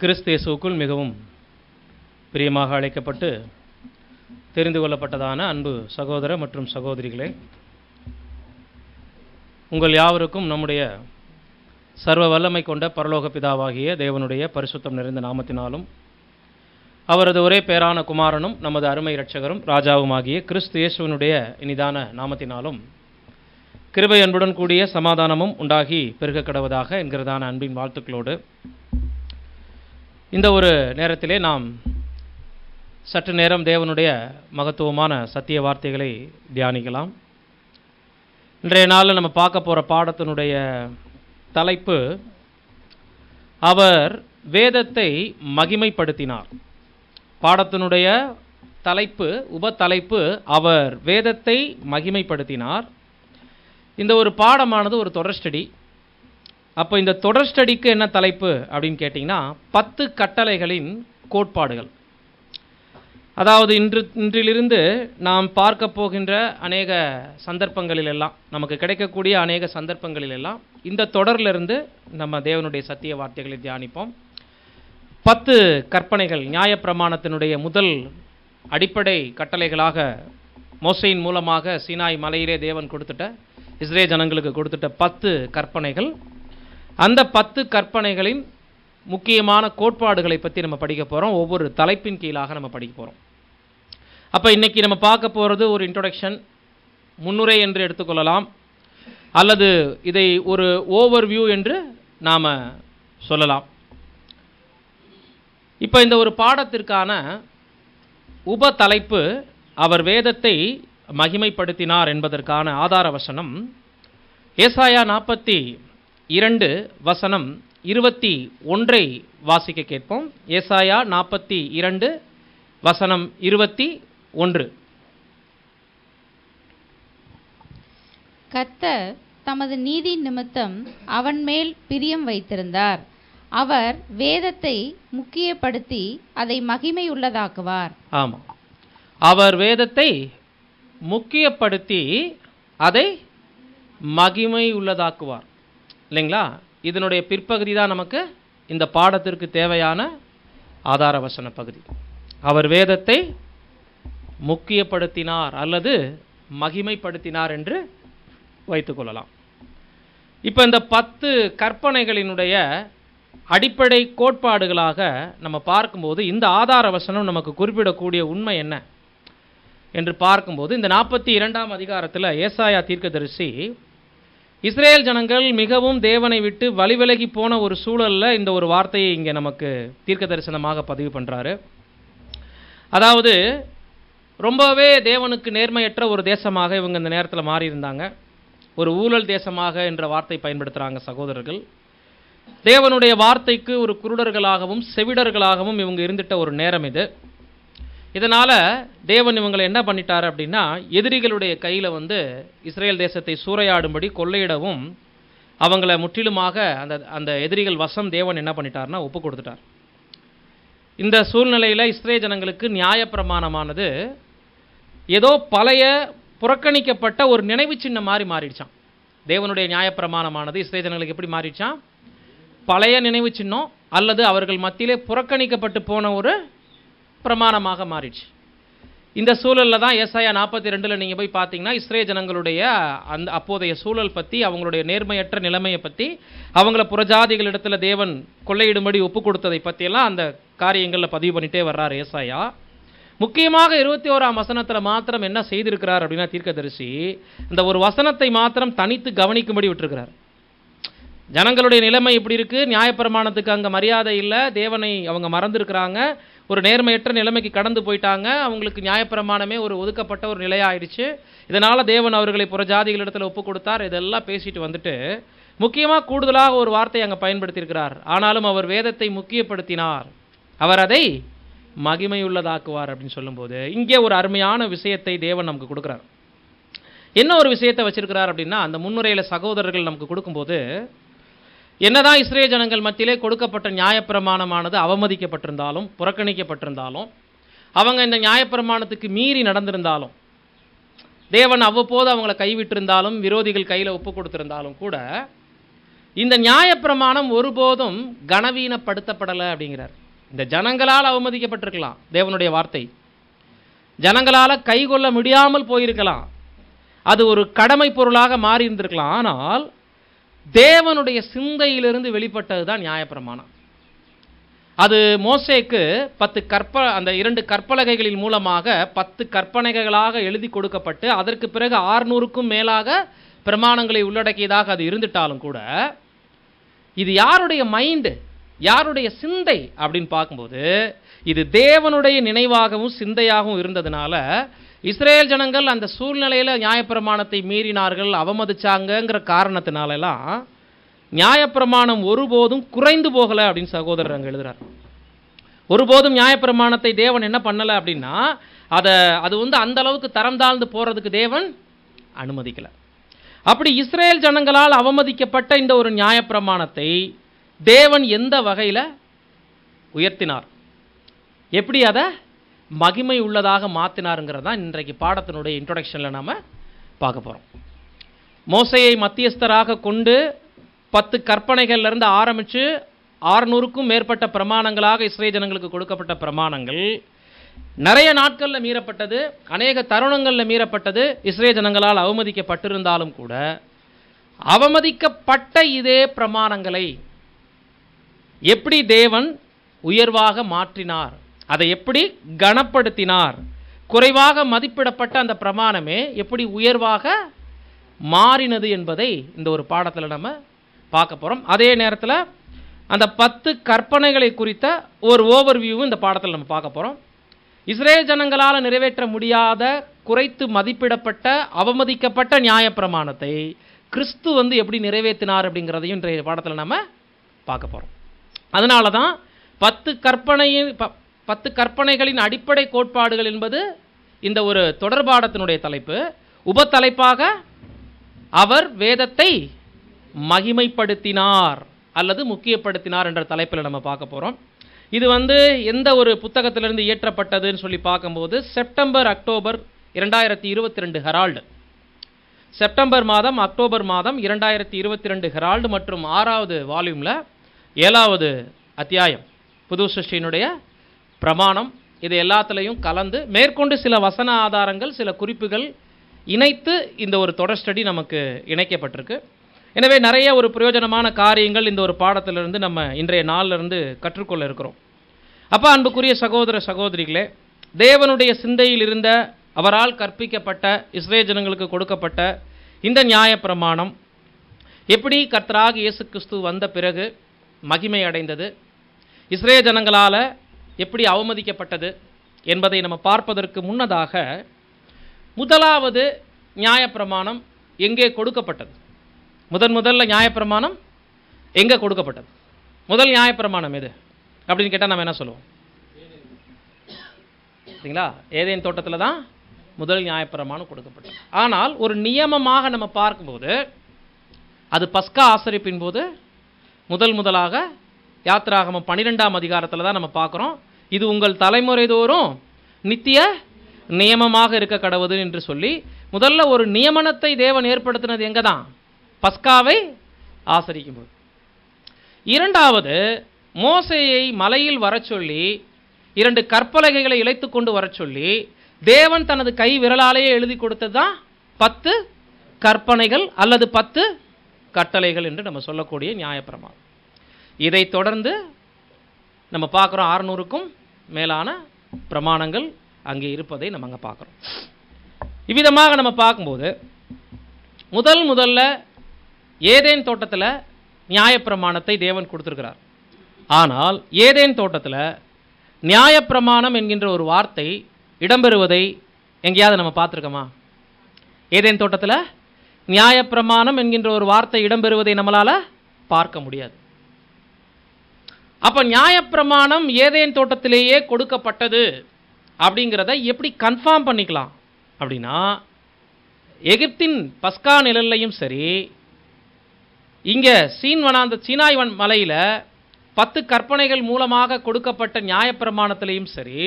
கிறிஸ்து இயேசுவுக்குள் மிகவும் பிரியமாக அழைக்கப்பட்டு தெரிந்து கொள்ளப்பட்டதான அன்பு சகோதர மற்றும் சகோதரிகளே, உங்கள் யாவருக்கும் நம்முடைய சர்வ வல்லமை கொண்ட பரலோக பிதாவாகிய தேவனுடைய பரிசுத்தம் நிறைந்த நாமத்தினாலும் அவரது ஒரே பேரான குமாரனும் நமது அருமை இரட்சகரும் ராஜாவுமாகிய கிறிஸ்து இயேசுவினுடைய இனிதான நாமத்தினாலும் கிருபை அன்புடன் கூடிய சமாதானமும் உண்டாகி பெருக கடவதாக என்கிறதான அன்பின் வாழ்த்துக்களோடு இந்த ஒரு நேரத்திலே நாம் சற்று நேரம் தேவனுடைய மகத்துவமான சத்திய வார்த்தைகளை தியானிக்கலாம். இன்றைய நாளில் நம்ம பார்க்க போகிற பாடத்தினுடைய தலைப்பு, அவர் வேதத்தை மகிமைப்படுத்தினார். பாடத்தினுடைய தலைப்பு, உபத்தலைப்பு, அவர் வேதத்தை மகிமைப்படுத்தினார். இந்த ஒரு பாடமானது ஒரு தொடர் ஸ்டடி. அப்போ இந்த தொடர் ஸ்டடிக்கு என்ன தலைப்பு அப்படின்னு கேட்டிங்கன்னா, 10 கட்டளைகளின் கோட்பாடுகள். அதாவது இன்றிலிருந்து நாம் பார்க்க போகின்ற அநேக சந்தர்ப்பங்களிலெல்லாம், நமக்கு கிடைக்கக்கூடிய அநேக சந்தர்ப்பங்களிலெல்லாம் இந்த தொடரிலிருந்து நம்ம தேவனுடைய சத்திய வார்த்தைகளை தியானிப்போம். 10 கற்பனைகள், நியாயப்பிரமாணத்தினுடைய முதல் அடிப்படை கட்டளைகளாக மோசையின் மூலமாக சீனாய் மலையிலே தேவன் கொடுத்துட்ட, இஸ்ரேல் ஜனங்களுக்கு கொடுத்துட்ட 10 கற்பனைகள். அந்த 10 கற்பனைகளின் முக்கியமான கோட்பாடுகளை பற்றி நம்ம படிக்க போகிறோம். ஒவ்வொரு தலைப்பின் கீழாக நம்ம படிக்க போகிறோம். அப்போ இன்றைக்கி நம்ம பார்க்க போகிறது ஒரு இன்ட்ரோடக்ஷன், முன்னுரை என்று எடுத்துக்கொள்ளலாம், அல்லது இதை ஒரு ஓவர்வியூ என்று நாம் சொல்லலாம். இப்போ இந்த ஒரு பாடத்திற்கான உப தலைப்பு, அவர் வேதத்தை மகிமைப்படுத்தினார் என்பதற்கான ஆதார வசனம் ஏசாயா 42 வசனம் 21 வாசிக்க கேட்போம். ஏசாயா 42 வசனம் 21. கர்த்தர் தமது நீதி நிமித்தம் அவன் மேல் பிரியம் வைத்திருந்தார். அவர் வேதத்தை முக்கியப்படுத்தி அதை மகிமையுள்ளதாக்குவார். ஆமாம், அவர் வேதத்தை முக்கியப்படுத்தி அதை மகிமை உள்ளதாக்குவார். இல்லைங்களா? இதனுடைய பிற்பகுதி தான் நமக்கு இந்த பாடத்திற்கு தேவையான ஆதார வசன பகுதி. அவர் வேதத்தை முக்கியப்படுத்தினார் அல்லது மகிமைப்படுத்தினார் என்று வைத்துக்கொள்ளலாம். இப்போ இந்த 10 கற்பனைகளினுடைய அடிப்படை கோட்பாடுகளாக நம்ம பார்க்கும்போது இந்த ஆதார வசனம் நமக்கு குறிப்பிடக்கூடிய உண்மை என்ன என்று பார்க்கும்போது, இந்த 42ஆம் அதிகாரத்தில் ஏசாயா தீர்க்கதரிசி இஸ்ரேல் ஜனங்கள் மிகவும் தேவனை விட்டு வழிவிலகி போன ஒரு சூழலில் இந்த ஒரு வார்த்தையை இங்கே நமக்கு தீர்க்க தரிசனமாக பதிவு பண்ணுறாரு. அதாவது ரொம்பவே தேவனுக்கு நேர்மையற்ற ஒரு தேசமாக இவங்க இந்த நேரத்தில் மாறி இருந்தாங்க. ஒரு ஊழல் தேசமாக என்ற வார்த்தை பயன்படுத்துகிறாங்க சகோதரர்கள். தேவனுடைய வார்த்தைக்கு ஒரு குருடர்களாகவும் செவிடர்களாகவும் இவங்க இருந்துட்ட ஒரு நேரம் இது. இதனால் தேவன் இவங்களை என்ன பண்ணிட்டார் அப்படின்னா, எதிரிகளுடைய கையில் இஸ்ரேல் தேசத்தை சூறையாடும்படி கொள்ளையிடவும் அவங்கள முற்றிலுமாக அந்த எதிரிகள் வசம் தேவன் என்ன பண்ணிட்டார்னா ஒப்பு கொடுத்துட்டார். இந்த சூழ்நிலையில் இஸ்ரேல் ஜனங்களுக்கு நியாயப்பிரமாணமானது ஏதோ பழைய புறக்கணிக்கப்பட்ட ஒரு நினைவு சின்னம் மாதிரி மாறிடுச்சான். தேவனுடைய நியாயப்பிரமாணமானது இஸ்ரேல் ஜனங்களுக்கு எப்படி மாறிடுச்சான்? பழைய நினைவு சின்னம் அல்லது அவர்கள் மத்தியிலே புறக்கணிக்கப்பட்டு போன ஒரு பிரமாணமாக மாறிடுச்சு. இந்த சூழலில் தான் ஏசாயா 42 நீங்கள் போய் பார்த்தீங்கன்னா இஸ்ரேல் ஜனங்களுடைய அந்த அப்போதைய சூழல் பற்றி, அவங்களுடைய நேர்மையற்ற நிலைமையை பற்றி, அவங்கள புறஜாதிகளிடத்தில் தேவன் கொள்ளையிடும்படி ஒப்பு கொடுத்ததை பற்றியெல்லாம் அந்த காரியங்களில் பதிவு பண்ணிகிட்டே வர்றார் ஏசாயா. முக்கியமாக 21ஆம் வசனத்தில் மாத்திரம் என்ன செய்திருக்கிறார் அப்படின்னா, தீர்க்கதரிசி இந்த ஒரு வசனத்தை மாத்திரம் தனித்து கவனிக்கும்படி விட்டுருக்கிறார். ஜனங்களுடைய நிலைமை இப்படி இருக்குது, நியாயப்பிரமாணத்துக்கு அங்கே மரியாதை இல்லை, தேவனை அவங்க மறந்துருக்கிறாங்க, ஒரு நேர்மையற்ற நிலைமைக்கு கடந்து போயிட்டாங்க, அவங்களுக்கு நியாயப்பிரமாணமே ஒரு ஒதுக்கப்பட்ட ஒரு நிலையாயிடுச்சு, இதனால் தேவன் அவர்களை புறஜாதிகளிடத்தில் ஒப்பு கொடுத்தார். இதெல்லாம் பேசிட்டு வந்துட்டு முக்கியமாக கூடுதலாக ஒரு வார்த்தை அங்கே பயன்படுத்தியிருக்கிறார். ஆனாலும் அவர் வேதத்தை முக்கியப்படுத்தினார், அவர் அதை மகிமையுள்ளதாக்குவார் அப்படின்னு சொல்லும்போது இங்கே ஒரு அருமையான விஷயத்தை தேவன் நமக்கு கொடுக்குறார். என்ன ஒரு விஷயத்தை வச்சிருக்கிறார் அப்படின்னா, அந்த முன்னுரையில் சகோதரர்கள் நமக்கு கொடுக்கும்போது, என்னதான் இஸ்ரேல் ஜனங்கள் மத்தியிலே கொடுக்கப்பட்ட நியாயப்பிரமாணமானது அவமதிக்கப்பட்டிருந்தாலும், புறக்கணிக்கப்பட்டிருந்தாலும், அவங்க இந்த நியாயப்பிரமாணத்துக்கு மீறி நடந்திருந்தாலும், தேவன் அவ்வப்போது அவங்கள கைவிட்டிருந்தாலும், விரோதிகள் கையில் ஒப்பு கொடுத்திருந்தாலும் கூட இந்த நியாயப்பிரமாணம் ஒருபோதும் கனவீனப்படுத்தப்படலை அப்படிங்கிறார். இந்த ஜனங்களால் அவமதிக்கப்பட்டிருக்கலாம் தேவனுடைய வார்த்தை, ஜனங்களால் கைகொள்ள முடியாமல் போயிருக்கலாம், அது ஒரு கடமை பொருளாக மாறி இருந்திருக்கலாம். ஆனால் தேவனுடைய சிந்தையிலிருந்து வெளிப்பட்டது தான் நியாயப்பிரமாணம். அது மோசேக்கு 10 அந்த 2 கற்பலகைகளின் மூலமாக 10 கற்பனைகளாக எழுதி கொடுக்கப்பட்டு அதற்கு பிறகு 600க்கும் மேலாக பிரமாணங்களை உள்ளடக்கியதாக அது இருந்துட்டாலும் கூட இது யாருடைய மைண்டு, யாருடைய சிந்தை அப்படின்னு பார்க்கும்போது இது தேவனுடைய நினைவாகவும் சிந்தையாகவும் இருந்ததுனால இஸ்ரேல் ஜனங்கள் அந்த சூழ்நிலையில் நியாயப்பிரமாணத்தை மீறினார்கள், அவமதிச்சாங்கங்கிற காரணத்தினாலெல்லாம் நியாயப்பிரமாணம் ஒருபோதும் குறைந்து போகலை அப்படின்னு சகோதரர் அங்கே எழுதுறார். ஒருபோதும் நியாயப்பிரமாணத்தை தேவன் என்ன பண்ணலை அப்படின்னா அது அந்த அளவுக்கு தரம் தாழ்ந்து போகிறதுக்கு தேவன் அனுமதிக்கலை. அப்படி இஸ்ரேல் ஜனங்களால் அவமதிக்கப்பட்ட இந்த ஒரு நியாயப்பிரமாணத்தை தேவன் எந்த வகையில் உயர்த்தினார், எப்படி அதை மகிமை உள்ளதாக மாற்றினாருங்கிறது தான் இன்றைக்கு பாடத்தினுடைய இன்ட்ரோடக்ஷனில் நாம் பார்க்க போகிறோம். மோசேயை மத்தியஸ்தராக கொண்டு 10 கற்பனைகள்லேருந்து ஆரம்பித்து 600க்கும் மேற்பட்ட பிரமாணங்களாக இஸ்ரேல் ஜனங்களுக்கு கொடுக்கப்பட்ட பிரமாணங்கள் நிறைய நாட்களில் மீறப்பட்டது, அநேக தருணங்களில் மீறப்பட்டது, இஸ்ரேல் ஜனங்களால் அவமதிக்கப்பட்டிருந்தாலும் கூட அவமதிக்கப்பட்ட இதே பிரமாணங்களை எப்படி தேவன் உயர்வாக மாற்றினார், அதை எப்படி கனப்படுத்தினார், குறைவாக மதிப்பிடப்பட்ட அந்த பிரமாணமே எப்படி உயர்வாக மாறினது என்பதை இந்த ஒரு பாடத்தில் நம்ம பார்க்க போகிறோம். அதே நேரத்தில் அந்த 10 கற்பனைகளை குறித்த ஒரு ஓவர்வியூவும் இந்த பாடத்தில் நம்ம பார்க்க போகிறோம். இஸ்ரேல் ஜனங்களால் நிறைவேற்ற முடியாத, குறைத்து மதிப்பிடப்பட்ட, அவமதிக்கப்பட்ட நியாயப்பிரமாணத்தை கிறிஸ்து எப்படி நிறைவேற்றினார் அப்படிங்கிறதையும் இன்றைய பாடத்தில் நம்ம பார்க்க போகிறோம். அதனால தான் 10 கற்பனைகளின் அடிப்படை கோட்பாடுகள் என்பது இந்த ஒரு தொடர்பாடத்தினுடைய தலைப்பு. உபத்தலைப்பாக அவர் வேதத்தை மகிமைப்படுத்தினார் அல்லது முக்கியப்படுத்தினார் என்ற தலைப்பில் நம்ம பார்க்க போகிறோம். இது எந்த ஒரு புத்தகத்திலிருந்து இயற்றப்பட்டதுன்னு சொல்லி பார்க்கும்போது செப்டம்பர் அக்டோபர் 2022 ஹெரால்டு, செப்டம்பர் மாதம் அக்டோபர் மாதம் 2022 ஹெரால்டு மற்றும் 6வது வால்யூமில் 7வது அத்தியாயம் புது சிருஷ்டியினுடைய பிரமாணம், இது எல்லாத்துலேயும் கலந்து மேற்கொண்டு சில வசன ஆதாரங்கள், சில குறிப்புகள் இணைத்து இந்த ஒரு தொடர் ஸ்டடி நமக்கு இணைக்கப்பட்டிருக்கு. எனவே நிறைய ஒரு பிரயோஜனமான காரியங்கள் இந்த ஒரு பாடத்திலிருந்து நம்ம இன்றைய நாளிலிருந்து கற்றுக்கொள்ள இருக்கிறோம். அப்போ அன்புக்குரிய சகோதர சகோதரிகளே, தேவனுடைய சிந்தையில் இருந்த, அவரால் கற்பிக்கப்பட்ட, இஸ்ரேல் ஜனங்களுக்கு கொடுக்கப்பட்ட இந்த நியாயப்பிரமாணம் எப்படி கர்த்தராக இயேசு கிறிஸ்து வந்த பிறகு மகிமை அடைந்தது, இஸ்ரேல் ஜனங்களால் எப்படி அவமதிக்கப்பட்டது என்பதை நம்ம பார்ப்பதற்கு முன்னதாக முதலாவது நியாயப்பிரமாணம் எங்கே கொடுக்கப்பட்டது, முதல்ல நியாயப்பிரமாணம் எங்கே கொடுக்கப்பட்டது, முதல் நியாயப்பிரமாணம் எது அப்படின்னு கேட்டால் நம்ம என்ன சொல்லுவோம்? சரிங்களா, ஏதேன் தோட்டத்தில் தான் முதல் நியாயப்பிரமாணம் கொடுக்கப்பட்டது. ஆனால் ஒரு நியமமாக நம்ம பார்க்கும்போது அது பஸ்கா ஆசரிப்பின் போது முதலாக யாத்திராகமம் 12ஆம் அதிகாரத்தில் தான் நம்ம பார்க்குறோம். இது உங்கள் தலைமுறை தோறும் நித்திய நியமமாக இருக்க கடவுது என்று சொல்லி முதல்ல ஒரு நியமனத்தை தேவன் ஏற்படுத்தினது எங்கே தான்? பஸ்காவை ஆசரிக்கும் போது. இரண்டாவது, மோசேயை மலையில் வர சொல்லி 2 கற்பலகைகளை இழைத்து கொண்டு வர சொல்லி தேவன் தனது கை விரலாலேயே எழுதி கொடுத்தது தான் 10 கற்பனைகள் அல்லது 10 கட்டளைகள் என்று நம்ம சொல்லக்கூடிய நியாயப்பிரமாணம். இதை தொடர்ந்து நம்ம பார்க்குறோம் 600க்கும் மேலான பிரமாணங்கள் அங்கே இருப்பதை நம்ம அங்கே பார்க்குறோம். இவ்விதமாக நம்ம பார்க்கும்போது முதல்ல ஏதேன் தோட்டத்தில் நியாயப்பிரமாணத்தை தேவன் கொடுத்துருக்கிறார். ஆனால் ஏதேன் தோட்டத்தில் நியாயப்பிரமாணம் என்கின்ற ஒரு வார்த்தை இடம்பெறுவதை எங்கேயாவது நம்ம பார்த்துருக்கோமா? ஏதேன் தோட்டத்தில் நியாயப்பிரமாணம் என்கின்ற ஒரு வார்த்தை இடம்பெறுவதை நம்மளால் பார்க்க முடியாது. அப்போ நியாயப்பிரமாணம் ஏதேன் தோட்டத்திலேயே கொடுக்கப்பட்டது அப்படிங்கிறத எப்படி கன்ஃபார்ம் பண்ணிக்கலாம் அப்படின்னா, எகிப்தின் பஸ்கா நிழல்லையும் சரி, இங்கே சீனாய் மலையில் 10 கற்பனைகள் மூலமாக கொடுக்கப்பட்ட நியாயப்பிரமாணத்திலையும் சரி,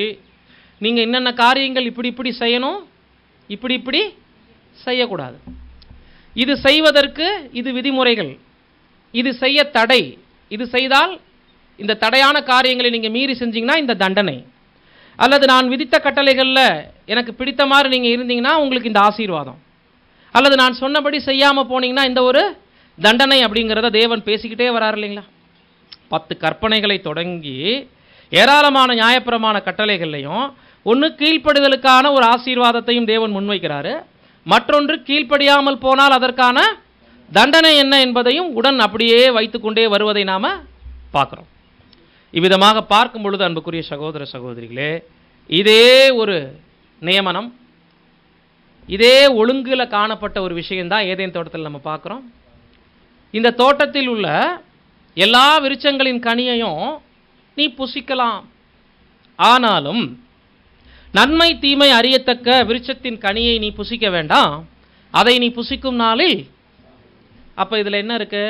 நீங்கள் என்னென்ன காரியங்கள் இப்படி செய்யணும், இப்படி செய்யக்கூடாது, இது செய்வதற்கு இது விதிமுறைகள், இது செய்ய தடை, இது செய்தால் இந்த தடையான காரியங்களை நீங்கள் மீறி செஞ்சீங்கன்னா இந்த தண்டனை, அல்லது நான் விதித்த கட்டளைகளில் எனக்கு பிடித்த மாதிரி நீங்கள் இருந்தீங்கன்னா உங்களுக்கு இந்த ஆசீர்வாதம், அல்லது நான் சொன்னபடி செய்யாமல் போனீங்கன்னா இந்த ஒரு தண்டனை அப்படிங்கிறத தேவன் பேசிக்கிட்டே வராரு இல்லைங்களா? 10 கற்பனைகளை தொடங்கி ஏராளமான நியாயப்பிரமாண கட்டளைகள்லையும் ஒன்று கீழ்ப்படுதலுக்கான ஒரு ஆசீர்வாதத்தையும் தேவன் முன்வைக்கிறாரு, மற்றொன்று கீழ்ப்படியாமல் போனால் அதற்கான தண்டனை என்ன என்பதையும் உடன் அப்படியே வைத்துக்கொண்டே வருவதை நாம் பார்க்குறோம். இவ்விதமாக பார்க்கும் பொழுது அன்புக்குரிய சகோதர சகோதரிகளே, இதே ஒரு நியமனம், இதே ஒழுங்கில் காணப்பட்ட ஒரு விஷயம்தான் ஏதேன் தோட்டத்தில் நம்ம பார்க்குறோம். இந்த தோட்டத்தில் உள்ள எல்லா விருட்சங்களின் கனியையும் நீ புசிக்கலாம், ஆனாலும் நன்மை தீமை அறியத்தக்க விருட்சத்தின் கனியை நீ புசிக்க வேண்டாம், அதை நீ புசிக்கும் நாளில். அப்போ இதில் என்ன இருக்கு?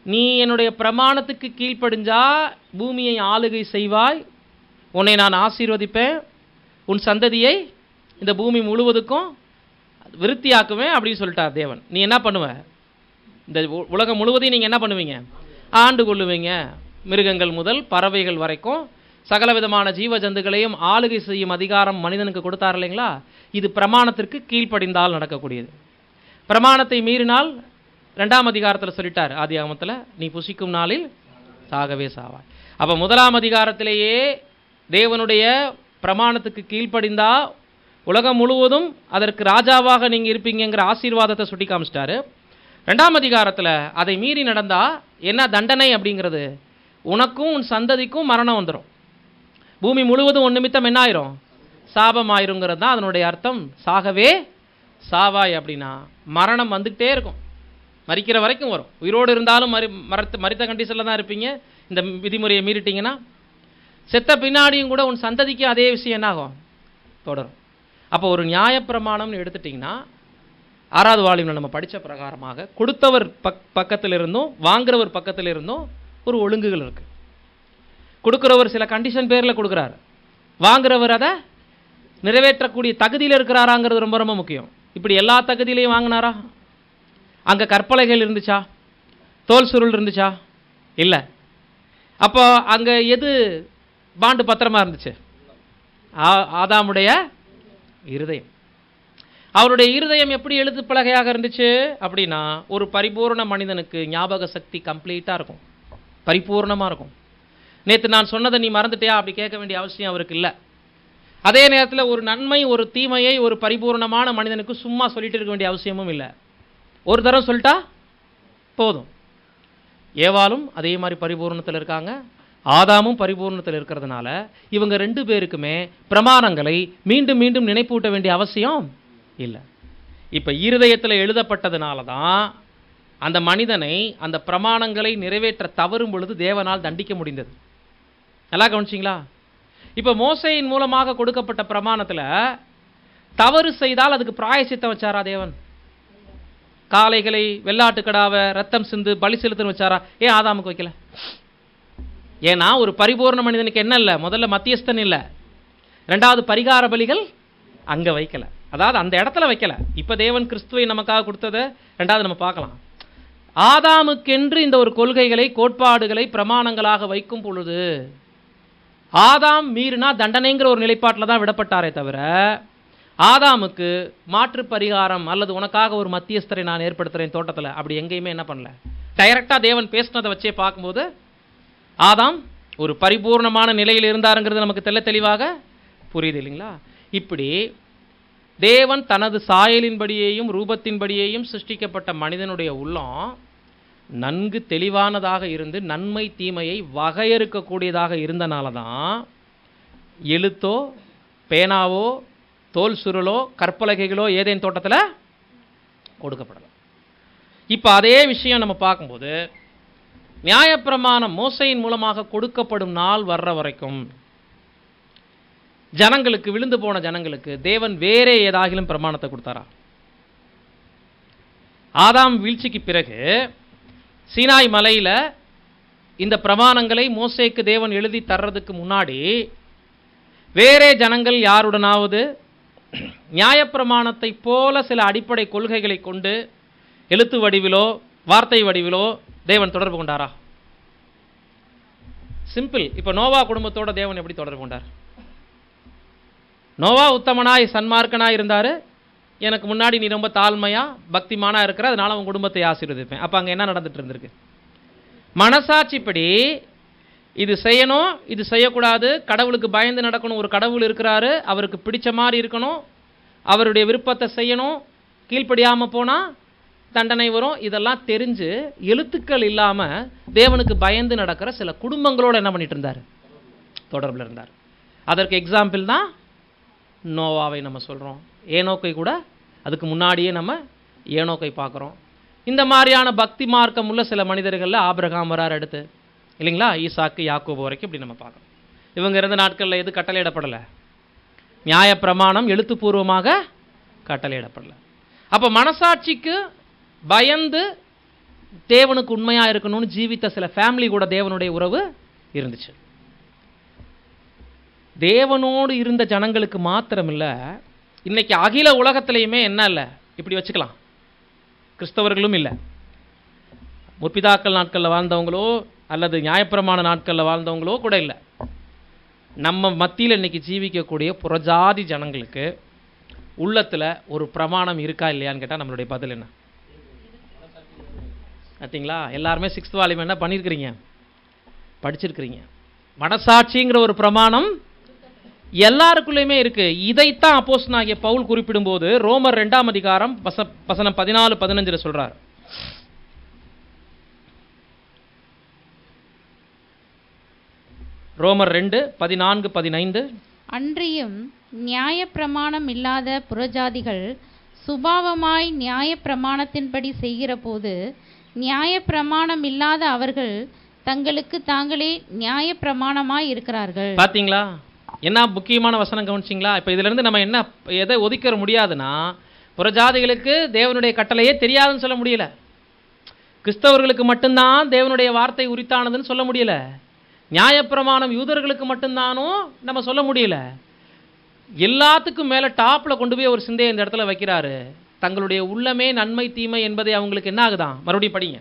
நீ என்னுடைய பிரமாணத்துக்கு கீழ்ப்படிஞ்சா பூமியை ஆளுகை செய்வாய், உன்னை நான் ஆசீர்வதிப்பேன், உன் சந்ததியை இந்த பூமி முழுவதுக்கும் விருத்தியாக்குவேன் அப்படின்னு சொல்லிட்டார் தேவன். நீ என்ன பண்ணுவ? இந்த உலகம் முழுவதையும் நீங்கள் என்ன பண்ணுவீங்க? ஆண்டு கொள்ளுவீங்க. மிருகங்கள் முதல் பறவைகள் வரைக்கும் சகல விதமான ஜீவ ஜந்துக்களையும் ஆளுகை செய்யும் அதிகாரம் மனிதனுக்கு கொடுத்தார் இல்லைங்களா? இது பிரமாணத்திற்கு கீழ்ப்படிந்தால் நடக்கக்கூடியது. பிரமாணத்தை மீறினால் 2ஆம் அதிகாரத்தில் சொல்லிட்டார் ஆதியாகமத்தில், நீ புசிக்கும் நாளில் சாகவே சாவாய். அப்போ 1ஆம் அதிகாரத்திலேயே தேவனுடைய பிரமாணத்துக்கு கீழ்ப்படிந்தா உலகம் முழுவதும் அதற்கு ராஜாவாக நீங்கள் இருப்பீங்கிற ஆசீர்வாதத்தை சுட்டி காமிச்சிட்டாரு. 2ஆம் அதிகாரத்தில் அதை மீறி நடந்தா என்ன தண்டனை அப்படிங்கிறது, உனக்கும் உன் சந்ததிக்கும் மரணம் வந்துடும், பூமி முழுவதும் ஒன்று நிமித்தம் என்ன ஆயிரும்? சாபம் ஆயிருங்கிறது தான் அதனுடைய அர்த்தம். சாகவே சாவாய் அப்படின்னா மரணம் வந்துக்கிட்டே இருக்கும், மரிக்கிற வரைக்கும் வரும். உயிரோடு இருந்தாலும் மரித்த கண்டிஷனில் தான் இருப்பீங்க. இந்த விதிமுறையை மீறிட்டீங்கன்னா செத்த பின்னாடியும் கூட உன் சந்ததிக்கு அதே விஷயம் என்ன ஆகும்? தொடரும். அப்போ ஒரு நியாயப்பிரமாணம்னு எடுத்துட்டிங்கன்னா 6வது வால்யூமில் நம்ம படித்த பிரகாரமாக கொடுத்தவர் பக்கத்தில் இருந்தும் வாங்குறவர் பக்கத்தில் இருந்தும் ஒரு ஒழுங்குகள் இருக்குது. கொடுக்குறவர் சில கண்டிஷன் பேரில் கொடுக்குறாரு, வாங்குறவர் அதை நிறைவேற்றக்கூடிய தகுதியில் இருக்கிறாராங்கிறது ரொம்ப ரொம்ப முக்கியம். இப்படி எல்லா தகுதியிலையும் வாங்கினாரா? அங்கே கற்பலைகள் இருந்துச்சா? தோல் சுருள் இருந்துச்சா? இல்லை. அப்போ அங்கே எது பாண்டு பத்திரமா இருந்துச்சு? ஆதாமுடைய இருதயம். அவருடைய இருதயம் எப்படி எழுத்து பலகையாக இருந்துச்சு அப்படின்னா, ஒரு பரிபூர்ண மனிதனுக்கு ஞாபக சக்தி கம்ப்ளீட்டாக இருக்கும், பரிபூர்ணமாக இருக்கும். நேற்று நான் சொன்னதை நீ மறந்துட்டியா அப்படி கேட்க வேண்டிய அவசியம் அவருக்கு இல்லை. அதே நேரத்தில் ஒரு நன்மை ஒரு தீமையை ஒரு பரிபூர்ணமான மனிதனுக்கு சும்மா சொல்லிட்டு இருக்க வேண்டிய அவசியமும் இல்லை. ஒரு தரம் சொல்லிட்டா போதும். ஏவாளும் அதே மாதிரி பரிபூர்ணத்தில் இருக்காங்க, ஆதாமும் பரிபூர்ணத்தில் இருக்கிறதுனால இவங்க 2 பேருக்குமே பிரமாணங்களை மீண்டும் மீண்டும் நினைப்பூட்ட வேண்டிய அவசியம் இல்லை. இப்போ இருதயத்தில் எழுதப்பட்டதுனால தான் அந்த மனிதனை அந்த பிரமாணங்களை நிறைவேற்ற தவறும் பொழுது தேவனால் தண்டிக்க முடிந்தது. நல்லா கவனிச்சிங்களா? இப்போ மோசையின் மூலமாக கொடுக்கப்பட்ட பிரமாணத்தில் தவறு செய்தால் அதுக்கு பிராயசித்தம் வச்சாரா தேவன்? காளைகளை வெள்ளாட்டுக்கடாவை ரத்தம் சிந்து பலி செலுத்துன்னு வச்சாரா? ஏன் ஆதாமுக்கு வைக்கல? ஏன்னா ஒரு பரிபூர்ண மனிதனுக்கு என்ன இல்லை? முதல்ல மத்தியஸ்தன் இல்லை, 2வது பரிகார பலிகள் அங்கே வைக்கல, அதாவது அந்த இடத்துல வைக்கல. இப்போ தேவன் கிறிஸ்துவை நமக்காக கொடுத்ததை 2வது நம்ம பார்க்கலாம். ஆதாமுக்கென்று இந்த ஒரு கொள்கைகளை கோட்பாடுகளை பிரமாணங்களாக வைக்கும் பொழுது ஆதாம் மீறினா தண்டனைங்கிற ஒரு நிலைப்பாட்டில் தான் விடப்பட்டாரே தவிர, ஆதாமுக்கு மாற்று பரிகாரம் அல்லது உனக்காக ஒரு மத்தியஸ்தரை நான் ஏற்படுத்துகிறேன் தோட்டத்தில் அப்படி எங்கேயுமே என்ன பண்ணல. டைரக்டாக தேவன் பேசினதை வச்சே பார்க்கும்போது ஆதாம் ஒரு பரிபூர்ணமான நிலையில் இருந்தாருங்கிறது நமக்கு தெளிவாக புரியுது இல்லைங்களா? இப்படி தேவன் தனது சாயலின்படியேயும் ரூபத்தின்படியேயும் சிருஷ்டிக்கப்பட்ட மனிதனுடைய உள்ளம் நன்கு தெளிவானதாக இருந்து நன்மை தீமையை வகையறுக்கக்கூடியதாக இருந்தனால தான் எழுத்தோ பேனாவோ தோல் சுருளோ கற்பலகைகளோ ஏதேன் தோட்டத்தில் கொடுக்கப்படலாம். இப்போ அதே விஷயம் நம்ம பார்க்கும்போது நியாயப்பிரமாணம் மோசையின் மூலமாக கொடுக்கப்படும் நாள் வர்ற வரைக்கும் ஜனங்களுக்கு, விழுந்து போன ஜனங்களுக்கு தேவன் வேறே ஏதாகிலும் பிரமாணத்தை கொடுத்தாரா? ஆதாம் வீழ்ச்சிக்கு பிறகு சீனாய் மலையில் இந்த பிரமாணங்களை மோசேக்கு தேவன் எழுதி தர்றதுக்கு முன்னாடி வேறே ஜனங்கள் யாருடனாவது நியாயப்பிரமாணத்தை போல சில அடிப்படை கொள்கைகளை கொண்டு எழுத்து வடிவிலோ வார்த்தை வடிவிலோ தேவன் தொடர்பு கொண்டாரா? சிம்பிள். இப்போ நோவா குடும்பத்தோட தேவன் எப்படி தொடர்பு கொண்டார்? நோவா உத்தமனாய் சன்மார்க்கனாய் இருந்தார். எனக்கு முன்னாடி நீ ரொம்ப தாழ்மையா பக்திமானா இருக்கிற, அதனால உன் குடும்பத்தை ஆசீர்வதிப்பேன். அப்போ அங்கே என்ன நடந்துட்டு இருந்திருக்கு? மனசாட்சிப்படி இது செய்யணும், இது செய்யக்கூடாது, கடவுளுக்கு பயந்து நடக்கணும், ஒரு கடவுள் இருக்கிறாரு, அவருக்கு பிடிச்ச மாதிரி இருக்கணும், அவருடைய விருப்பத்தை செய்யணும், கீழ்ப்படியாமல் போனால் தண்டனை வரும், இதெல்லாம் தெரிஞ்சு எழுத்துக்கள் இல்லாமல் தேவனுக்கு பயந்து நடக்கிற சில குடும்பங்களோடு என்ன பண்ணிட்டு இருந்தார்? தொடர்பில் இருந்தார். அதற்கு எக்ஸாம்பிள் தான் நோவாவை நம்ம சொல்கிறோம். ஏனோக்கை கூட அதுக்கு முன்னாடியே நம்ம ஏனோக்கை பார்க்குறோம். இந்த மாதிரியான பக்தி மார்க்கம் உள்ள சில மனிதர்களில் ஆபிரகாம் வரார் அடுத்து, இல்லைங்களா? ஈசாக்கு, யாக்கோபு வரைக்கும் இப்படி நம்ம பார்க்குறோம். இவங்க இருந்த நாட்களில் எது கட்டளையிடப்படலை? நியாயப்பிரமாணம் எழுத்துப்பூர்வமாக கட்டளையிடப்படலை. அப்போ மனசாட்சிக்கு பயந்து தேவனுக்கு உண்மையாக இருக்கணும்னு ஜீவித்த சில ஃபேமிலி கூட தேவனுடைய உறவு இருந்துச்சு. தேவனோடு இருந்த ஜனங்களுக்கு மாத்திரமில்லை, இன்னைக்கு அகில உலகத்திலையுமே என்ன இல்லை, இப்படி வச்சுக்கலாம், கிறிஸ்தவர்களும் இல்லை, முற்பிதாக்கள் நாட்களில் வாழ்ந்தவங்களோ அல்லது நியாயப்பிரமாண நாட்களில் வாழ்ந்தவங்களோ கூட இல்லை, நம்ம மத்தியில் இன்னைக்கு ஜீவிக்கக்கூடிய புறஜாதி ஜனங்களுக்கு உள்ளத்தில் ஒரு பிரமாணம் இருக்கா இல்லையான்னு கேட்டால் நம்மளுடைய பதில் என்ன? பார்த்தீங்களா? எல்லாருமே 6th வால்யூம் என்ன பண்ணியிருக்கிறீங்க? படிச்சிருக்கிறீங்க. மனசாட்சிங்கிற ஒரு பிரமாணம் எல்லாருக்குள்ளேயுமே இருக்கு. இதைத்தான் அப்போஸ்தலனாகிய பவுல் குறிப்பிடும்போது ரோமர் 2ஆம் அதிகாரம் வசனம் 14-15 சொல்றார். ரோமர் 2:14-15. அன்றியும் நியாயப்பிரமாணம் இல்லாத புறஜாதிகள் சுபாவமாய் நியாயப்பிரமாணத்தின்படி செய்கிற போது நியாயப்பிரமாணம் இல்லாத அவர்கள் தங்களுக்கு தாங்களே நியாயப்பிரமாணமாய் இருக்கிறார்கள். பாத்தீங்களா? என்ன முக்கியமான வசனம் கவனிச்சிங்களா? இப்போ இதிலிருந்து நம்ம என்ன எதை ஒதுக்க முடியாதுன்னா, புறஜாதிகளுக்கு தேவனுடைய கட்டளையே தெரியாதுன்னு சொல்ல முடியல, கிறிஸ்தவர்களுக்கு மட்டும்தான் தேவனுடைய வார்த்தை உரித்தானதுன்னு சொல்ல முடியல, நியாயப்பிரமாணம் யூதர்களுக்கு மட்டும்தானும் நம்ம சொல்ல முடியல. எல்லாத்துக்கும் மேலே டாப்பில் கொண்டு போய் ஒரு சிந்தையை இந்த இடத்துல வைக்கிறாரு. தங்களுடைய உள்ளமே நன்மை தீமை என்பதை அவங்களுக்கு என்ன ஆகுதான்? மறுபடியும் படிங்க.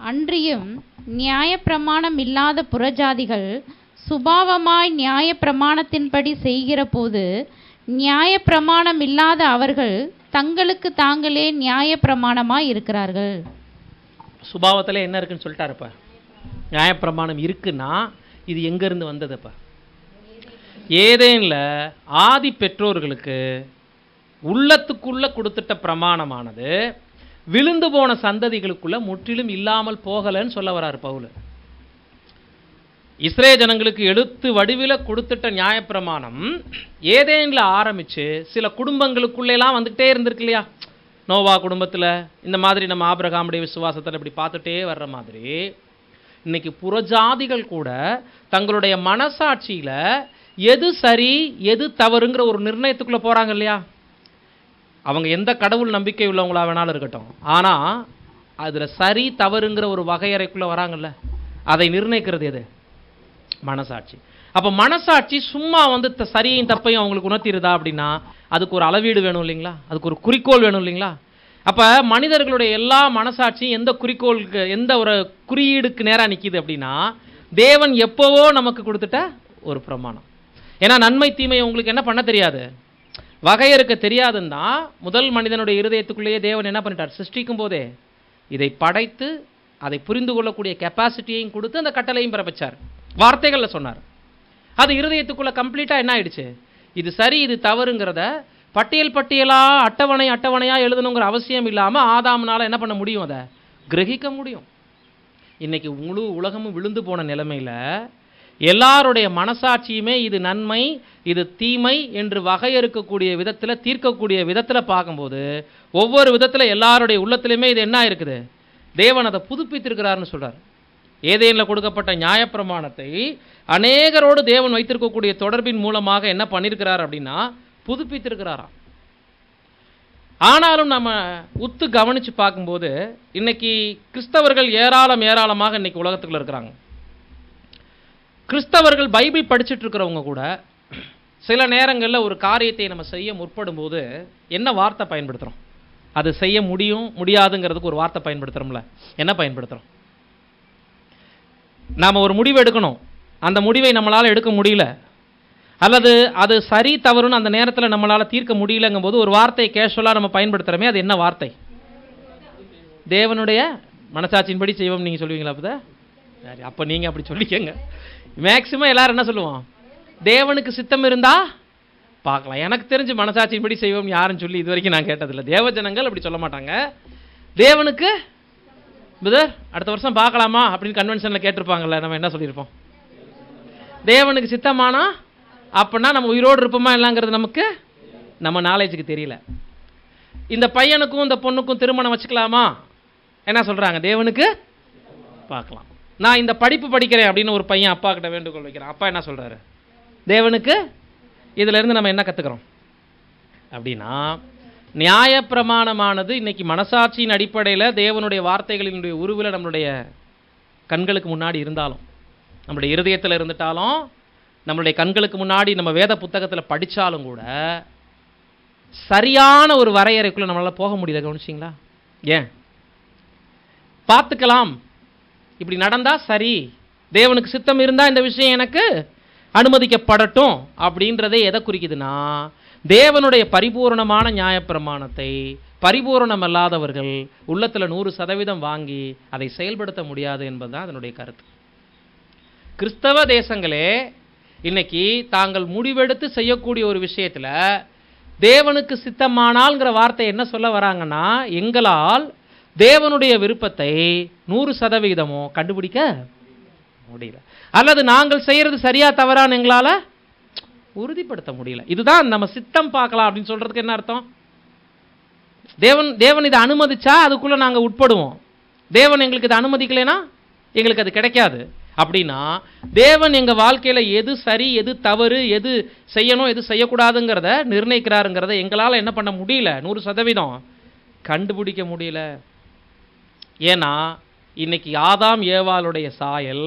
அன்றியும் நியாயப்பிரமாணம் இல்லாத புறஜாதிகள் சுபாவமாய் நியாயப்பிரமாணத்தின்படி செய்கிற போது நியாயப்பிரமாணம் இல்லாத அவர்கள் தங்களுக்கு தாங்களே நியாயப்பிரமாணமாய் இருக்கிறார்கள். சுபாவத்தில் என்ன இருக்குன்னு சொல்லிட்டாருப்ப. நியாயப்பிரமாணம் இருக்குன்னா இது எங்கேருந்து வந்ததுப்ப? ஏதேனில் ஆதி பெற்றோர்களுக்கு உள்ளத்துக்குள்ள கொடுத்துட்ட பிரமாணமானது விழுந்து போன சந்ததிகளுக்குள்ள முற்றிலும் இல்லாமல் போகலன்னு சொல்ல வராரு பவுல். இஸ்ரேல் ஜனங்களுக்கு எழுத்து வடிவில கொடுத்துட்ட நியாயப்பிரமாணம் ஏதேனில் ஆரம்பிச்சு சில குடும்பங்களுக்குள்ளெல்லாம் வந்துகிட்டே இருந்திருக்கு இல்லையா? நோவா குடும்பத்தில் இந்த மாதிரி நம்ம ஆபிரகாமுடைய விசுவாசத்தில் இப்படி பார்த்துட்டே வர்ற மாதிரி இன்னைக்கு புறஜாதிகள் கூட தங்களுடைய மனசாட்சியில் எது சரி எது தவறுங்கிற ஒரு நிர்ணயத்துக்குள்ளே போகிறாங்க இல்லையா? அவங்க எந்த கடவுள் நம்பிக்கை உள்ளவங்களா வேணாலும் இருக்கட்டும், ஆனால் அதில் சரி தவறுங்கிற ஒரு வகையறைக்குள்ளே வராங்கல்ல, அதை நிர்ணயிக்கிறது எது? மனசாட்சி. அப்போ மனசாட்சி சும்மா வந்து சரியையும் தப்பையும் அவங்களுக்கு உணர்த்திடுதா அப்படின்னா அதுக்கு ஒரு அளவீடு வேணும் இல்லைங்களா? அதுக்கு ஒரு குறிக்கோள் வேணும் இல்லைங்களா? அப்போ மனிதர்களுடைய எல்லா மனசாட்சியும் எந்த குறிக்கோளுக்கு, எந்த ஒரு குறியீடுக்கு நேராக நிற்கிது அப்படின்னா தேவன் எப்போவோ நமக்கு கொடுத்துட்ட ஒரு பிரமாணம். ஏன்னா நன்மை தீமையை உங்களுக்கு என்ன பண்ண தெரியாது, வகையறுக்க தெரியாதுன்னா முதல் மனிதனுடைய இருதயத்துக்குள்ளேயே தேவன் என்ன பண்ணிட்டார்? சிருஷ்டிக்கும் போதே இதை படைத்து அதை புரிந்து கொள்ளக்கூடிய கெப்பாசிட்டியையும் கொடுத்து அந்த கட்டளையும் பிறப்பிச்சார், வார்த்தைகளில் சொன்னார். அது இருதயத்துக்குள்ளே கம்ப்ளீட்டாக என்ன ஆயிடுச்சு? இது சரி இது தவறுங்கிறத பட்டியல் பட்டியலாக அட்டவணையாக எழுதணுங்கிற அவசியம் இல்லாமல் ஆதாம்னால என்ன பண்ண முடியும்? அதை கிரகிக்க முடியும். இன்னைக்கு முழு உலகமும் விழுந்து போன நிலைமையில் எல்லாருடைய மனசாட்சியுமே இது நன்மை இது தீமை என்று வகையறுக்கக்கூடிய விதத்தில், தீர்க்கக்கூடிய விதத்தில் பார்க்கும்போது ஒவ்வொரு விதத்தில் எல்லாருடைய உள்ளத்திலுமே இது என்ன இருக்குது? தேவன் அதை புதுப்பித்திருக்கிறார்னு சொல்கிறார். ஏதேனில் கொடுக்கப்பட்ட நியாயப்பிரமாணத்தை அநேகரோடு தேவன் வைத்திருக்கக்கூடிய தொடர்பின் மூலமாக என்ன பண்ணியிருக்கிறார் அப்படின்னா புதுப்பித்திருக்கிறாராம். ஆனாலும் நம்ம உத்து கவனித்து பார்க்கும்போது இன்னைக்கு கிறிஸ்தவர்கள் ஏராளமாக இன்னைக்கு உலகத்துக்குள்ள இருக்கிறாங்க. கிறிஸ்தவர்கள் பைபிள் படிச்சுட்டு இருக்கிறவங்க கூட சில நேரங்களில் ஒரு காரியத்தை நம்ம செய்ய முற்படும் போது என்ன வார்த்தை பயன்படுத்துகிறோம்? அது செய்ய முடியும் முடியாதுங்கிறதுக்கு ஒரு வார்த்தை பயன்படுத்துகிறோம்ல, என்ன பயன்படுத்துகிறோம்? நாம் ஒரு முடிவு எடுக்கணும், அந்த முடிவை நம்மளால் எடுக்க முடியல, அல்லது அது சரி தவறுன்னு அந்த நேரத்தில் நம்மளால் தீர்க்க முடியலங்கும் போது ஒரு வார்த்தையை கேஷுவலாக நம்ம பயன்படுத்துகிறோமே, அது என்ன வார்த்தை? தேவனுடைய மனசாட்சியின்படி செய்வோம் நீங்கள் சொல்லுவீங்களா? அப்போ சரி, அப்போ நீங்கள் அப்படி சொல்லிக்கங்க. மேக்சிமம் எல்லாரும் என்ன சொல்லுவோம்? தேவனுக்கு சித்தம் இருந்தால் பார்க்கலாம். எனக்கு தெரிஞ்சு மனசாட்சியின்படி செய்வோம் யாருன்னு சொல்லி இது வரைக்கும் நான் கேட்டதில்லை. தேவஜனங்கள் அப்படி சொல்ல மாட்டாங்க. தேவனுக்கு பிரதர் அடுத்த வருஷம் பார்க்கலாமா அப்படின்னு கன்வென்ஷனில் கேட்டிருப்பாங்கல்ல, நம்ம என்ன சொல்லியிருப்போம்? தேவனுக்கு சித்தமானா அப்படின்னா நம்ம உயிரோடு இருப்போமா இல்லைங்கிறது நமக்கு நம்ம நாலேஜுக்கு தெரியல. இந்த பையனுக்கும் இந்த பொண்ணுக்கும் திருமணம் வச்சுக்கலாமா? என்ன சொல்கிறாங்க? தேவனுக்கு பார்க்கலாம். நான் இந்த படிப்பு படிக்கிறேன் அப்படின்னு ஒரு பையன் அப்பா கிட்ட வேண்டுகோள் வைக்கிறான். அப்பா என்ன சொல்கிறாரு? தேவனுக்கு. இதிலேருந்து நம்ம என்ன கற்றுக்கிறோம் அப்படின்னா, நியாயப்பிரமாணமானது இன்னைக்கு மனசாட்சியின் அடிப்படையில் தேவனுடைய வார்த்தைகளினுடைய உருவில் நம்மளுடைய கண்களுக்கு முன்னாடி இருந்தாலும், நம்மளுடைய இருதயத்தில் இருந்துட்டாலும், நம்மளுடைய கண்களுக்கு முன்னாடி நம்ம வேத புத்தகத்தில் படித்தாலும் கூட சரியான ஒரு வரையறைக்குள்ளே நம்மளால் போக முடியல. கவனிச்சிங்களா? ஏன்? பார்த்துக்கலாம், இப்படி நடந்தால் சரி, தேவனுக்கு சித்தம் இருந்தால் இந்த விஷயம் எனக்கு அனுமதிக்கப்படட்டும் அப்படின்றதே எதை குறிக்குதுன்னா, தேவனுடைய பரிபூர்ணமான நியாயப்பிரமாணத்தை பரிபூர்ணம் அல்லாதவர்கள் உள்ளத்தில் 100% வாங்கி அதை செயல்படுத்த முடியாது என்பதுதான் அதனுடைய கருத்து. கிறிஸ்தவ தேசங்களே இன்னைக்கு தாங்கள் முடிவெடுத்து செய்யக்கூடிய ஒரு விஷயத்தில் தேவனுக்கு சித்தமானால்ங்கிற வார்த்தை என்ன சொல்ல வராங்கன்னா, எங்களால் தேவனுடைய விருப்பத்தை 100% கண்டுபிடிக்க முடியல, அல்லது நாங்கள் செய்யறது சரியா தவறான்னு எங்களால் உறுதிப்படுத்த முடியல. இதுதான் நம்ம சித்தம் பார்க்கலாம் அப்படின்னு சொல்றதுக்கு என்ன அர்த்தம்? தேவன் இதை அனுமதிச்சா அதுக்குள்ள நாங்கள் உட்படுவோம், தேவன் எங்களுக்கு இதை அனுமதிக்கலைன்னா எங்களுக்கு அது கிடைக்காது. அப்படின்னா தேவன் எங்க வாழ்க்கையில எது சரி எது தவறு, எது செய்யணும் எது செய்யக்கூடாதுங்கிறத நிர்ணயிக்கிறாருங்கிறத எங்களால் என்ன பண்ண முடியல, 100% கண்டுபிடிக்க முடியல. ஏன்னா இன்னைக்கு ஆதாம் ஏவாளுடைய சாயல்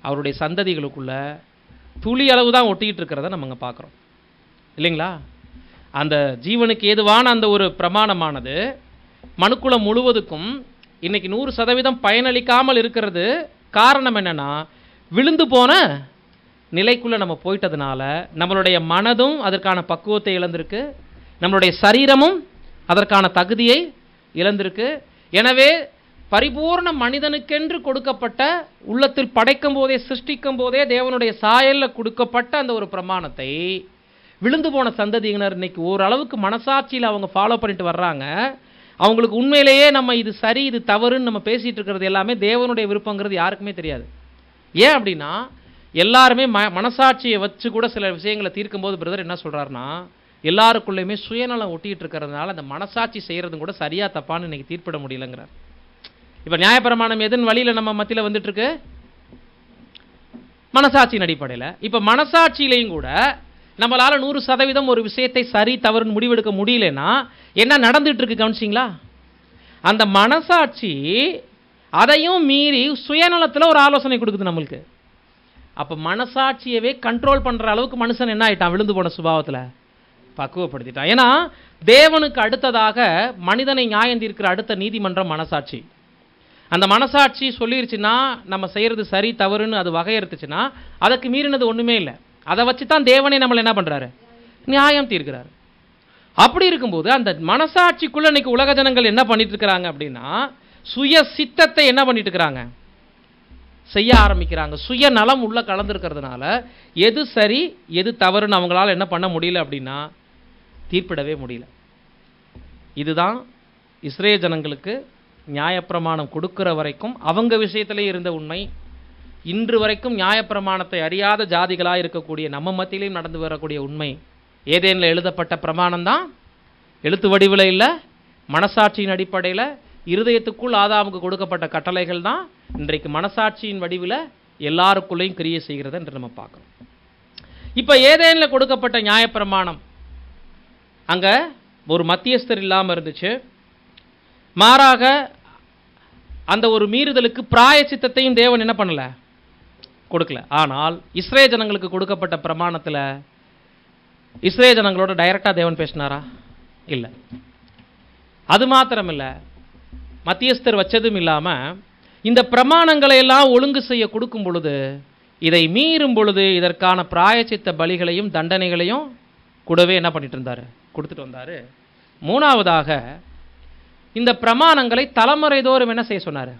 அவருடைய சந்ததிகளுக்குள்ள துளி அளவு தான் ஒட்டிக்கிட்டு இருக்கிறத நம்ம பார்க்குறோம் இல்லைங்களா? அந்த ஜீவனுக்கு ஏதுவான அந்த ஒரு பிரமாணமானது மனுக்குலம் முழுவதுக்கும் இன்னைக்கு 100% பயனளிக்காமல் இருக்கிறது காரணம் என்னன்னா, விழுந்து போன நிலைக்குள்ளே நம்ம போயிட்டதுனால நம்மளுடைய மனதும் அதற்கான பக்குவத்தை இழந்திருக்கு, நம்மளுடைய சரீரமும் அதற்கான தகுதியை இழந்திருக்கு. எனவே பரிபூர்ண மனிதனுக்கென்று கொடுக்கப்பட்ட, உள்ளத்தில் படைக்கும் போதே சிருஷ்டிக்கும் போதே தேவனுடைய சாயலில் கொடுக்கப்பட்ட அந்த ஒரு பிரமாணத்தை விழுந்து போன சந்ததியினர் இன்னைக்கு ஓரளவுக்கு மனசாட்சியில் அவங்க ஃபாலோ பண்ணிட்டு வர்றாங்க. அவங்களுக்கு உண்மையிலேயே நம்ம இது சரி இது தவறுன்னு நம்ம பேசிகிட்டு இருக்கிறது எல்லாமே தேவனுடைய விருப்பங்கிறது யாருக்குமே தெரியாது. ஏன் அப்படின்னா, எல்லாருமே மனசாட்சியை வச்சு கூட சில விஷயங்களை தீர்க்கும் போது பிரதர் என்ன சொல்கிறாருன்னா, எல்லாருக்குள்ளேயுமே சுயநலம் ஒட்டிகிட்டு இருக்கிறதுனால அந்த மனசாட்சி செய்கிறதும் கூட சரியா தப்பான்னு இன்னைக்கு தீர்ப்பிட முடியலங்கிறார். இப்போ நியாயப்பிரமாணம் எதன் வழியில் நம்ம மத்தியில் வந்துட்டுருக்கு? மனசாட்சியின் அடிப்படையில். இப்போ மனசாட்சியிலையும் கூட நம்மளால் 100% ஒரு விஷயத்தை சரி தவறுன்னு முடிவெடுக்க முடியலன்னா என்ன நடந்துட்டு இருக்கு கவனிச்சிங்களா? அந்த மனசாட்சி அதையும் மீறி சுயநலத்தில் ஒரு ஆலோசனை கொடுக்குது நம்மளுக்கு. அப்போ மனசாட்சியவே கண்ட்ரோல் பண்ணுற அளவுக்கு மனுஷன் என்ன ஆயிட்டான்? விழுந்து போன சுபாவத்தில் பக்குவப்படுத்திட்டான். ஏன்னா தேவனுக்கு அடுத்ததாக மனிதனை நியாயம் தீர்க்கிற அடுத்த நீதிமன்றம் மனசாட்சி. அந்த மனசாட்சி சொல்லிருச்சுன்னா நம்ம செய்கிறது சரி தவறுன்னு அது வகையறுத்துச்சுன்னா அதுக்கு மீறினது ஒன்றுமே இல்லை. அதை வச்சு தான் தேவனே நம்மளை என்ன பண்ணுறாரு? நியாயம் தீர்க்கிறாரு. அப்படி இருக்கும்போது அந்த மனசாட்சிக்குள்ளே இன்னைக்கு உலக ஜனங்கள் என்ன பண்ணிட்டு இருக்கிறாங்க அப்படின்னா, சுய சித்தத்தை என்ன பண்ணிட்டு இருக்கிறாங்க? செய்ய ஆரம்பிக்கிறாங்க. சுயநலம் உள்ள கலந்துருக்கிறதுனால எது சரி எது தவறுன்னு அவங்களால என்ன பண்ண முடியல அப்படின்னா தீர்ப்பிடவே முடியல. இதுதான் இஸ்ரேல் ஜனங்களுக்கு நியாயப்பிரமாணம் கொடுக்கிற வரைக்கும் அவங்க விஷயத்திலே இருந்த உண்மை. இன்று வரைக்கும் நியாயப்பிரமாணத்தை அறியாத ஜாதிகளாக இருக்கக்கூடிய நம்ம மத்தியிலையும் நடந்து வரக்கூடிய உண்மை. ஏதேனில் எழுதப்பட்ட பிரமாணம் தான் எழுத்து வடிவில் இல்லை, மனசாட்சியின் அடிப்படையில் இருதயத்துக்குள் ஆதாமுக்கு கொடுக்கப்பட்ட கட்டளைகள் தான் இன்றைக்கு மனசாட்சியின் வடிவில் எல்லாருக்குள்ளேயும் கிரியை செய்கிறது என்று நம்ம பார்க்குறோம். இப்போ ஏதேனில் கொடுக்கப்பட்ட நியாயப்பிரமாணம் அங்கே ஒரு மத்தியஸ்தர் இல்லாமல் இருந்துச்சு. மாறாக அந்த ஒரு மீறுதலுக்கு பிராயச்சித்தத்தையும் தேவன் என்ன பண்ணல? கொடுக்கல. ஆனால் இஸ்ரேல் ஜனங்களுக்கு கொடுக்கப்பட்ட பிரமாணத்தில் இஸ்ரேல் ஜனங்களோட டைரக்டாக தேவன் பேசினாரா? இல்லை. அது மாத்திரமில்லை, மத்தியஸ்தர் வச்சதும் இல்லாமல் இந்த பிரமாணங்களை எல்லாம் ஒழுங்கு செய்ய கொடுக்கும் பொழுது, இதை மீறும் பொழுது இதற்கான பிராயச்சித்த பலிகளையும் தண்டனைகளையும் கூடவே என்ன பண்ணிட்டு இருந்தார், கொடுத்துட்டு வந்தார். மூணாவதாக இந்த பிரமாணங்களை தலைமுறை தோறும் என்ன செய்ய சொன்னார்,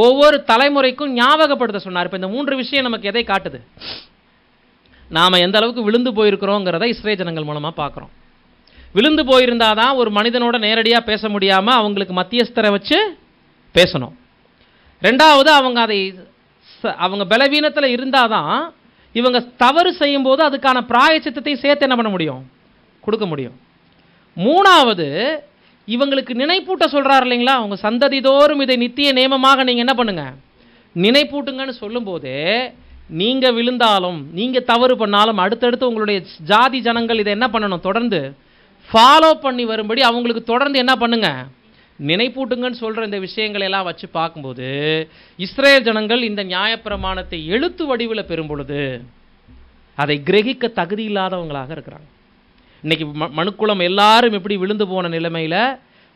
ஒவ்வொரு தலைமுறைக்கும் ஞாபகப்படுத்த சொன்னார். இப்போ இந்த 3 விஷயம் நமக்கு எதை காட்டுது, நாம் எந்த அளவுக்கு விழுந்து போயிருக்கிறோங்கிறத இஸ்ரேல் ஜனங்கள் மூலமாக பார்க்குறோம். விழுந்து போயிருந்தால் தான் ஒரு மனிதனோட நேரடியாக பேச முடியாமல் அவங்களுக்கு மத்தியஸ்தரை வச்சு பேசணும். ரெண்டாவது, அவங்க பலவீனத்தில் இருந்தால் தான் இவங்க தவறு செய்யும்போது அதுக்கான பிராயச்சித்தத்தை சேர்த்து என்ன பண்ண முடியும், கொடுக்க முடியும். மூணாவது, இவங்களுக்கு நினைப்பூட்ட சொல்கிறார் இல்லைங்களா, அவங்க சந்ததி தோறும் இதை நித்திய நியமமாக நீங்கள் என்ன பண்ணுங்க, நினைப்பூட்டுங்கன்னு சொல்லும்போது, நீங்கள் விழுந்தாலும் நீங்கள் தவறு பண்ணாலும் அடுத்தடுத்து உங்களுடைய ஜாதி ஜனங்கள் இதை என்ன பண்ணணும், தொடர்ந்து ஃபாலோ பண்ணி வரும்படி அவங்களுக்கு தொடர்ந்து என்ன பண்ணுங்க, நினைப்பூட்டுங்கன்னு சொல்கிற இந்த விஷயங்களை எல்லாம் வச்சு பார்க்கும்போது இஸ்ரேல் ஜனங்கள் இந்த நியாயப்பிரமாணத்தை எழுத்து வடிவில் பெறும் பொழுது அதை கிரகிக்க தகுதி இல்லாதவங்களாக இருக்கிறாங்க. இன்னைக்கு மனுக்குலம் எல்லாரும் எப்படி விழுந்து போன நிலைமையில்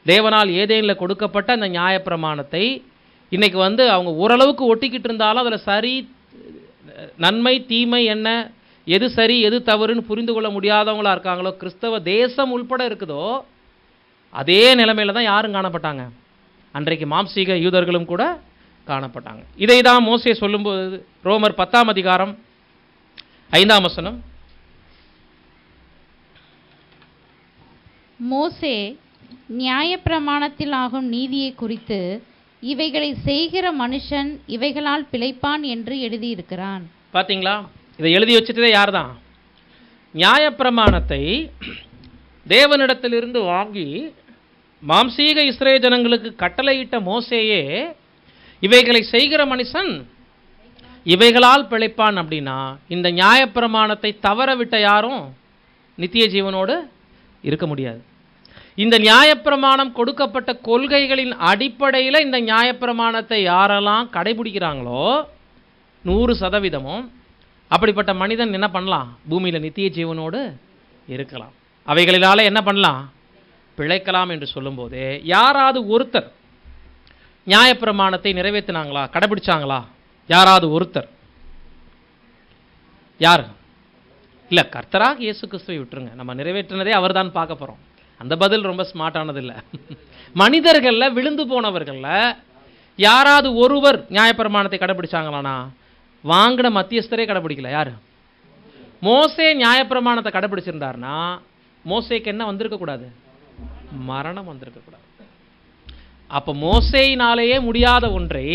தேவனால் ஏதேனில் கொடுக்கப்பட்ட அந்த நியாயப்பிரமாணத்தை இன்னைக்கு அவங்க ஓரளவுக்கு ஒட்டிக்கிட்டு இருந்தாலும் அதில் சரி நன்மை தீமை என்ன, எது சரி எது தவறுன்னு புரிந்து கொள்ள முடியாதவங்களா இருக்காங்களோ, கிறிஸ்தவ தேசம் உள்பட இருக்குதோ, அதே நிலைமையில தான் யாரும் காணப்பட்டாங்க, அன்றைக்கு மாம்சீக யூதர்களும் கூட காணப்பட்டாங்க. இதை தான் மோசே சொல்லும்போது ரோமர் 10ஆம் அதிகாரம் 5ஆம் வசனம், மோசே நியாயப்பிரமாணத்தில் ஆகும் நீதியை குறித்து இவைகளை செய்கிற மனுஷன் இவைகளால் பிழைப்பான் என்று எழுதியிருக்கிறான். பார்த்தீங்களா, இதை எழுதி வச்சுட்டதே யார் தான், நியாயப்பிரமாணத்தை தேவனிடத்திலிருந்து வாங்கி மாம்சீக இஸ்ரேல் ஜனங்களுக்கு கட்டளையிட்ட மோசேயே இவைகளை செய்கிற மனுஷன் இவைகளால் பிழைப்பான். அப்படின்னா இந்த நியாயப்பிரமாணத்தை தவற விட்ட யாரும் நித்திய ஜீவனோடு இருக்க முடியாது. இந்த நியாயப்பிரமாணம் கொடுக்கப்பட்ட கொள்கைகளின் அடிப்படையில் இந்த நியாயப்பிரமாணத்தை யாரெல்லாம் கடைபிடிக்கிறாங்களோ 100% அப்படிப்பட்ட மனிதன் என்ன பண்ணலாம், பூமியில் நித்திய ஜீவனோடு இருக்கலாம். அவைகளினால என்ன பண்ணலாம், பிழைக்கலாம் என்று சொல்லும்போது யாராவது ஒருத்தர் நியாயப்பிரமாணத்தை நிறைவேற்றினாங்களா, கடைபிடிச்சாங்களா, யாராவது ஒருத்தர், யார் இல்லை, கர்த்தராக இயேசு கிறிஸ்துவை விட்டுருங்க, நம்ம நிறைவேற்றினதே அவர் தான் பார்க்க போகிறோம். அந்த பதில் ரொம்ப ஸ்மார்ட்டானது இல்லை. மனிதர்களில் விழுந்து போனவர்களில் யாராவது ஒருவர் நியாயப்பிரமாணத்தை கடைபிடிச்சாங்களானா, வாங்கின மத்தியஸ்தரே கடைபிடிக்கல. யார், மோசே நியாயப்பிரமாணத்தை கடைபிடிச்சிருந்தார்னா மோசேக்கு என்ன வந்திருக்கக்கூடாது, மரணம் வந்திருக்கக்கூடாது. அப்போ மோசேயினாலேயே முடியாத ஒன்றை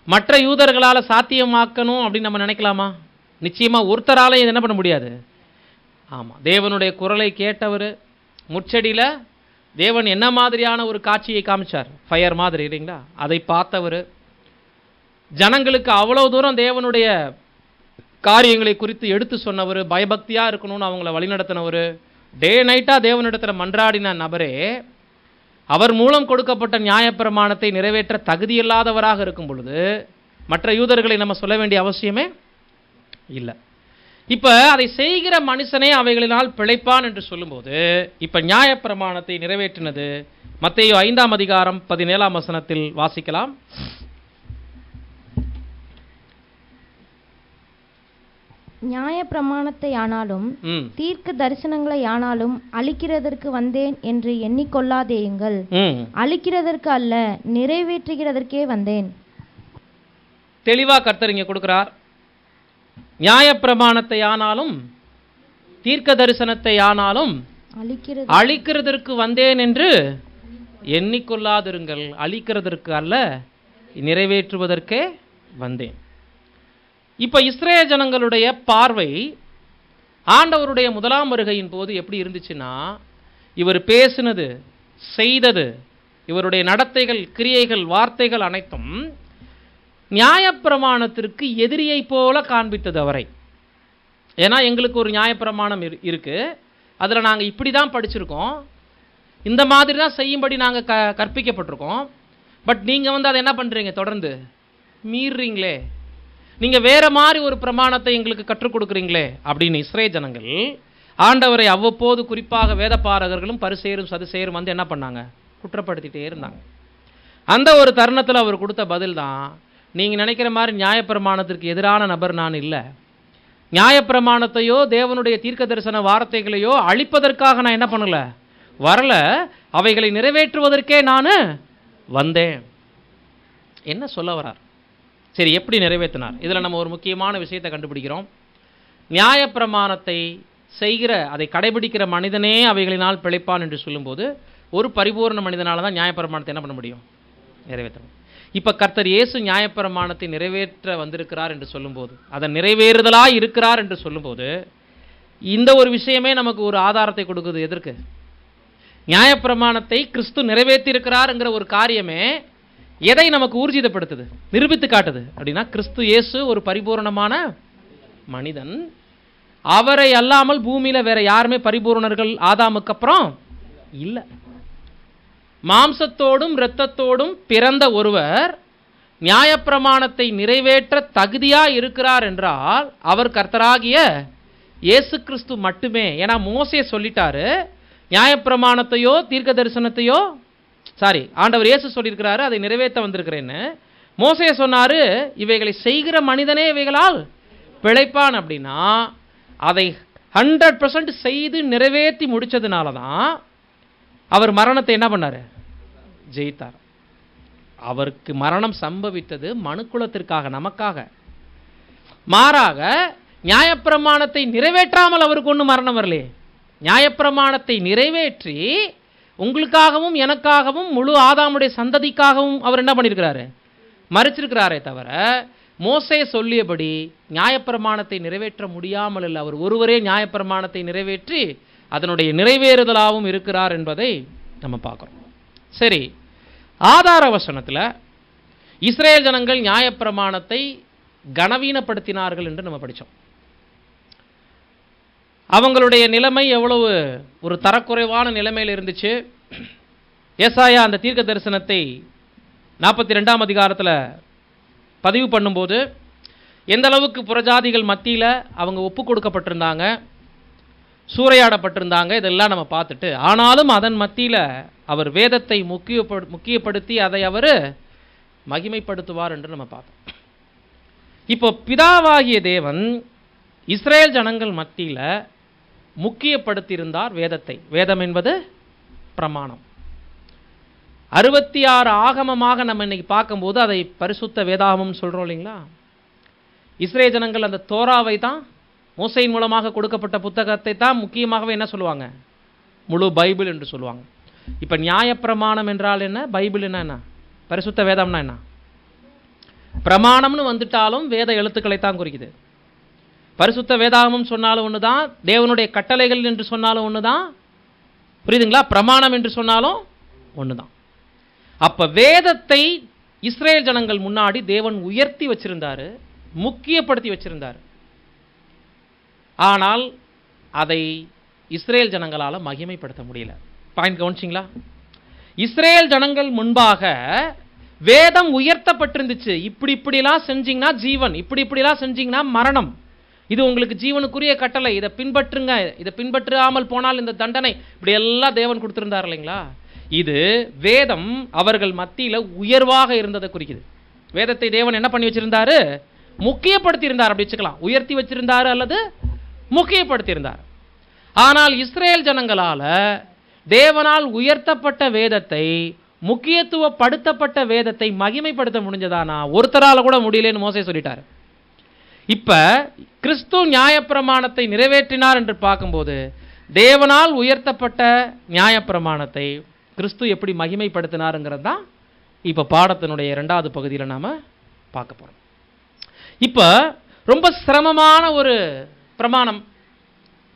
மற்ற யூதர்களால் சாத்தியமாக்கணும் அப்படின்னு நம்ம நினைக்கலாமா? நிச்சயமாக ஒருத்தரால் இது என்ன பண்ண முடியாது. ஆமாம், தேவனுடைய குரலை கேட்டவர், முச்சடியில் தேவன் என்ன மாதிரியான ஒரு காட்சியை காமிச்சார், ஃபயர் மாதிரி இல்லைங்களா, அதை பார்த்தவர், ஜனங்களுக்கு அவ்வளோ தூரம் தேவனுடைய காரியங்களை குறித்து எடுத்து சொன்னவர், பயபக்தியாக இருக்கணும்னு அவங்கள வழிநடத்தினவர், டே நைட்டாக தேவனிடத்தில் மன்றாடின நபரே அவர் மூலம் கொடுக்கப்பட்ட நியாயப்பிரமாணத்தை நிறைவேற்ற தகுதியில்லாதவராக இருக்கும் பொழுது மற்ற யூதர்களை நம்ம சொல்ல வேண்டிய அவசியமே இல்லை. இப்போ அதை செய்கிற மனுஷனே அவைகளினால் பிழைப்பான் என்று சொல்லும்போது இப்போ நியாயப்பிரமாணத்தை நிறைவேற்றினது மத்தேயு 5ஆம் அதிகாரம் 17ஆம் வசனத்தில் வாசிக்கலாம். நியாயப்பிரமாணத்தை ஆனாலும் தீர்க்க தரிசனங்களை ஆனாலும் அழிக்கிறதற்கு வந்தேன் என்று எண்ணிக்கொள்ளாதேயுங்கள், அழிக்கிறதற்கு அல்ல நிறைவேற்றுகிறதற்கே வந்தேன். தெளிவா கர்த்தர் இங்கே கொடுக்கிறார். நியாயப்பிரமாணத்தை ஆனாலும் தீர்க்க தரிசனத்தை ஆனாலும் அழிக்கிறதற்கு வந்தேன் என்று எண்ணிக்கொள்ளாதிருங்கள், அழிக்கிறதற்கு அல்ல நிறைவேற்றுவதற்கே வந்தேன். இப்போ இஸ்ரேல் ஜனங்களுடைய பார்வை ஆண்டவருடைய முதலாம் வருகையின் போது எப்படி இருந்துச்சுன்னா, இவர் பேசினது செய்தது இவருடைய நடத்தைகள் கிரியைகள் வார்த்தைகள் அனைத்தும் நியாயப்பிரமாணத்திற்கு எதிரியை போல காண்பித்தது அவரை. ஏன்னா எங்களுக்கு ஒரு நியாயப்பிரமாணம் இருக்குது, அதில் நாங்கள் இப்படி தான் படிச்சிருக்கோம், இந்த மாதிரி தான் செய்யும்படி நாங்கள் கற்பிக்கப்பட்டிருக்கோம். பட் நீங்கள் அதை என்ன பண்ணுறீங்க, தொடர்ந்து மீறுறீங்களே, நீங்கள் வேறு மாதிரி ஒரு பிரமாணத்தை எங்களுக்கு கற்றுக் கொடுக்குறீங்களே அப்படின்னு இஸ்ரேல் ஜனங்கள் ஆண்டவரை அவ்வப்போது குறிப்பாக வேதபாரகர்களும் பரிசேயரும் சதுசேயரும் வந்து என்ன பண்ணாங்க? குற்றப்படுத்திட்டே இருந்தாங்க. அந்த ஒரு தருணத்தில் அவர் கொடுத்த பதில் தான், நீங்கள் நினைக்கிற மாதிரி நியாயப்பிரமாணத்திற்கு எதிரான நபர் நான் இல்லை. நியாயப்பிரமாணத்தையோ தேவனுடைய தீர்க்க தரிசன வார்த்தைகளையோ அழிப்பதற்காக நான் என்ன பண்ணல, வரல, அவைகளை நிறைவேற்றுவதற்கே நான் வந்தேன். என்ன சொல்ல வரார்? சரி, எப்படி நிறைவேற்றினார்? இதில் நம்ம ஒரு முக்கியமான விஷயத்தை கண்டுபிடிக்கிறோம். நியாயப்பிரமாணத்தை செய்கிற, அதை கடைபிடிக்கிற மனிதனே அவைகளினால் பிழைப்பான் என்று சொல்லும்போது, ஒரு பரிபூர்ண மனிதனால தான் நியாயப்பிரமாணத்தை என்ன பண்ண முடியும்? நிறைவேற்றணும். இப்போ கர்த்தர் இயேசு நியாயப்பிரமாணத்தை நிறைவேற்ற வந்திருக்கிறார் என்று சொல்லும்போது, அதை நிறைவேறுதலாக இருக்கிறார் என்று சொல்லும்போது, இந்த ஒரு விஷயமே நமக்கு ஒரு ஆதாரத்தை கொடுக்குது. எதற்கு? நியாயப்பிரமாணத்தை கிறிஸ்து நிறைவேற்றியிருக்கிறாருங்கிற ஒரு காரியமே எதை நமக்கு ஊர்ஜிதப்படுத்துது, நிரூபித்து காட்டுது அப்படின்னா, கிறிஸ்து இயேசு ஒரு பரிபூர்ணமான மனிதன். அவரை அல்லாமல் பூமியில் வேற யாருமே பரிபூர்ணர்கள் ஆதாமுக்கு அப்புறம் இல்லை. மாம்சத்தோடும் இரத்தத்தோடும் பிறந்த ஒருவர் நியாயப்பிரமாணத்தை நிறைவேற்ற தகுதியாக இருக்கிறார் என்றால் அவர் கர்த்தராகிய இயேசு கிறிஸ்து மட்டுமே. ஏன்னா மோசே சொல்லிட்டாரு, நியாயப்பிரமாணத்தையோ தீர்க்க தரிசனத்தையோ ஆண்டவர் இயேசு சொல்லியிருக்கிறாரு, அதை நிறைவேற்ற வந்திருக்கிறேன்னு. மோசே சொன்னாரு, இவைகளை செய்கிற மனிதனே இவைகளால் பிழைப்பான். அப்படின்னா அதை 100% செய்து நிறைவேற்றி முடிச்சதுனால தான் அவர் மரணத்தை என்ன பண்ணாரு? ஜெயித்தார். அவருக்கு மரணம் சம்பவித்தது மனுக்குலத்திற்காக, நமக்காக. மாறாக நியாயப்பிரமாணத்தை நிறைவேற்றாமல் அவருக்கு ஒன்றும் மரணம் வரலையே. நியாயப்பிரமாணத்தை நிறைவேற்றி உங்களுக்காகவும் எனக்காகவும் முழு ஆதாமுடைய சந்ததிக்காகவும் அவர் என்ன பண்ணியிருக்கிறாரு? மறிச்சிருக்கிறாரே தவிர, மோசே சொல்லியபடி நியாயப்பிரமாணத்தை நிறைவேற்ற முடியாமல் இல்லை. அவர் ஒருவரே நியாயப்பிரமாணத்தை நிறைவேற்றி அதனுடைய நிறைவேறுதலாகவும் இருக்கிறார் என்பதை நம்ம பார்க்குறோம். சரி, ஆதார வசனத்தில் இஸ்ரேல் ஜனங்கள் நியாயப்பிரமாணத்தை கனவீனப்படுத்தினார்கள் என்று நம்ம படித்தோம். அவங்களுடைய நிலைமை எவ்வளவு ஒரு தரக்குறைவான நிலைமையில் இருந்துச்சு. ஏசாயா அந்த தீர்க்க தரிசனத்தை 42ஆம் அதிகாரத்தில் பதிவு பண்ணும்போது எந்த அளவுக்கு புறஜாதிகள் மத்தியில் அவங்க ஒப்பு கொடுக்கப்பட்டிருந்தாங்க, சூறையாடப்பட்டிருந்தாங்க, இதெல்லாம் நம்ம பார்த்துட்டு, ஆனாலும் அதன் மத்தியில் அவர் வேதத்தை முக்கியப்படுத்தி அதை அவர் மகிமைப்படுத்துவார் என்று நம்ம பார்த்தோம். இப்போ பிதாவாகிய தேவன் இஸ்ரேல் ஜனங்கள் மத்தியில் முக்கியப்படுத்தியிருந்தார் வேதத்தை. வேதம் என்பது பிரமாணம். 66 ஆகமமாக நம்ம இன்னைக்கு பார்க்கும்போது அதை பரிசுத்த வேதாகமம் சொல்கிறோம் இல்லைங்களா? இஸ்ரேல் ஜனங்கள் அந்த தோராவை தான், மோசையின் மூலமாக கொடுக்கப்பட்ட புத்தகத்தை தான் முக்கியமாகவே என்ன சொல்லுவாங்க? முழு பைபிள் என்று சொல்லுவாங்க. இப்போ நியாயப்பிரமாணம் என்றால் என்ன, பைபிள் என்ன, பரிசுத்த வேதம்னா என்ன? பிரமாணம்னு வந்துட்டாலும் வேத எழுத்துக்களை தான் குறிக்குது. பரிசுத்த வேதாகமம் சொன்னாலும் ஒன்று தான், தேவனுடைய கட்டளைகள் என்று சொன்னாலும் ஒன்று தான், புரியுதுங்களா? பிரமாணம் என்று சொன்னாலும் ஒன்று தான். அப்போ வேதத்தை இஸ்ரேல் ஜனங்கள் முன்னாடி தேவன் உயர்த்தி வச்சிருந்தாரு, முக்கியப்படுத்தி வச்சிருந்தார். ஆனால் அதை இஸ்ரேல் ஜனங்களால் மகிமைப்படுத்த முடியல. பாயிண்ட் கவனிச்சிங்களா? இஸ்ரேல் ஜனங்கள் முன்பாக வேதம் உயர்த்தப்பட்டிருந்துச்சு. இப்படிலாம் செஞ்சீங்கன்னா ஜீவன், இப்படிலாம் செஞ்சீங்கன்னா மரணம், இது உங்களுக்கு ஜீவனுக்குரிய கட்டளை, இதை பின்பற்றுங்க, இதை பின்பற்றாமல் போனால் இந்த தண்டனை, இப்படி எல்லாம் தேவன் கொடுத்திருந்தார் இல்லைங்களா? இது வேதம் அவர்கள் மத்தியில் உயர்வாக இருந்ததை குறிக்குது. வேதத்தை தேவன் என்ன பண்ணி வச்சிருந்தாரு? முக்கியப்படுத்தி இருந்தார். அப்படி வச்சுக்கலாம், உயர்த்தி வச்சிருந்தாரு அல்லது முக்கியப்படுத்தி இருந்தார். ஆனால் இஸ்ரேல் ஜனங்களால தேவனால் உயர்த்தப்பட்ட வேதத்தை, முக்கியத்துவப்படுத்தப்பட்ட வேதத்தை மகிமைப்படுத்த முடிஞ்சதானா? ஒருத்தரால கூட முடியலன்னு மோசே சொல்லிட்டார். இப்ப கிறிஸ்து நியாயப்பிரமாணத்தை நிறைவேற்றினார் என்று பார்க்கும்போது, தேவனால் உயர்த்தப்பட்ட நியாயப்பிரமாணத்தை கிறிஸ்து எப்படி மகிமைப்படுத்தினாருங்கிறது தான் இப்போ பாடத்தினுடைய 2வது பகுதியில் நாம் பார்க்க போகிறோம். இப்போ ரொம்ப சிரமமான ஒரு பிரமாணம்,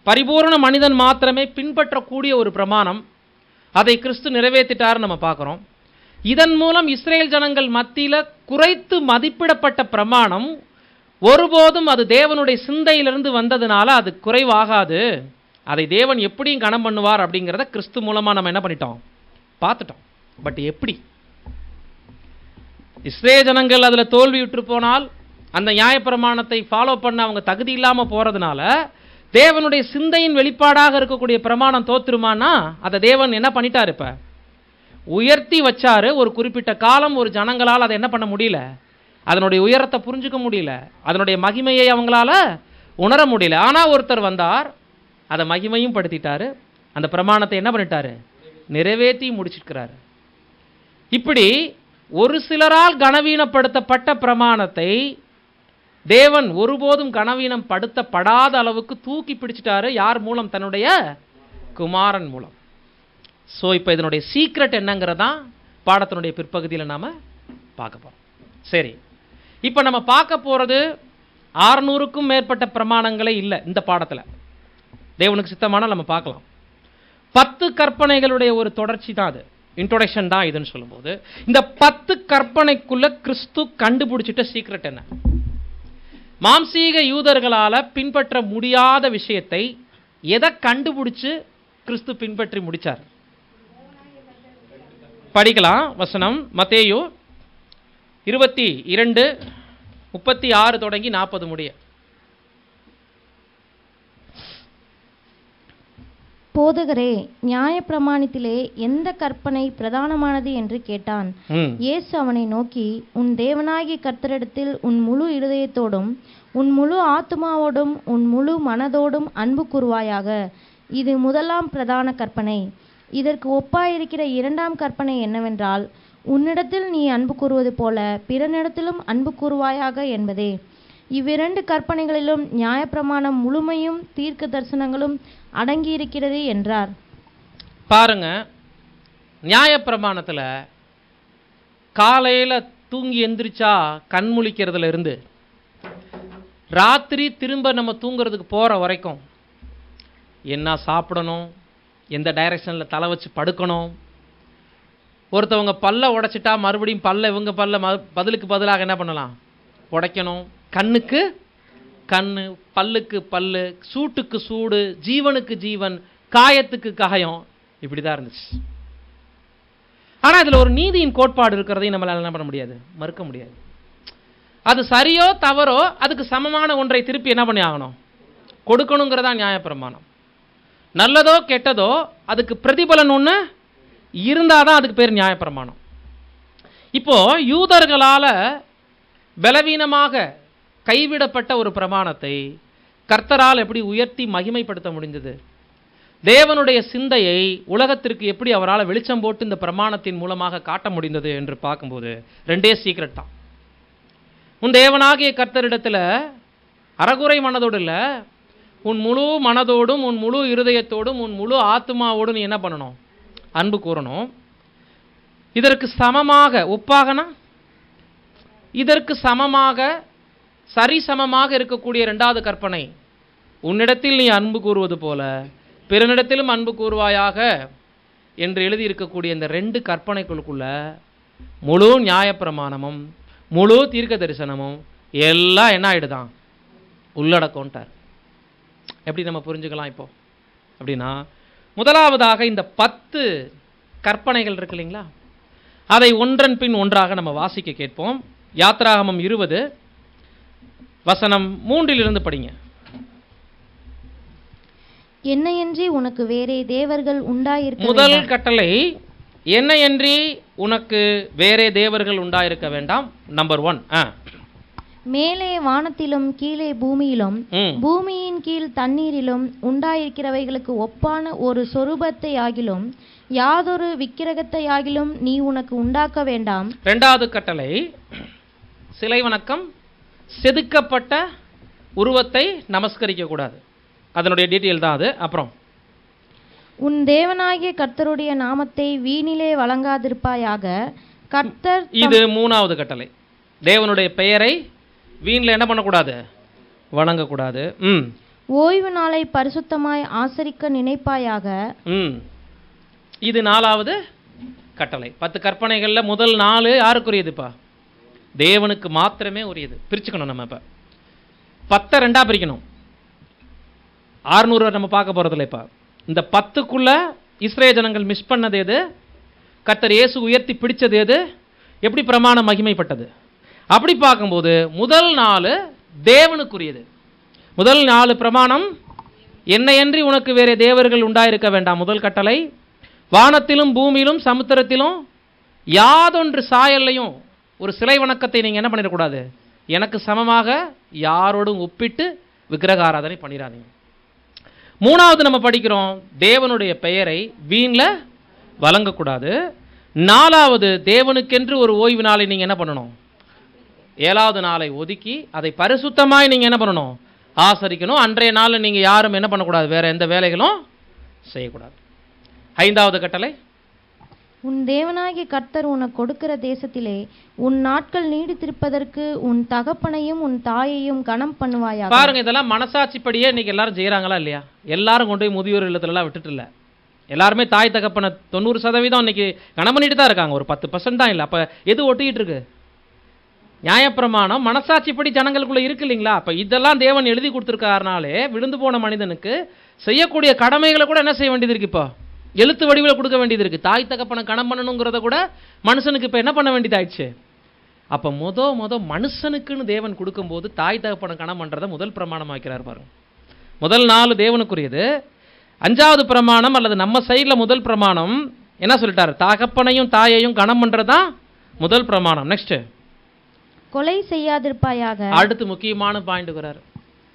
பரிபூர்ண மனிதன் மாத்திரமே பின்பற்றக்கூடிய ஒரு பிரமாணம், அதை கிறிஸ்து நிறைவேற்றிட்டார் நம்ம பார்க்குறோம். இதன் மூலம் இஸ்ரேல் ஜனங்கள் மத்தியில் குறைத்து மதிப்பிடப்பட்ட பிரமாணம் ஒருபோதும் அது தேவனுடைய சிந்தையிலிருந்து வந்ததுனால அது குறைவாகாது, அதை தேவன் எப்படியும் கனம் பண்ணுவார் அப்படிங்கிறத கிறிஸ்து மூலமாக நம்ம என்ன பண்ணிட்டோம், பார்த்துட்டோம். பட் எப்படி? இஸ்ரேல் ஜனங்கள் அதில் தோல்வியுற்று போனால், அந்த நியாயப்பிரமாணத்தை ஃபாலோ பண்ண அவங்க தகுதி இல்லாமல் போகிறதுனால தேவனுடைய சிந்தையின் வெளிப்பாடாக இருக்கக்கூடிய பிரமாணம் தோத்துருமானா அதை தேவன் என்ன பண்ணிட்டார்? இப்ப உயர்த்தி வச்சாரு. ஒரு குறிப்பிட்ட காலம் ஒரு ஜனங்களால் அதை என்ன பண்ண முடியல, அதனுடைய உயரத்தை புரிஞ்சுக்க முடியல, அதனுடைய மகிமையை அவங்களால உணர முடியல. ஆனா ஒருத்தர் வந்தார், அதை மகிமையும் படுத்திட்டாரு, அந்த பிரமாணத்தை என்ன பண்ணிட்டாரு? நிறைவேற்றி முடிச்சிருக்கிறாரு. இப்படி ஒரு சிலரால் கனவீனப்படுத்தப்பட்ட பிரமாணத்தை தேவன் ஒருபோதும் கனவீனம் படுத்தப்படாத அளவுக்கு தூக்கி பிடிச்சிட்டாரு. யார் மூலம்? தன்னுடைய குமாரன் மூலம். ஸோ இப்போ இதனுடைய சீக்ரெட் என்னங்கிறதான் பாடத்தினுடைய பிற்பகுதியில் நாம பார்க்க போறோம். சரி, இப்போ நம்ம பார்க்க போறது 600க்கும் மேற்பட்ட பிரமாணங்களே இல்லை இந்த பாடத்தில். தேவனுக்கு சித்தமானால் நம்ம பார்க்கலாம். 10 கற்பனைகளுடைய ஒரு தொடர்ச்சி தான் அது, இன்ட்ரோடக்ஷன் தான் இதுன்னு சொல்லும்போது, இந்த 10 கற்பனைக்குள்ள கிறிஸ்து கண்டுபிடிச்சிட்ட சீக்ரெட் என்ன? மாம்சீக யூதர்களால பின்பற்ற முடியாத விஷயத்தை எதை கண்டுபிடிச்சு கிறிஸ்து பின்பற்றி முடிச்சார்? படிக்கலாம் வசனம். மத்தேயு 22:36 தொடங்கி 40 முடிய. போதகரே, நியாயப்பிரமாணத்திலே எந்த கற்பனை பிரதானமானது என்று கேட்டான். இயேசு அவனை நோக்கி, உன் தேவனாகிய கர்த்தரிடத்தில் உன் முழு இருதயத்தோடும் உன் முழு ஆத்துமாவோடும் உன் முழு மனதோடும் அன்பு கூறுவாயாக. இது முதலாம் பிரதான கற்பனை. இதற்கு ஒப்பாயிருக்கிற இரண்டாம் கற்பனை என்னவென்றால், உன்னிடத்தில் நீ அன்பு கூறுவது போல பிறனிடத்திலும் அன்பு கூறுவாயாக என்பதே. இவ்விரண்டு கற்பனைகளிலும் நியாயப்பிரமாணம் முழுமையும் தீர்க்க தரிசனங்களும் அடங்கியிருக்கிறது என்றார். பாருங்க, நியாயப்பிரமாணத்தில் காலையில் தூங்கி எந்திரிச்சா கண்முழிக்கிறதுல இருந்து ராத்திரி திரும்ப நம்ம தூங்குறதுக்கு போகிற வரைக்கும் என்ன சாப்பிடணும், எந்த டைரக்ஷனில் தலை வச்சு படுக்கணும், ஒருத்தவங்க பல்ல உடைச்சிட்டா மறுபடியும் பல்ல இவங்க பல்ல பதிலுக்கு பதிலாக என்ன பண்ணலாம், உடைக்கணும். கண்ணுக்கு கண்ணு, பல்லுக்கு பல்லு, சூட்டுக்கு சூடு, ஜீவனுக்கு ஜீவன், காயத்துக்கு காயம், இப்படி தான் இருந்துச்சு. ஆனால் இதில் ஒரு நீதியின் கோட்பாடு இருக்கிறதையும் நம்மளால் என்ன பண்ண முடியாது, மறுக்க முடியாது. அது சரியோ தவறோ அதுக்கு சமமான ஒன்றை திருப்பி என்ன பண்ணி ஆகணும், கொடுக்கணுங்கிறதா நியாயப்பிரமாணம். நல்லதோ கெட்டதோ அதுக்கு பிரதிபலன் ஒன்று இருந்தால் தான் அதுக்கு பேர் நியாயப்பிரமாணம். இப்போ யூதர்களால் பலவீனமாக கைவிடப்பட்ட ஒரு பிரமாணத்தை கர்த்தரால் எப்படி உயர்த்தி மகிமைப்படுத்த முடிந்தது, தேவனுடைய சிந்தையை உலகத்திற்கு எப்படி அவரால் வெளிச்சம் போட்டு இந்த பிரமாணத்தின் மூலமாக காட்ட முடிந்தது என்று பார்க்கும்போது ரெண்டே சீக்ரெட் தான். உன் தேவனாகிய கர்த்தரிடத்தில் அறகுறை மனதோடு இல்லை, உன் முழு மனதோடும் உன் முழு இருதயத்தோடும் உன் முழு ஆத்மாவோடும் நீ என்ன பண்ணணும், அன்பு கூறணும். இதற்கு சமமாக ஒப்பாகனா இதற்கு சமமாக சரிசமமாக இருக்கக்கூடிய இரண்டாவது கற்பனை, உன்னிடத்தில் நீ அன்பு கூறுவது போல பிறனிடத்திலும் அன்பு கூறுவாயாக என்று எழுதியிருக்கக்கூடிய இந்த ரெண்டு கற்பனைகளுக்குள்ள முழு நியாயப்பிரமாணமும் முழு தீர்க்க தரிசனமும் எல்லாம் என்ன ஆயிடுதான், உள்ளடக்கம்ட்டார். எப்படி நம்ம புரிஞ்சுக்கலாம் இப்போ அப்படின்னா, முதலாவதாக இந்த 10 கற்பனைகள் இருக்கு இல்லைங்களா, அதை ஒன்றன் பின் ஒன்றாக நம்ம வாசிக்க கேட்போம். யாத்ராகமம் 20 வசனம் 3 படிங்க. என்னையன்றி உனக்கு வேறே தேவர்கள் உண்டாயிருக்க முதல் கட்டளை, என்னையன்றி உனக்கு வேறே தேவர்கள் உண்டாயிருக்க வேண்டாம். நம்பர் 1, மேலே வானத்திலும் கீழே பூமியிலும் பூமியின் கீழ் தண்ணீரிலும் உண்டாயிருக்கிறவைகளுக்கு ஒப்பான ஒரு சொரூபத்தை ஆகிலும் யாதொரு விக்கிரகத்தை ஆகிலும் நீ உனக்கு உண்டாக்க வேண்டாம். இரண்டாவது கட்டளை, சிலை வணக்கம், செதுக்கப்பட்ட உருவத்தை நமஸ்கரிக்க கூடாது. அதனுடைய டீட்டெயில் தான் அது. அப்புறம், உன் தேவனாகிய கர்த்தருடைய நாமத்தை வீணிலே வழங்காதிருப்பாயாக. கர்த்தர், இது 3வது கட்டளை, தேவனுடைய பெயரை வீணில் என்ன பண்ணக்கூடாது, வணங்கக்கூடாது. ஓய்வு நாளை பரிசுத்தமாய் ஆசரிக்க நினைப்பாயாக. இது 4வது கட்டளை. 10 கற்பனைகளில் முதல் 4 யாருக்குரியதுப்பா, தேவனுக்கு மாத்திரமே உரியது. பிரிச்சுக்கணும் நம்ம. இப்போ 10 2ஆக பிரிக்கணும். 600 நம்ம பார்க்க போகிறதில்ல. இப்போ இந்த 10க்குள்ள இஸ்ரேல் ஜனங்கள் மிஸ் பண்ணது எது, கர்த்தர் இயேசு உயர்த்தி பிடிச்சது எது, எப்படி பிரமாணம் மகிமைப்பட்டது, அப்படி பார்க்கும்போது முதல் 4 தேவனுக்குரியது. முதல் 4 பிரமாணம் என்னையன்றி உனக்கு வேறு தேவர்கள் உண்டாயிருக்க வேண்டாம். முதல் கட்டளை. வானத்திலும் பூமியிலும் சமுத்திரத்திலும் யாதொன்று சாயல்லையும் ஒரு சிலை வணக்கத்தை நீங்கள் என்ன பண்ணிடக்கூடாது, எனக்கு சமமாக யாரோடும் ஒப்பிட்டு விக்கிரக ஆராதனை பண்ணிடாதீங்க. மூணாவது நம்ம படிக்கிறோம், தேவனுடைய பெயரை வீணில் வழங்கக்கூடாது. நாலாவது, தேவனுக்கென்று ஒரு ஓய்வு நாளை நீங்கள் என்ன பண்ணணும், 7வது நாளை ஒதுக்கி அதை பரிசுத்தமாய் நீங்கள் என்ன பண்ணணும், ஆசரிக்கணும். அன்றைய நாளில் நீங்கள் யாரும் என்ன பண்ணக்கூடாது, வேற எந்த வேலைகளும் செய்யக்கூடாது. 5வது கட்டளை, உன் தேவனாகிய கர்த்தர் உனக்கு கொடுக்கிற தேசத்திலே உன் நாட்கள் நீடித்திருப்பதற்கு உன் தகப்பனையும் உன் தாயையும் கனம் பண்ணுவாயாக. பாருங்க, இதெல்லாம் மனசாட்சிப்படியே இன்னைக்கு எல்லாரும் செய்யறாங்களா இல்லையா? எல்லாரும் கொண்டு போய் முதியோர் இல்லத்துலலாம் விட்டுட்டு இல்லை. எல்லாருமே தாய் தகப்பனை 90% இன்னைக்கு கனம் பண்ணிட்டு தான் இருக்காங்க. ஒரு 10% தான் இல்லை. அப்போ எது ஒட்டிக்கிட்டு இருக்கு? நியாயப்பிரமாணம் மனசாட்சிப்படி ஜனங்களுக்குள்ள இருக்கு இல்லைங்களா? அப்போ இதெல்லாம் தேவன் எழுதி கொடுத்துருக்காருனாலே விழுந்து போன மனிதனுக்கு செய்யக்கூடிய கடமைகளை கூட என்ன செய்ய வேண்டியது இருக்கு, இப்போ எழுத்து வடிவில் கொடுக்க வேண்டியது இருக்கு. தாய் தகப்பனை கணம் பண்ணணுங்கிறத கூட மனுஷனுக்கு இப்போ என்ன பண்ண வேண்டியதாயிடுச்சு. அப்போ முத மனுஷனுக்குன்னு தேவன் கொடுக்கும்போது தாய் தகப்பனை கணம் பண்ணுறதை முதல் பிரமாணம் வைக்கிறார் பாருங்க. முதல் 4 தேவனுக்குரியது. 5வது பிரமாணம் அல்லது நம்ம சைடில் முதல் பிரமாணம் என்ன சொல்லிட்டாரு, தகப்பனையும் தாயையும் கணம் பண்ணுறதான் முதல் பிரமாணம். நெக்ஸ்ட், கொலை செய்யாதிருப்பாயாக. அடுத்து முக்கியமான பாயிண்ட் வராரு.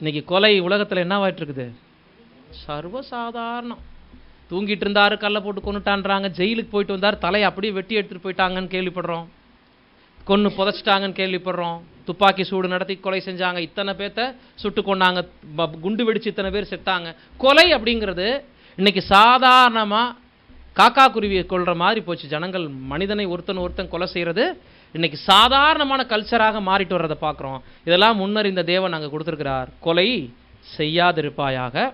இன்னைக்கு கொலை உலகத்தில் என்னவாயிட்டு இருக்குது, சர்வசாதாரணம். தூங்கிட்டு இருந்தாரு, கல்லை போட்டு கொண்டுட்டான்றாங்க. ஜெயிலுக்கு போயிட்டு வந்தார், தலையை அப்படியே வெட்டி எடுத்துட்டு போயிட்டாங்கன்னு கேள்விப்படுறோம். கொன்று புதைச்சிட்டாங்கன்னு கேள்விப்படுறோம். துப்பாக்கி சூடு நடத்தி கொலை செஞ்சாங்க, இத்தனை பேர்த்த சுட்டு கொண்டாங்க, குண்டு வெடிச்சு இத்தனை பேர் செத்தாங்க. கொலை அப்படிங்கிறது இன்னைக்கு சாதாரணமாக காக்கா குருவியை கொள்கிற மாதிரி போச்சு. ஜனங்கள் மனிதனை ஒருத்தன் கொலை செய்கிறது இன்னைக்கு சாதாரணமான கல்ச்சராக மாறிட்டு வர்றதை பார்க்குறோம். இதெல்லாம் முன்னர் இந்த தேவன் அங்கே கொடுத்துருக்கிறார். கொலை செய்யாதிருப்பாயாக,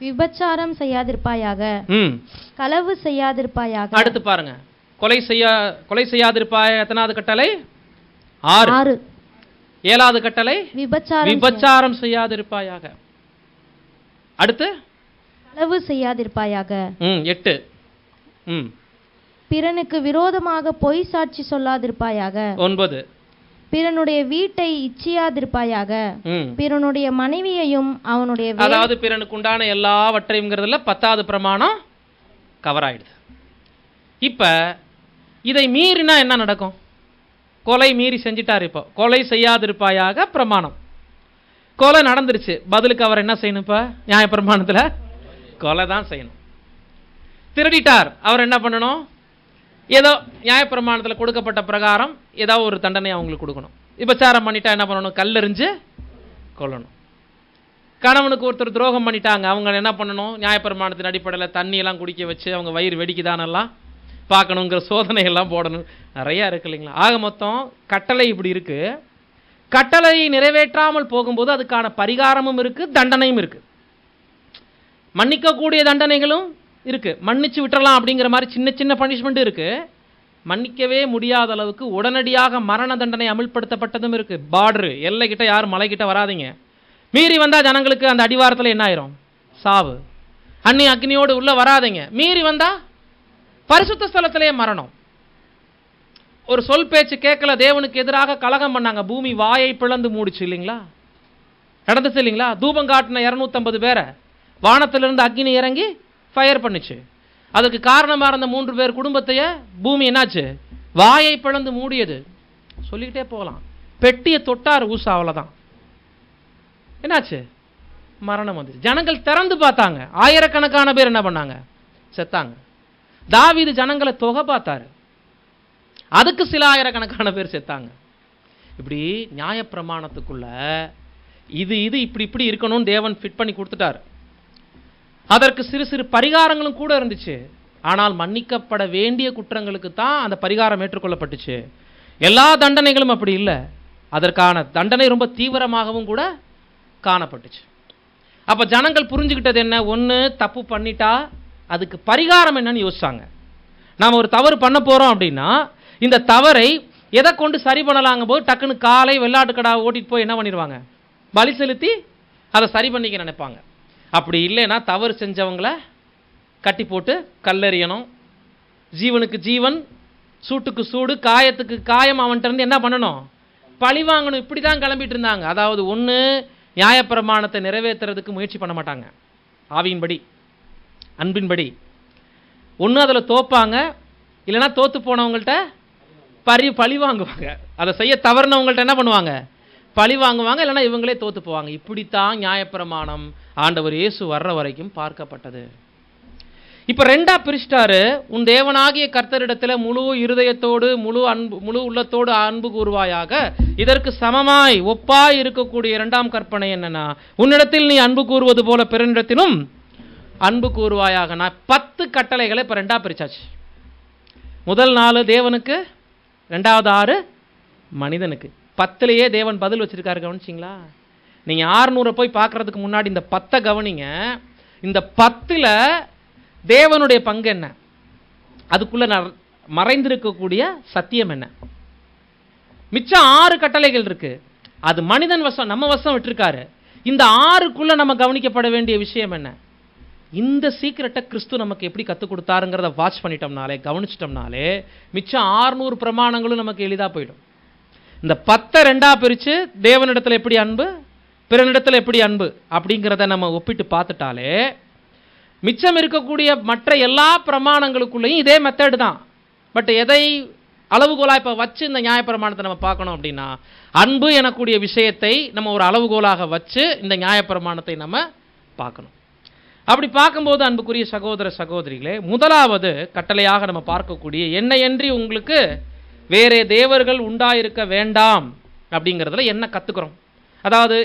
விபச்சாரம் செய்யாதிருப்பாயாக, களவு செய்யாதிருப்பாயாக. அடுத்து பாருங்க, கொலை செய்யாதிருப்பாய் எத்தனாவது கட்டளை, 6. 7வது கட்டளை, விபச்சாரம் செய்யாதிருப்பாயாக. அடுத்து களவு செய்யாதிருப்பாயாக. 8. பிறனுக்கு விரோதமாக பொய் சாட்சி சொல்லாதிருப்பாயாக. 9. பிறனுடைய வீட்டை இச்சியாதிருப்பாயாக. பிறனுடைய மனைவியையும் அவனுடைய, அதாவது பிறனுக்கு உண்டான எல்லாவற்றையும்ங்கிறதுல 10வது பிரமாணம் கவர் ஆயிடுது. இப்ப இதை மீறினா என்ன நடக்கும்? கொலை மீறி செஞ்சிட்டார். இப்போ கொலை செய்யாதிருப்பாயாக பிரமாணம், கொலை நடந்துருச்சு. பதிலுக்கு அவர் என்ன செய்யணும்? இப்போ நியாயப்பிரமாணத்தில் கொலை தான் செய்யணும். திருடிட்டார், அவர் என்ன பண்ணணும்? ஏதோ நியாயப்பிரமாணத்தில் கொடுக்கப்பட்ட பிரகாரம் ஏதோ ஒரு தண்டனை அவங்களுக்கு கொடுக்கணும். விபச்சாரம் பண்ணிட்டா என்ன பண்ணணும்? கல்லெறிஞ்சு கொல்லணும். கணவனுக்கு ஒருத்தர் துரோகம் பண்ணிட்டாங்க, அவங்க என்ன பண்ணணும்? நியாயப்பிரமாணத்தின் அடிப்படையில் தண்ணியெல்லாம் குடிக்க வச்சு அவங்க வயிறு வெடிக்குதானெல்லாம் பார்க்கணுங்கிற சோதனைகள்லாம் போடணும். நிறையா இருக்கு இல்லைங்களா? ஆக மொத்தம் கட்டளை இப்படி இருக்கு. கட்டளையை நிறைவேற்றாமல் போகும்போது அதுக்கான பரிகாரமும் இருக்கு, தண்டனையும் இருக்கு. மன்னிக்கக்கூடிய தண்டனைகளும் இருக்கு. மன்னிச்சு விட்டுறலாம் அப்படிங்கிற மாதிரி சின்ன சின்ன பனிஷ்மெண்ட் இருக்கு. மன்னிக்கவே முடியாத அளவுக்கு உடனடியாக மரண தண்டனை அமல்படுத்தப்பட்டதும் இருக்கு. பார்டரு எல்லை கிட்ட யாரும் மலை கிட்ட வராதிங்க. மீறி வந்தா ஜனங்களுக்கு அந்த அடிவாரத்தில் என்ன ஆயிரும்? சாவு. அக்னியோடு உள்ள வராதிங்க. மீறி வந்தா பரிசுத்த ஸ்தலத்திலே மரணம். ஒரு சொல் பேச்சு கேட்கல, தேவனுக்கு எதிராக கலகம் பண்ணாங்க, பூமி வாயை பிளந்து மூடிச்சு இல்லைங்களா? நடந்துச்சு இல்லைங்களா? தூபம் காட்டின 250 பேரை வானத்திலிருந்து அக்னி இறங்கி ஃபயர் பண்ணுச்சு. அதுக்கு காரணமாக இருந்த 3 பேர் குடும்பத்தையே பூமி என்னாச்சு? வாயை பிளந்து மூடியது. சொல்லிக்கிட்டே போகலாம். பெட்டியை தொட்டார் ஊசா, அவ்வளோதான். என்னாச்சு? மரணம் வந்துச்சு. ஜனங்கள் திறந்து பார்த்தாங்க, ஆயிரக்கணக்கான பேர் என்ன பண்ணாங்க? செத்தாங்க. தாவீது ஜனங்களை தொகை பார்த்தாரு, அதுக்கு சில ஆயிரக்கணக்கான பேர் செத்தாங்க. இப்படி நியாயப்பிரமாணத்துக்குள்ள இது இப்படி இருக்கணும்னு தேவன் ஃபிட் பண்ணி கொடுத்துட்டார். அதற்கு சிறு சிறு பரிகாரங்களும் கூட இருந்துச்சு. ஆனால் மன்னிக்கப்பட வேண்டிய குற்றங்களுக்கு தான் அந்த பரிகாரம் ஏற்றுக்கொள்ளப்பட்டுச்சு. எல்லா தண்டனைகளும் அப்படி இல்லை. அதற்கான தண்டனை ரொம்ப தீவிரமாகவும் கூட காணப்பட்டுச்சு. அப்போ ஜனங்கள் புரிஞ்சுக்கிட்டது என்ன? ஒன்று, தப்பு பண்ணிட்டா அதுக்கு பரிகாரம் என்னன்னு யோசிச்சாங்க. நாம் ஒரு தவறு பண்ண போகிறோம் அப்படின்னா இந்த தவறை எதை கொண்டு சரி பண்ணலாங்க போது டக்குன்னு காலை வெள்ளாட்டுக்கடா ஓட்டிட்டு போய் என்ன பண்ணிடுவாங்க? பலி செலுத்தி அதை சரி பண்ணிக்க நினைப்பாங்க. அப்படி இல்லைன்னா தவறு செஞ்சவங்கள கட்டி போட்டு கல்லெறியணும். ஜீவனுக்கு ஜீவன், சூட்டுக்கு சூடு, காயத்துக்கு காயம் அவன்கிட்ட இருந்து என்ன பண்ணணும்? பழி வாங்கணும். இப்படி தான் கிளம்பிட்டு இருந்தாங்க. அதாவது ஒன்று, நியாயப்பிரமாணத்தை நிறைவேற்றுறதுக்கு முயற்சி பண்ண மாட்டாங்க. ஆவியின்படி, அன்பின்படி. ஒன்று அதில் தோப்பாங்க, இல்லைன்னா தோற்று போனவங்கள்ட்ட பழி வாங்குவாங்க. அதை செய்ய தவறுனவங்கள்ட்ட என்ன பண்ணுவாங்க? பழி வாங்குவாங்க, இல்லைன்னா இவங்களே தோற்று போவாங்க. இப்படித்தான் நியாயப்பிரமாணம் ஆண்டவர் இயேசு வர்ற வரைக்கும் பார்க்கப்பட்டது. இப்போ ரெண்டா பிரிச்சிட்டாரு. உன் தேவனாகிய கர்த்தரிடத்தில் முழு இருதயத்தோடு முழு உள்ளத்தோடு அன்பு கூறுவாயாக. இதற்கு சமமாய் ஒப்பாய் இருக்கக்கூடிய இரண்டாம் கற்பனை என்னன்னா, உன்னிடத்தில் நீ அன்பு கூறுவது போல பிறனிடத்திலும் அன்பு கூறுவாயாக. நான் 10 கட்டளைகளை இப்போ ரெண்டா பிரிச்சாச்சு. முதல் 4 தேவனுக்கு, ரெண்டாவது 6 மனிதனுக்கு. 10லேயே தேவன் பதில் வச்சிருக்காரு. கவனிச்சிங்களா? நீங்கள் 600 போய் பார்க்கறதுக்கு முன்னாடி இந்த 10 கவனிங்க. இந்த 10ல் தேவனுடைய பங்கு என்ன, அதுக்குள்ள மறைந்திருக்கக்கூடிய சத்தியம் என்ன? மிச்சம் 6 கட்டளைகள் இருக்கு. அது மனிதன் வசம், நம்ம வசம் விட்டுருக்காரு. இந்த 6க்குள்ள நம்ம கவனிக்கப்பட வேண்டிய விஷயம் என்ன? இந்த சீக்கிரட்டை கிறிஸ்து நமக்கு எப்படி கற்றுக் கொடுத்தாருங்கிறத வாட்ச் பண்ணிட்டோம்னாலே, கவனிச்சிட்டோம்னாலே, மிச்சம் 600 பிரமாணங்களும் நமக்கு எளிதாக போயிடும். இந்த 10 ரெண்டா பிரித்து தேவனிடத்தில் எப்படி அன்பு, பிறனிடத்தில் எப்படி அன்பு அப்படிங்கிறத நம்ம ஒப்பிட்டு பார்த்துட்டாலே, மிச்சம் இருக்கக்கூடிய மற்ற எல்லா பிரமாணங்களுக்குள்ளேயும் இதே மெத்தட் தான். பட் எதை அளவுகோலாக இப்போ வச்சு இந்த நியாயப்பிரமாணத்தை நம்ம பார்க்கணும் அப்படின்னா, அன்பு எனக்கூடிய விஷயத்தை நம்ம ஒரு அளவுகோலாக வச்சு இந்த நியாயப்பிரமாணத்தை நம்ம பார்க்கணும். அப்படி பார்க்கும்போது அன்புக்குரிய சகோதர சகோதரிகளே, முதலாவது கட்டளையாக நம்ம பார்க்கக்கூடிய என்னையன்றி உங்களுக்கு வேறே தேவர்கள் உண்டாயிருக்க வேண்டாம் அப்படிங்கிறதுல என்ன கற்றுக்கிறோம்? அதாவது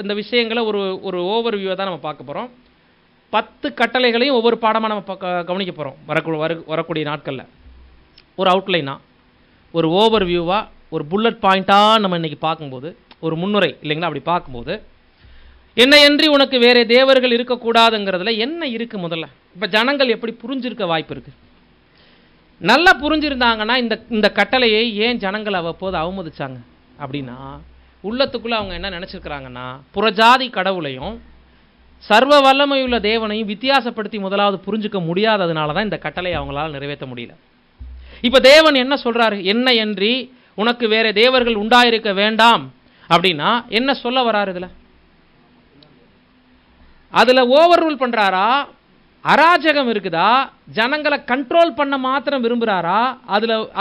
இந்த விஷயங்களை ஒரு ஓவர் வியூவை தான் நம்ம பார்க்க போகிறோம். 10 கட்டளைகளையும் ஒவ்வொரு பாடமாக நம்ம கவனிக்க போகிறோம் வரக்கூடிய நாட்களில். ஒரு அவுட்லைனாக, ஒரு ஓவர் வியூவாக, ஒரு புல்லட் பாயிண்ட்டாக நம்ம இன்றைக்கி பார்க்கும்போது, ஒரு முன்னுரை இல்லைங்களா, அப்படி பார்க்கும்போது என்னையன்றி உனக்கு வேறே தேவர்கள் இருக்கக்கூடாதுங்கிறதுல என்ன இருக்குது? முதல்ல இப்போ ஜனங்கள் எப்படி புரிஞ்சிருக்க வாய்ப்பு இருக்குது? நல்லா புரிஞ்சிருந்தாங்கன்னா இந்த கட்டளையை ஏன் ஜனங்கள் அவ்வப்போது அவமதிச்சாங்க அப்படின்னா, உள்ளத்துக்குள்ளே அவங்க என்ன நினச்சிருக்கிறாங்கன்னா, புறஜாதி கடவுளையும் சர்வ வல்லமையுள்ள தேவனையும் வித்தியாசப்படுத்தி முதலாவது புரிஞ்சுக்க முடியாததுனால தான் இந்த கட்டளையை அவங்களால நிறைவேற்ற முடியல. இப்போ தேவன் என்ன சொல்கிறாரு? என்னையன்றி உனக்கு வேற தேவர்கள் உண்டாயிருக்க வேண்டாம் அப்படின்னா என்ன சொல்ல வராரு? அதில் ஓவர் ரூல் பண்ணுறாரா, அராஜகம் இருக்குதா, ஜனங்களை கண்ட்ரோல் பண்ண மாத்திரம் விரும்புகிறாரா,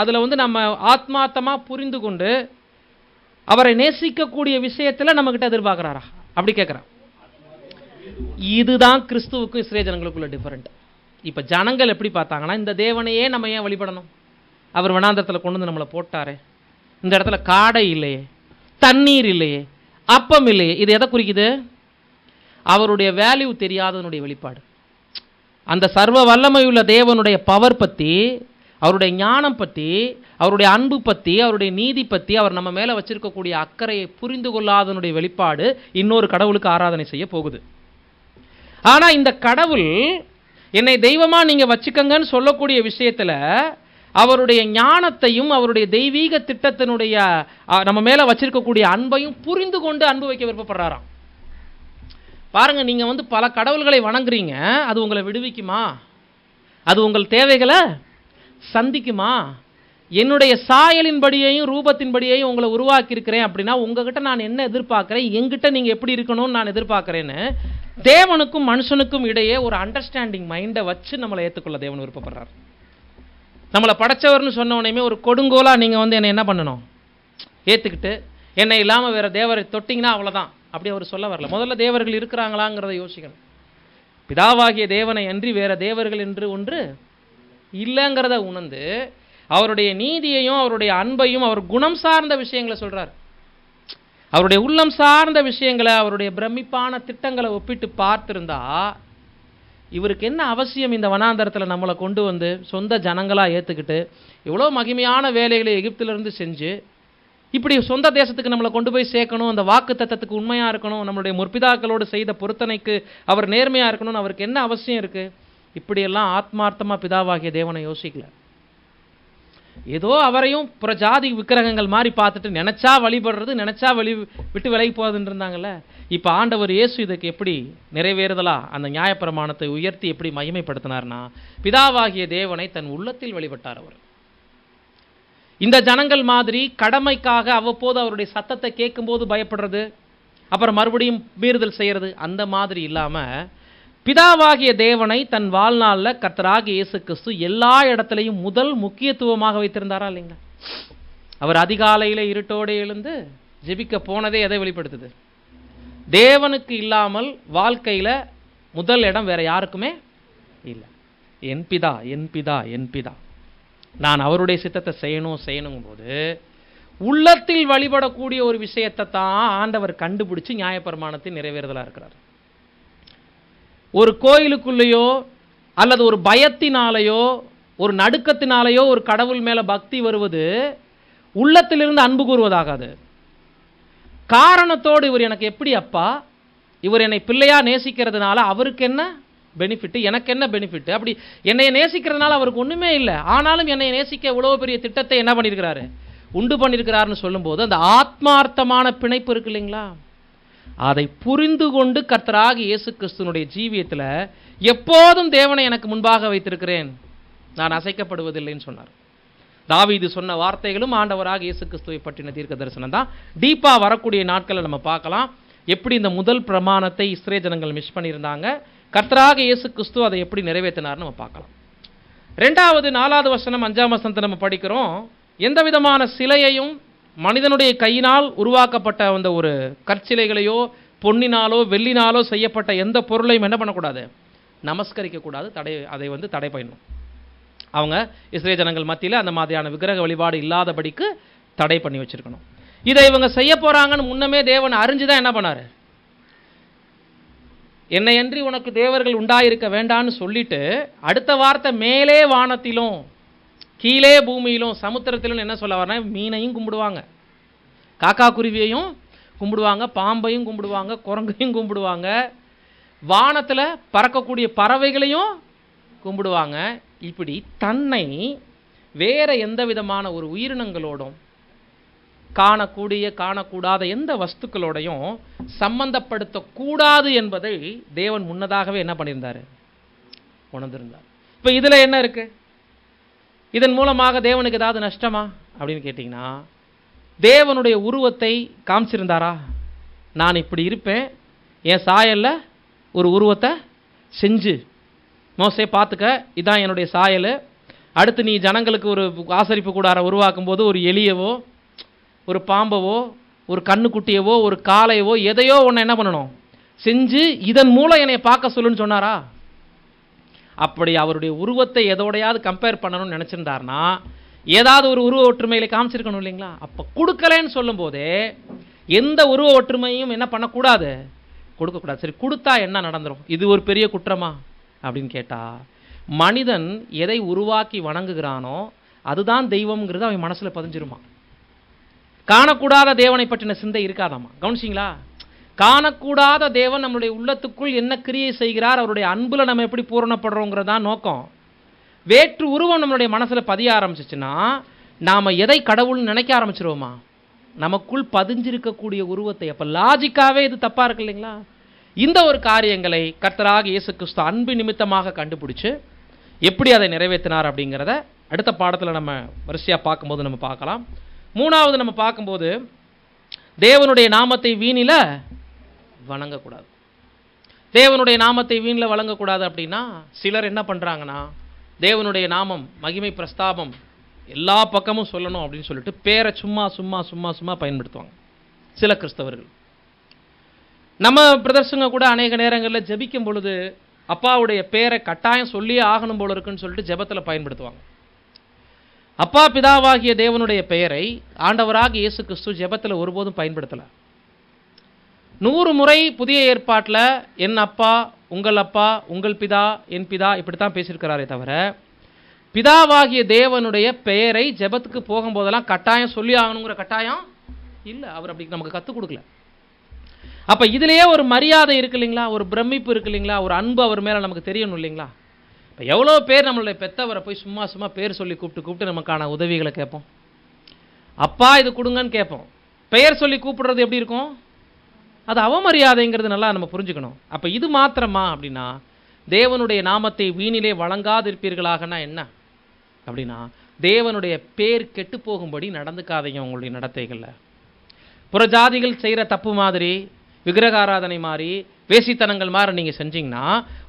அதில் நம்ம ஆத்மார்த்தமாக புரிந்து கொண்டு அவரை நேசிக்கக்கூடிய விஷயத்தில் நம்மக்கிட்ட எதிர்பார்க்குறாரா அப்படி கேட்குறான். இதுதான் கிறிஸ்துவுக்கும் இஸ்ரேல் ஜனங்களுக்குள்ள டிஃபரெண்ட். இப்போ ஜனங்கள் எப்படி பார்த்தாங்கன்னா, இந்த தேவனையே நம்ம ஏன் வழிபடணும்? அவர் வனாந்தரத்தில் கொண்டு வந்து நம்மளை போட்டாரே, இந்த இடத்துல காடை இல்லையே, தண்ணீர் இல்லையே, அப்பம் இல்லையே, இது எதை குறிக்குது? அவருடைய வேல்யூ தெரியாதவனுடைய வெளிப்பாடு. அந்த சர்வ வல்லமையுள்ள தேவனுடைய பவர் பற்றி, அவருடைய ஞானம் பற்றி, அவருடைய அன்பு பற்றி, அவருடைய நீதி பற்றி, அவர் நம்ம மேலே வச்சிருக்கக்கூடிய அக்கறையை புரிந்து கொள்ளாதனுடைய வெளிப்பாடு இன்னொரு கடவுளுக்கு ஆராதனை செய்ய போகுது. ஆனால் இந்த கடவுள் என்னை தெய்வமாக நீங்கள் வச்சுக்கங்கன்னு சொல்லக்கூடிய விஷயத்தில் அவருடைய ஞானத்தையும் அவருடைய தெய்வீக திட்டத்தினுடைய நம்ம மேலே வச்சிருக்கக்கூடிய அன்பையும் புரிந்து கொண்டு அன்பு வைக்க விருப்பப்படுறாராம். பாருங்கள், நீங்கள் பல கடவுள்களை வணங்குறீங்க, அது உங்களை விடுவிக்குமா? அது உங்கள் தேவைகளை சந்திக்குமா? என்னுடைய சாயலின்படியையும் ரூபத்தின்படியையும் உங்களை உருவாக்கியிருக்கிறேன் அப்படின்னா உங்ககிட்ட நான் என்ன எதிர்பார்க்குறேன், எங்கிட்ட நீங்கள் எப்படி இருக்கணும்னு நான் எதிர்பார்க்குறேன்னு தேவனுக்கும் மனுஷனுக்கும் இடையே ஒரு அண்டர்ஸ்டாண்டிங் மைண்டை வச்சு நம்மளை ஏற்றுக்கொள்ள தேவன் விருப்பப்படுறார். நம்மளை படைச்சவர்னு சொன்ன உடனே ஒரு கொடுங்கோலாக நீங்கள் என்னை என்ன பண்ணணும்? ஏற்றுக்கிட்டு என்னை இல்லாமல் வேறு தேவரை தொட்டிங்கன்னா அவ்வளோதான் அப்படி அவர் சொல்ல வரல. முதல்ல தேவர்கள் இருக்கிறாங்களாங்கிறத யோசிக்கணும். பிதாவாகிய தேவனை அன்றி வேறு தேவர்கள் என்று ஒன்று இல்லைங்கிறத உணர்ந்து அவருடைய நீதியையும் அவருடைய அன்பையும் அவர் குணம் சார்ந்த விஷயங்களை சொல்கிறார். அவருடைய உள்ளம் சார்ந்த விஷயங்களை, அவருடைய பிரமிப்பான திட்டங்களை ஒப்பிட்டு பார்த்துருந்தா இவருக்கு என்ன அவசியம் இந்த வனாந்தரத்தில் நம்மளை கொண்டு வந்து சொந்த ஜனங்களாக ஏற்றுக்கிட்டு இவ்வளோ மகிமையான வேலைகளை எகிப்திலிருந்து செஞ்சு இப்படி சொந்த தேசத்துக்கு நம்மளை கொண்டு போய் சேர்க்கணும், அந்த வாக்கு தத்தத்துக்கு உண்மையாக இருக்கணும், நம்மளுடைய முற்பிதாக்களோடு செய்த பொருத்தனைக்கு அவர் நேர்மையாக இருக்கணும்னு அவருக்கு என்ன அவசியம் இருக்குது? இப்படியெல்லாம் ஆத்மார்த்தமாக பிதாவாகிய தேவனை யோசிக்கல. ஏதோ அவரையும் புறஜாதி விக்கிரகங்கள் மாதிரி பார்த்துட்டு நினச்சா வழிபடுறது, நினச்சா விட்டு விலகி போகுதுன்னு இருந்தாங்கல்ல. இப்போ ஆண்டவர் இயேசு இதுக்கு எப்படி நிறைவேறுதலா அந்த நியாயப்பிரமாணத்தை உயர்த்தி எப்படி மகிமைப்படுத்தினார்னா, பிதாவாகிய தேவனை தன் உள்ளத்தில் வழிபட்டார். அவர் இந்த ஜனங்கள் மாதிரி கடமைக்காக அவ்வப்போது அவருடைய சத்தத்தை கேட்கும்போது பயப்படுறது, அப்புறம் மறுபடியும் மீறுதல் செய்கிறது, அந்த மாதிரி இல்லாமல் பிதாவாகிய தேவனை தன் வாழ்நாளில் கர்த்தராகிய இயேசு கிறிஸ்து எல்லா இடத்துலையும் முதல் முக்கியத்துவமாக வைத்திருந்தாரா இல்லைங்களா? அவர் அதிகாலையில் இருட்டோடு எழுந்து ஜெபிக்க போனதே எதை வெளிப்படுத்துது? தேவனுக்கு இல்லாமல் வாழ்க்கையில் முதல் இடம் வேற யாருக்குமே இல்லை. என் பிதா, என் பிதா, என் பிதா, நான் அவருடைய சித்தத்தை செய்யணும் போது உள்ளத்தில் வழிபடக்கூடிய ஒரு விஷயத்தை தான் ஆண்டவர் கண்டுபிடிச்சு நியாயப்பிரமாணத்தை நிறைவேறுதலாக இருக்கிறார். ஒரு கோயிலுக்குள்ளேயோ அல்லது ஒரு பயத்தினாலேயோ ஒரு நடுக்கத்தினாலேயோ ஒரு கடவுள் மேலே பக்தி வருவது உள்ளத்திலிருந்து அன்பு கூறுவதாகாது. காரணத்தோடு இவர் எனக்கு எப்படி அப்பா, இவர் என்னை பிள்ளையா நேசிக்கிறதுனால அவருக்கு என்ன பெனிஃபிட், எனக்கு என்ன பெனிஃபிட், அப்படி என்னை நேசிக்கிறதுனால அவருக்கு ஒன்றுமே இல்லை, ஆனாலும் என்னை நேசிக்க இவ்வளோ பெரிய திட்டத்தை என்ன பண்ணியிருக்கிறாரு, உண்டு பண்ணியிருக்கிறாருன்னு சொல்லும்போது அந்த ஆத்மார்த்தமான பிணைப்பு இருக்கு இல்லைங்களா, அதை புரிந்து கொண்டு கர்த்தராகிய இயேசு கிறிஸ்துவினுடைய ஜீவியத்தில் எப்போதும் தேவனை எனக்கு முன்பாக வைத்திருக்கிறேன், நான் அசைக்கப்படுவதில்லைன்னு சொன்னார். தாவீது சொன்ன வார்த்தைகளும் ஆண்டவராக இயேசு கிறிஸ்துவை பற்றின தீர்க்க தரிசனம் தான். டீப்பாக வரக்கூடிய நாட்களை நம்ம பார்க்கலாம், எப்படி இந்த முதல் பிரமாணத்தை இஸ்ரேல் ஜனங்கள் மிஸ் பண்ணியிருந்தாங்க, கர்த்தராக இயேசு கிறிஸ்து அதை எப்படி நிறைவேற்றினார்னு நம்ம பார்க்கலாம். 2வது 4வது வசனம் 5ஆம் வசனத்தை நம்ம படிக்கிறோம். எந்த விதமான சிலையையும் மனிதனுடைய கையினால் உருவாக்கப்பட்ட அந்த ஒரு கற்சிலைகளையோ பொன்னினாலோ வெள்ளினாலோ செய்யப்பட்ட எந்த பொருளையும் என்ன பண்ணக்கூடாது, நமஸ்கரிக்கக்கூடாது, அதை தடை பண்ணணும். அவங்க இஸ்ரேல் ஜனங்கள் மத்தியில் அந்த மாதிரியான விக்கிரக வழிபாடு இல்லாதபடிக்கு தடை பண்ணி வச்சிருக்கணும். இதை இவங்க செய்ய போறாங்கன்னு முன்னமே தேவன் அறிஞ்சுதான் என்ன பண்ணாரு, என்னையன்றி உனக்கு தேவர்கள் உண்டாயிருக்க வேண்டான்னு சொல்லிட்டு அடுத்த வார்த்தை மேலே வானத்திலும் கீழே பூமியிலும் சமுத்திரத்திலும் என்ன சொல்ல வரனா, மீனையும் கும்பிடுவாங்க, காக்கா குருவியையும் கும்பிடுவாங்க, பாம்பையும் கும்பிடுவாங்க, குரங்கையும் கும்பிடுவாங்க, வானத்தில் பறக்கக்கூடிய பறவைகளையும் கும்பிடுவாங்க. இப்படி தன்னை வேற எந்த விதமான ஒரு உயிரினங்களோடும் காணக்கூடாத எந்த வஸ்துக்களோடையும் சம்பந்தப்படுத்தக்கூடாது என்பதை தேவன் முன்னதாகவே என்ன பண்ணியிருந்தார், உணர்ந்திருந்தார். இப்போ இதில் என்ன இருக்கு, இதன் மூலமாக தேவனுக்கு ஏதாவது நஷ்டமா அப்படின்னு கேட்டிங்கன்னா, தேவனுடைய உருவத்தை காமிச்சிருந்தாரா, நான் இப்படி இருப்பேன், என் சாயலில் ஒரு உருவத்தை செஞ்சு மோசே பார்த்துக்க, இதான் என்னுடைய சாயல், அடுத்து நீ ஜனங்களுக்கு ஒரு ஆசரிப்பு கூடார உருவாக்கும் போது ஒரு எலியவோ ஒரு பாம்பவோ ஒரு கண்ணுக்குட்டியவோ ஒரு காளையவோ எதையோ ஒன்று என்ன பண்ணணும் செஞ்சு இதன் மூலம் என்னை பார்க்க சொல்லுன்னு சொன்னாரா? அப்படி அவருடைய உருவத்தை எதோடையாவது கம்பேர் பண்ணணும்னு நினச்சிருந்தாருன்னா ஏதாவது ஒரு உருவ ஒற்றுமையில காமிச்சிருக்கணும் இல்லைங்களா? அப்போ கொடுக்கலன்னு சொல்லும் போதே எந்த உருவ ஒற்றுமையும் என்ன பண்ணக்கூடாது, கொடுக்கக்கூடாது. சரி, கொடுத்தா என்ன நடந்துடும், இது ஒரு பெரிய குற்றமா அப்படின்னு கேட்டால், மனிதன் எதை உருவாக்கி வணங்குகிறானோ அதுதான் தெய்வம்ங்கிறது அவன் மனசில் பதிஞ்சிருமா. காணக்கூடாத தேவனை பற்றின சிந்தை இருக்காதாமா. கவனிச்சிங்களா? காணக்கூடாத தேவன் நம்மளுடைய உள்ளத்துக்குள் என்ன கிரியை செய்கிறார், அவருடைய அன்புல நம்ம எப்படி பூரணப்படுறோங்கிறதான் நோக்கம். வேற்று உருவம் நம்மளுடைய மனசில் பதிய ஆரம்பிச்சிச்சுன்னா நாம் எதை கடவுள்னு நினைக்க ஆரம்பிச்சிருவோமா, நமக்குள் பதிஞ்சிருக்கக்கூடிய உருவத்தை. அப்போ லாஜிக்காகவே இது தப்பாக இருக்கு இல்லைங்களா? இந்த ஒரு காரியங்களை கர்த்தராக இயேசு கிறிஸ்து அன்பு நிமித்தமாக கண்டுபிடிச்சு எப்படி அதை நிறைவேற்றினார் அப்படிங்கிறத அடுத்த பாடத்தில் நம்ம வரிசையாக பார்க்கும்போது நம்ம பார்க்கலாம். 3வது நம்ம பார்க்கும்போது தேவனுடைய நாமத்தை வீணில் வணங்கக்கூடாது. தேவனுடைய நாமத்தை வீணில் வழங்கக்கூடாது அப்படின்னா சிலர் என்ன பண்ணுறாங்கன்னா, தேவனுடைய நாமம் மகிமை பிரஸ்தாபம் எல்லா பக்கமும் சொல்லணும் அப்படின்னு சொல்லிட்டு பேரை சும்மா சும்மா சும்மா சும்மா பயன்படுத்துவாங்க சில கிறிஸ்தவர்கள். நம்ம பிரதர்சங்க கூட அநேக நேரங்களில் ஜெபிக்கும் பொழுது அப்பாவுடைய பேரை கட்டாயம் சொல்லியே ஆகணும் போல இருக்குன்னு சொல்லிட்டு ஜெபத்தில் பயன்படுத்துவாங்க. அப்பா பிதாவாகிய தேவனுடைய பெயரை ஆண்டவராக இயேசு கிறிஸ்து ஜெபத்தில் ஒருபோதும் பயன்படுத்தலை. 100 முறை புதிய ஏற்பாட்டில் என் அப்பா, உங்கள் பிதா, என் பிதா இப்படித்தான் பேசியிருக்கிறாரே தவிர பிதாவாகிய தேவனுடைய பெயரை ஜெபத்துக்கு போகும்போதெல்லாம் கட்டாயம் சொல்லி ஆகணுங்கிற கட்டாயம் இல்லை. அவர் அப்படி நமக்கு கற்றுக் கொடுக்கல. அப்போ இதுலேயே ஒரு மரியாதை இருக்கு இல்லைங்களா, ஒரு பிரமிப்பு இருக்கு இல்லைங்களா, ஒரு அன்பு அவர் மேலே நமக்கு தெரியணும் இல்லைங்களா? இப்போ எவ்வளோ பேர் நம்மளுடைய பெத்தவரை போய் சும்மா சும்மா பேர் சொல்லி கூப்பிட்டு நமக்கான உதவிகளை கேட்போம். அப்பா இது கொடுங்கன்னு கேட்போம். பெயர் சொல்லி கூப்பிடுறது எப்படி இருக்கும், அது அவமரியாதைங்கிறது நல்லா நம்ம புரிஞ்சுக்கணும். அப்போ இது மாத்திரமா அப்படின்னா, தேவனுடைய நாமத்தை வீணிலே வழங்காதிருப்பீர்களாகனா என்ன அப்படின்னா, தேவனுடைய பேர் கெட்டு போகும்படி நடந்துக்காதீங்க உங்களுடைய நடத்தைகளில். புறஜாதிகள் செய்கிற தப்பு மாதிரி விக்கிரகாராதனை மாதிரி, வேசித்தனங்கள் மாதிரி நீங்கள் செஞ்சீங்கன்னா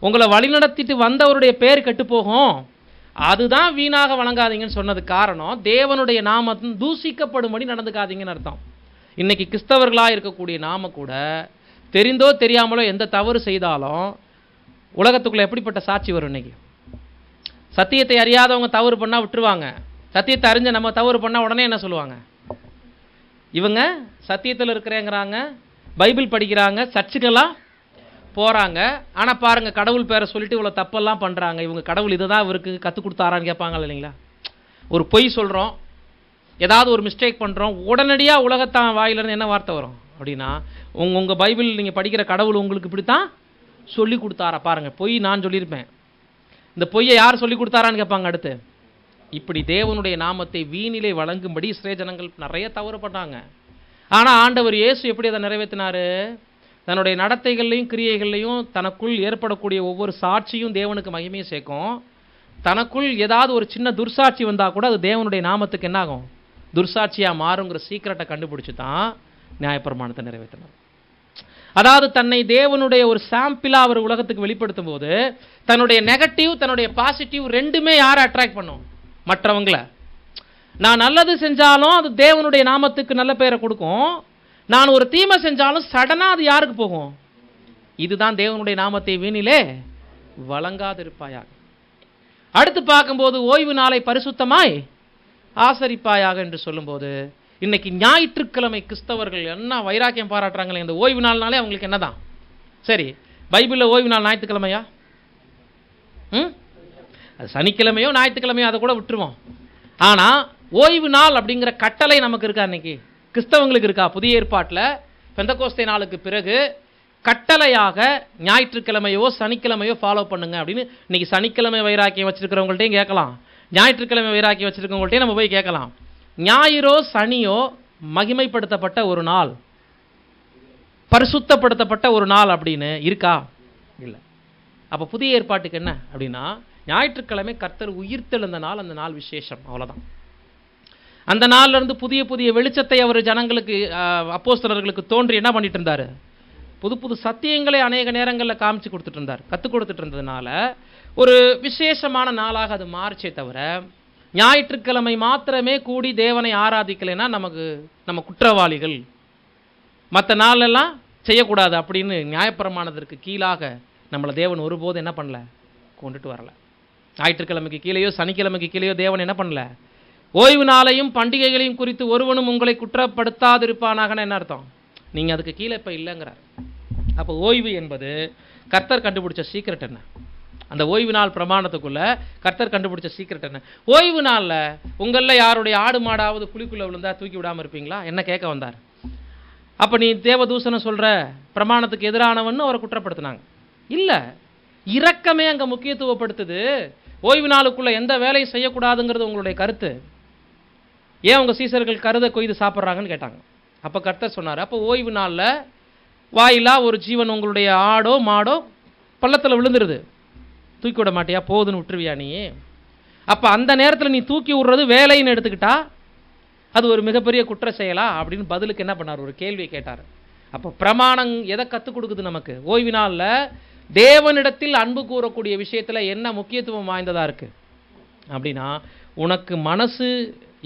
உங்களை வழிநடத்திட்டு வந்தவருடைய பேர் கெட்டு போகும். அதுதான் வீணாக வணங்காதீங்கன்னு சொன்னது காரணம், தேவனுடைய நாமத்தின் தூசிக்கப்படும்படி நடந்துக்காதீங்கன்னு அர்த்தம். இன்னைக்கு கிறிஸ்தவர்களாக இருக்கக்கூடிய நாம கூட தெரிந்தோ தெரியாமலோ எந்த தவறு செய்தாலும் உலகத்துக்குள்ள எப்படிப்பட்ட சாட்சி வரும்? இன்னைக்கு சத்தியத்தை அறியாதவங்க தவறு பண்ணால் விட்டுருவாங்க. சத்தியத்தை அறிஞ்ச நம்ம தவறு பண்ணால் உடனே என்ன சொல்லுவாங்க? இவங்க சத்தியத்தில் இருக்கிறேங்கிறாங்க, பைபிள் படிக்கிறாங்க, சர்ச்சுக்கெல்லாம் போகிறாங்க, ஆனால் பாருங்கள் கடவுள் பேரை சொல்லிட்டு இவ்வளோ தப்பெல்லாம் பண்ணுறாங்க. இவங்க கடவுள் இதை தான் இவருக்கு கற்றுக் கொடுத்தாரான்னு கேட்பாங்க இல்லைங்களா? ஒரு பொய் சொல்கிறோம், ஏதாவது ஒரு மிஸ்டேக் பண்ணுறோம், உடனடியாக உலகத்தான் வாயிலிருந்து என்ன வார்த்தை வரும் அப்படின்னா, உங்கள் பைபிள் நீங்கள் படிக்கிற கடவுள் உங்களுக்கு இப்படித்தான் சொல்லி கொடுத்தாரா? பாருங்கள், பொய் நான் சொல்லியிருப்பேன், இந்த பொய்யை யார் சொல்லி கொடுத்தாரான்னு கேட்பாங்க. அடுத்து இப்படி தேவனுடைய நாமத்தை வீணிலே வழங்கும்படி இஸ்ரவேல் ஜனங்கள் நிறைய தவறு பண்ணாங்க. ஆனால் ஆண்டவர் இயேசு எப்படி அதை நிறைவேற்றினார்? தன்னுடைய நடத்தைகள்லையும் கிரியைகள்லையும் தனக்குள் ஏற்படக்கூடிய ஒவ்வொரு சாட்சியும் தேவனுக்கு மகிமையை சேர்க்கும். தனக்குள் ஏதாவது ஒரு சின்ன துர்சாட்சி வந்தால் கூட அது தேவனுடைய நாமத்துக்கு என்ன ஆகும்? துர்சாட்சியாக மாறுங்கிற சீக்கிரட்டை கண்டுபிடிச்சி தான் நியாயப்பிரமாணத்தை நிறைவேற்றினார். அதாவது தன்னை தேவனுடைய ஒரு சாம்பிளாக அவர் உலகத்துக்கு வெளிப்படுத்தும் போது தன்னுடைய நெகட்டிவ் தன்னுடைய பாசிட்டிவ் ரெண்டுமே யாரை அட்ராக்ட் பண்ணும்? மற்றவங்களை. நான் நல்லது செஞ்சாலும் அது தேவனுடைய நாமத்துக்கு நல்ல பெயரை கொடுக்கும். நான் ஒரு தீமை செஞ்சாலும் சடனாக அது யாருக்கு போகும்? இதுதான் தேவனுடைய நாமத்தை வீணிலே வழங்காதிருப்பாயாக. அடுத்து பார்க்கும்போது ஓய்வு நாளை பரிசுத்தமாய் ஆசரிப்பாயாக என்று சொல்லும்போது, இன்னைக்கு ஞாயிற்றுக்கிழமை கிறிஸ்தவர்கள் என்ன வைராக்கியம் பாராட்டுறாங்களே, இந்த ஓய்வு நாள்னாலே அவங்களுக்கு என்னதான்? சரி, பைபிளில் ஓய்வு நாள் ஞாயிற்றுக்கிழமையா? அது சனிக்கிழமையோ ஞாயிற்றுக்கிழமையோ அதை கூட விட்டுருவோம். ஆனால் ஓய்வு நாள் அப்படிங்கிற கட்டளை நமக்கு இருக்கா? இன்னைக்கு கிறிஸ்தவங்களுக்கு இருக்கா? புதிய ஏற்பாட்டில் பெந்தகோஸ்தே நாளுக்கு பிறகு கட்டளையாக ஞாயிற்றுக்கிழமையோ சனிக்கிழமையோ ஃபாலோ பண்ணுங்க அப்படின்னு இன்னைக்கு சனிக்கிழமை வைராக்கியம் வச்சிருக்கிறவங்கள்ட்டையும் கேட்கலாம், ஞாயிற்றுக்கிழமை வைராக்கியம் வச்சிருக்கவங்கள்ட்டையும் நம்ம போய் கேட்கலாம். ஞாயிறோ சனியோ மகிமைப்படுத்தப்பட்ட ஒரு நாள், பரிசுத்தப்படுத்தப்பட்ட ஒரு நாள் அப்படின்னு இருக்கா? இல்லை. அப்போ புதிய ஏற்பாட்டுக்கு என்ன அப்படின்னா, ஞாயிற்றுக்கிழமை கர்த்தர் உயிர்த்தெழுந்த நாள், அந்த நாள் விசேஷம், அவ்வளோதான். அந்த நாள்ல இருந்து புதிய புதிய வெளிச்சத்தை அவர் ஜனங்களுக்கு அப்போஸ்தலர்களுக்கு தோன்றி என்ன பண்ணிட்டு இருந்தார்? புது புது சத்தியங்களை அநேக நேரங்களில் காமிச்சு கொடுத்துட்டு இருந்தார், கற்றுக் கொடுத்துட்டு இருந்ததுனால ஒரு விசேஷமான நாளாக அது மாறிச்சே தவிர, ஞாயிற்றுக்கிழமை மாத்திரமே கூடி தேவனை ஆராதிக்கலைன்னா நம்ம குற்றவாளிகள், மற்ற நாளெல்லாம் செய்யக்கூடாது அப்படின்னு நியாயப்பிரமாணத்திற்கு கீழாக நம்மளை தேவன் ஒருபோது என்ன பண்ணல, கொண்டுட்டு வரல. ஞாயிற்றுக்கிழமைக்கு கீழேயோ சனிக்கிழமைக்கு கீழேயோ தேவன் என்ன பண்ணல, ஓய்வு நாளையும் பண்டிகைகளையும் குறித்து ஒருவனும் உங்களை குற்றப்படுத்தாதிருப்பானாகன்னு என்ன அர்த்தம்? நீங்கள் அதுக்கு கீழே இப்போ இல்லைங்கிறார். அப்போ ஓய்வு என்பது கர்த்தர் கண்டுபிடிச்ச சீக்ரெட் என்ன? அந்த ஓய்வு நாள் பிரமாணத்துக்குள்ள கர்த்தர் கண்டுபிடிச்ச சீக்ரெட் என்ன? ஓய்வு நாளில் உங்களில் யாருடைய ஆடு மாடாவது குழிக்குள்ளே விழுந்தா தூக்கி விடாமல் இருப்பீங்களா? என்ன கேட்க வந்தார். அப்போ நீ தேவதூசனம் சொல்கிற பிரமாணத்துக்கு எதிரானவன்னு அவரை குற்றப்படுத்தினாங்க. இல்லை, இரக்கமே அங்கே முக்கியத்துவப்படுத்துது. ஓய்வு நாளுக்குள்ளே எந்த வேலையும் செய்யக்கூடாதுங்கிறது உங்களுடைய கருத்து. ஏன் உங்கள் சீசர்கள் கருதை கொய்து சாப்பிட்றாங்கன்னு கேட்டாங்க. அப்போ கர்த்தர் சொன்னார், அப்போ ஓய்வு நாளில் வாயிலா ஒரு ஜீவன் உங்களுடைய ஆடோ மாடோ பள்ளத்தில் விழுந்துருது, தூக்கி விட மாட்டியா? போதுன்னு விட்டுருவியா நீ? அப்போ அந்த நேரத்தில் நீ தூக்கி விடுறது வேலைன்னு எடுத்துக்கிட்டா அது ஒரு மிகப்பெரிய குற்ற செயலா அப்படின்னு பதிலுக்கு என்ன பண்ணார்? ஒரு கேள்வியை கேட்டார். அப்போ பிரமாணம் எதை கற்றுக் கொடுக்குது நமக்கு? ஓய்வு நாளில் தேவனிடத்தில் அன்பு கூறக்கூடிய விஷயத்தில் என்ன முக்கியத்துவம் வாய்ந்ததாக இருக்குது அப்படின்னா, உனக்கு மனசு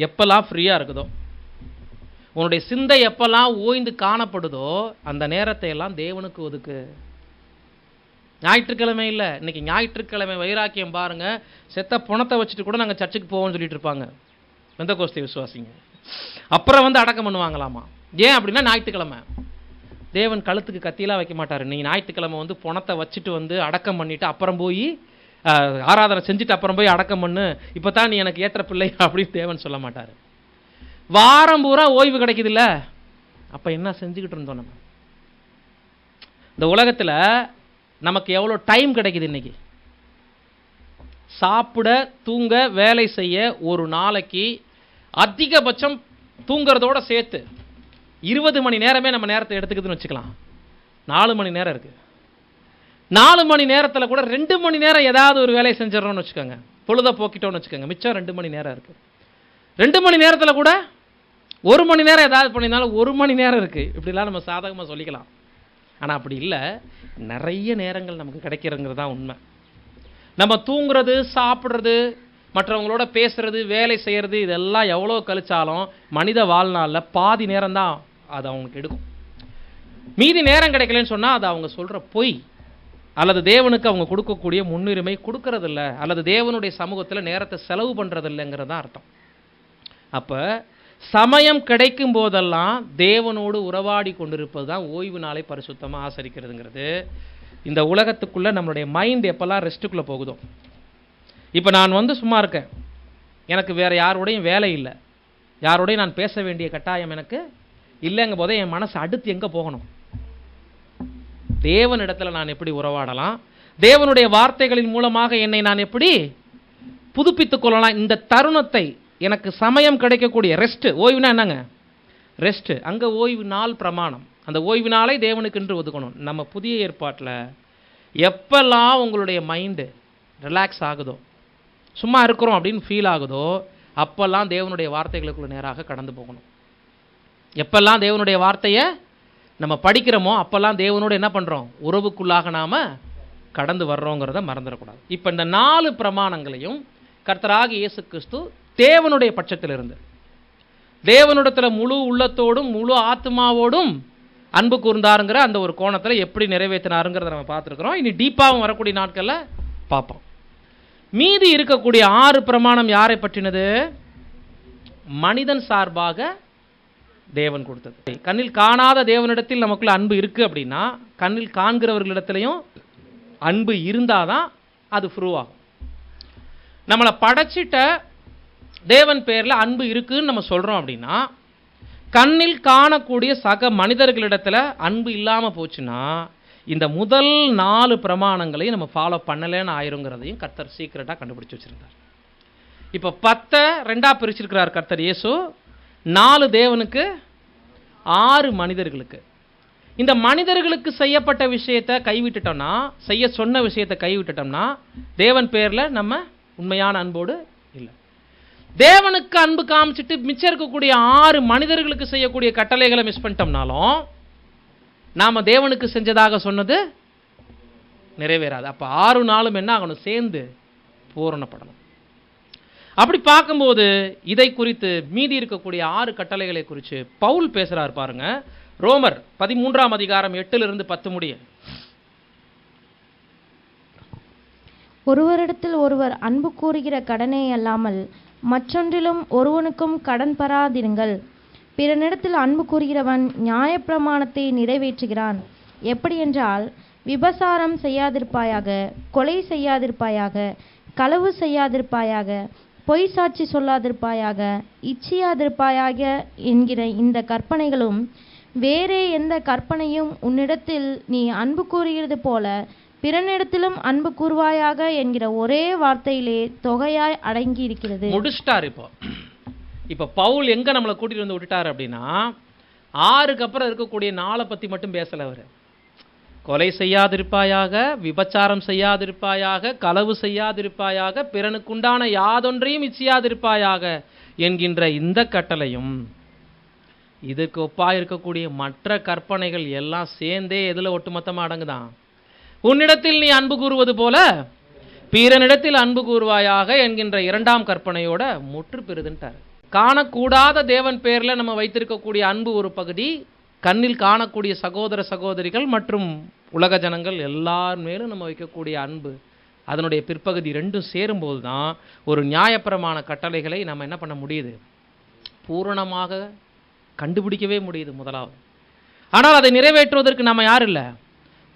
எப்பெல்லாம் ஃப்ரீயாக இருக்குதோ, உன்னுடைய சிந்தை எப்பெல்லாம் ஓய்ந்து காணப்படுதோ அந்த நேரத்தை எல்லாம் தேவனுக்கு ஒதுக்கு. ஞாயிற்றுக்கிழமை இல்லை, இன்னைக்கு ஞாயிற்றுக்கிழமை வைராக்கியம் பாருங்க, செத்த பணத்தை வச்சுட்டு கூட நாங்கள் சர்ச்சுக்கு போவோம்னு சொல்லிட்டு இருப்பாங்க பெந்தகோஸ்தே விசுவாசிங்க. அப்புறம் அடக்கம் பண்ணுவாங்களாமா. ஏன் அப்படின்னா ஞாயிற்றுக்கிழமை. தேவன் கழுத்துக்கு கத்தியெல்லாம் வைக்க மாட்டார். நீங்கள் ஞாயிற்றுக்கிழமை பணத்தை வச்சுட்டு அடக்கம் பண்ணிவிட்டு அப்புறம் போய் ஆராதனை செஞ்சுட்டு அப்புறம் போய் அடக்கம் பண்ணு, இப்போ தான் நீ எனக்கு ஏற்ற பிள்ளை அப்படின்னு தேவன் சொல்ல மாட்டார். வாரம் பூரா ஓய்வு கிடைக்குது இல்லை, அப்போ என்ன செஞ்சுக்கிட்டு இருந்தோம் நம்ம? இந்த உலகத்தில் நமக்கு எவ்வளோ டைம் கிடைக்குது இன்னைக்கு? சாப்பிட தூங்க வேலை செய்ய ஒரு நாளைக்கு அதிகபட்சம் தூங்குறதோட சேர்த்து 20 மணி நேரமே நம்ம நேரத்தை எடுத்துக்குதுன்னு வச்சுக்கலாம். 4 மணி நேரம் இருக்குது. 4 மணி நேரத்தில் கூட 2 மணி நேரம் ஏதாவது ஒரு வேலையை செஞ்சிடறோம்னு வச்சுக்கோங்க, பொழுத போக்கிட்டோன்னு வச்சுக்கோங்க, மிச்சம் 2 மணி நேரம் இருக்குது. 2 மணி நேரத்தில் கூட 1 மணி நேரம் ஏதாவது பண்ணியிருந்தாலும் 1 மணி நேரம் இருக்குது. இப்படிலாம் நம்ம சாதகமாக சொல்லிக்கலாம். ஆனால் அப்படி இல்லை, நிறைய நேரங்கள் நமக்கு கிடைக்கிறதுங்கிறது தான் உண்மை. நம்ம தூங்குறது, சாப்பிட்றது, மற்றவங்களோட பேசுறது, வேலை செய்கிறது, இதெல்லாம் எவ்வளோ கழிச்சாலும் மனித வாழ்நாளில் பாதி நேரம் தான் அது அவங்களுக்கு எடுக்கும். மீதி நேரம் கிடைக்கலன்னு சொன்னால் அது அவங்க சொல்கிற பொய், அல்லது தேவனுக்கு அவங்க கொடுக்கக்கூடிய முன்னுரிமை கொடுக்கறதில்ல, அல்லது தேவனுடைய சமூகத்தில் நேரத்தை செலவு பண்ணுறதில்லைங்கிறது தான் அர்த்தம். அப்போ சமயம் கிடைக்கும் போதெல்லாம் தேவனோடு உறவாடி கொண்டிருப்பது தான் ஓய்வு நாளை பரிசுத்தமாக ஆசரிக்கிறதுங்கிறது. இந்த உலகத்துக்குள்ளே நம்மளுடைய மைண்ட் எப்போல்லாம் ரெஸ்ட்டுக்குள்ளே போகுதோ, இப்போ நான் சும்மா இருக்கேன், எனக்கு வேறு யாரோடையும் வேலை இல்லை, யாரோடையும் நான் பேச வேண்டிய கட்டாயம் எனக்கு இல்லைங்க போதே என் மனசு அடுத்து எங்கே போகணும்? தேவனிடத்தில் நான் எப்படி உறவாடலாம், தேவனுடைய வார்த்தைகளின் மூலமாக என்னை நான் எப்படி புதுப்பித்துக் கொள்ளலாம், இந்த தருணத்தை எனக்கு சமயம் கிடைக்கக்கூடிய ரெஸ்ட்டு. ஓய்வுனா என்னங்க? ரெஸ்ட்டு. அங்கே ஓய்வு நாள் பிரமாணம், அந்த ஓய்வு நாளை தேவனுக்கு என்று ஒதுக்கணும். நம்ம புதிய ஏற்பாட்டில் எப்பெல்லாம் உங்களுடைய மைண்டு ரிலாக்ஸ் ஆகுதோ, சும்மா இருக்கிறோம் அப்படின்னு ஃபீல் ஆகுதோ, அப்பெல்லாம் தேவனுடைய வார்த்தைகளுக்குள்ள நேராக கடந்து போகணும். எப்பெல்லாம் தேவனுடைய வார்த்தையை நம்ம படிக்கிறோமோ அப்பெல்லாம் தேவனோடு என்ன பண்ணுறோம்? உறவுக்குள்ளாக நாம் கடந்து வர்றோங்கிறத மறந்துடக்கூடாது. இப்போ இந்த 4 பிரமாணங்களையும் கர்த்தராகிய இயேசு கிறிஸ்து தேவனுடைய பட்சத்திலிருந்து, தேவனுடத்தில் முழு உள்ளத்தோடும் முழு ஆத்மாவோடும் அன்பு கூர்ந்தாருங்கிற அந்த ஒரு கோணத்தில் எப்படி நிறைவேற்றினாருங்கிறத நம்ம பார்த்துருக்குறோம். இனி டீப்பாகவும் வரக்கூடிய நாட்களில் பார்ப்போம். மீதி இருக்கக்கூடிய 6 பிரமாணம் யாரை பற்றினது? மனிதன் சார்பாக தேவன் கொடுத்தது. கண்ணில் காணாத தேவனிடத்தில் நமக்குள்ள அன்பு இருக்குது அப்படின்னா, கண்ணில் காண்கிறவர்களிடத்திலையும் அன்பு இருந்தால் தான் அது ப்ரூவ் ஆகும். நம்மளை படைச்சிட்ட தேவன் பேரில் அன்பு இருக்குன்னு நம்ம சொல்கிறோம் அப்படின்னா, கண்ணில் காணக்கூடிய சக மனிதர்களிடத்தில் அன்பு இல்லாமல் போச்சுன்னா இந்த முதல் 4 பிரமாணங்களையும் நம்ம ஃபாலோ பண்ணலைன்னு ஆயிருங்கிறதையும் கர்த்தர் சீக்கிரட்டாக கண்டுபிடிச்சி வச்சுருந்தார். இப்போ 10 2ஆக பிரிச்சிருக்கிறார் கர்த்தர் இயேசு. 4 தேவனுக்கு, 6 மனிதர்களுக்கு. இந்த மனிதர்களுக்கு செய்யப்பட்ட விஷயத்தை கைவிட்டுட்டோம்னா, செய்ய சொன்ன விஷயத்தை கைவிட்டுட்டோம்னா தேவன் பேரில் நம்ம உண்மையான அன்போடு இல்லை. தேவனுக்கு அன்பு காமிச்சிட்டு மிச்சம் இருக்கக்கூடிய 6 மனிதர்களுக்கு செய்யக்கூடிய கட்டளைகளை மிஸ் பண்ணிட்டோம்னாலும் நாம் தேவனுக்கு செஞ்சதாக சொன்னது நிறைவேறாது. அப்போ 6 நாளும் என்ன ஆகணும்? சேர்ந்து பூரணப்படணும். அப்படி பார்க்கும்போது இதை குறித்து, மீதி இருக்கக்கூடிய 6 கட்டளைகளை குறித்து பவுல் பேசுகிறார் பாருங்க. ரோமர் 13ஆம் அதிகாரம் 8 10 முடிய. ஒருவரிடத்தில் ஒருவர் அன்பு கூறுகிற கடனே அல்லாமல் மற்றொன்றிலும் ஒருவனுக்கும் கடன் பெறாதிருங்கள். பிறனிடத்தில் அன்பு கூறுகிறவன் நியாயப்பிரமாணத்தை நிறைவேற்றுகிறான். எப்படியென்றால், விபசாரம் செய்யாதிருப்பாயாக, கொலை செய்யாதிருப்பாயாக, களவு செய்யாதிருப்பாயாக, பொய் சாட்சி சொல்லாதிருப்பாயாக, இச்சியாதிருப்பாயாக என்கிற இந்த கற்பனைகளும், வேறே எந்த கற்பனையும் உன்னிடத்தில் நீ அன்பு கூறுகிறது போல பிறனிடத்திலும் அன்பு கூறுவாயாக என்கிற ஒரே வார்த்தையிலே தொகையாய் அடங்கி இருக்கிறது. முடிச்சிட்டார். இப்போ பவுல் எங்க நம்மளை கூட்டிட்டு வந்து விட்டுட்டார் அப்படின்னா, 6க்கு அப்புறம் இருக்கக்கூடிய 4 பத்தி மட்டும் பேசல. அவர் கொலை செய்யாதிருப்பாயாக, விபச்சாரம் செய்யாதிருப்பாயாக, களவு செய்யாதிருப்பாயாக, பிறனுக்குண்டான யாதொன்றையும் இச்சியாதிருப்பாயாக என்கின்ற இந்த கட்டளையும், இதுக்கு ஒப்பா இருக்கக்கூடிய மற்ற கற்பனைகள் எல்லாம் சேர்ந்தே எதில் ஒட்டுமொத்தமாக அடங்குதான்? உன்னிடத்தில் நீ அன்பு கூறுவது போல பிறனிடத்தில் அன்பு கூறுவாயாக என்கின்ற 2ஆம் கற்பனையோட முற்று பெறுதுன்ட்டார். காணக்கூடாத தேவன் பேரில் நம்ம வைத்திருக்கக்கூடிய அன்பு ஒரு பகுதி, கண்ணில் காணக்கூடிய சகோதர சகோதரிகள் மற்றும் உலக ஜனங்கள் எல்லார் மேலும் நம்ம வைக்கக்கூடிய அன்பு, அதனுடைய பிற்பகுதி 2ம் சேரும்போது தான் ஒரு நியாயப்பிரமாண கட்டளைகளை நம்ம என்ன பண்ண முடியுது? பூரணமாக கண்டுபிடிக்கவே முடியுது முதலாவது. ஆனால் அதை நிறைவேற்றுவதற்கு நம்ம யார் இல்லை?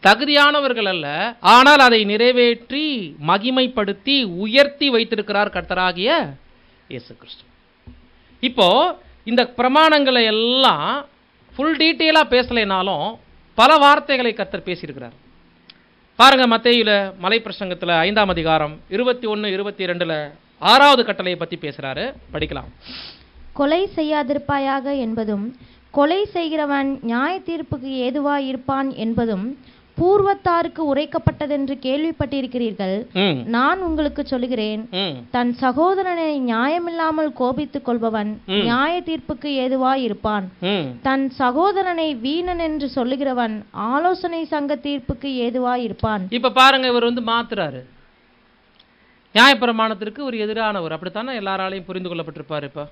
தகுதியானவர்கள் அல்ல. ஆனால் அதை நிறைவேற்றி மகிமைப்படுத்தி உயர்த்தி வைத்திருக்கிறார் கர்த்தராகிய இயேசு கிறிஸ்து. இப்போ இந்த பிரமாணங்களை எல்லாம் ஃபுல் டீட்டெயிலாக பேசலைனாலும் பல வார்த்தைகளை கர்த்தர் பேசியிருக்கிறார். பாருங்க, மத்தேயுல மலை பிரசங்கத்தில் 5ஆம் அதிகாரம் 21, 22 6வது கட்டளையை பற்றி பேசுகிறாரு. படிக்கலாம். கொலை செய்யாதிருப்பாயாக என்பதும், கொலை செய்கிறவன் நியாய தீர்ப்புக்கு ஏதுவாய் இருப்பான் என்பதும், பூர்வத்தாருக்கு உரைக்கப்பட்டதென்று கேள்விப்பட்டிருக்கிறீர்கள். நான் உங்களுக்கு சொல்லுகிறேன், தன் சகோதரனை நியாயமில்லாமல் கோபித்துக் கொள்பவன் நியாய தீர்ப்புக்கு ஏதுவாய் இருப்பான். தன் சகோதரனை வீணன் என்று சொல்லுகிறவன் ஆலோசனை சங்க தீர்ப்புக்கு ஏதுவாய் இருப்பான். இப்ப பாருங்க, இவர் மாத்துறாரு. நியாயப்பிரமாணத்திற்கு ஒரு எதிரானவர். அப்படித்தானே எல்லாராலையும் புரிந்து கொள்ளப்பட்டிருப்பார். இப்ப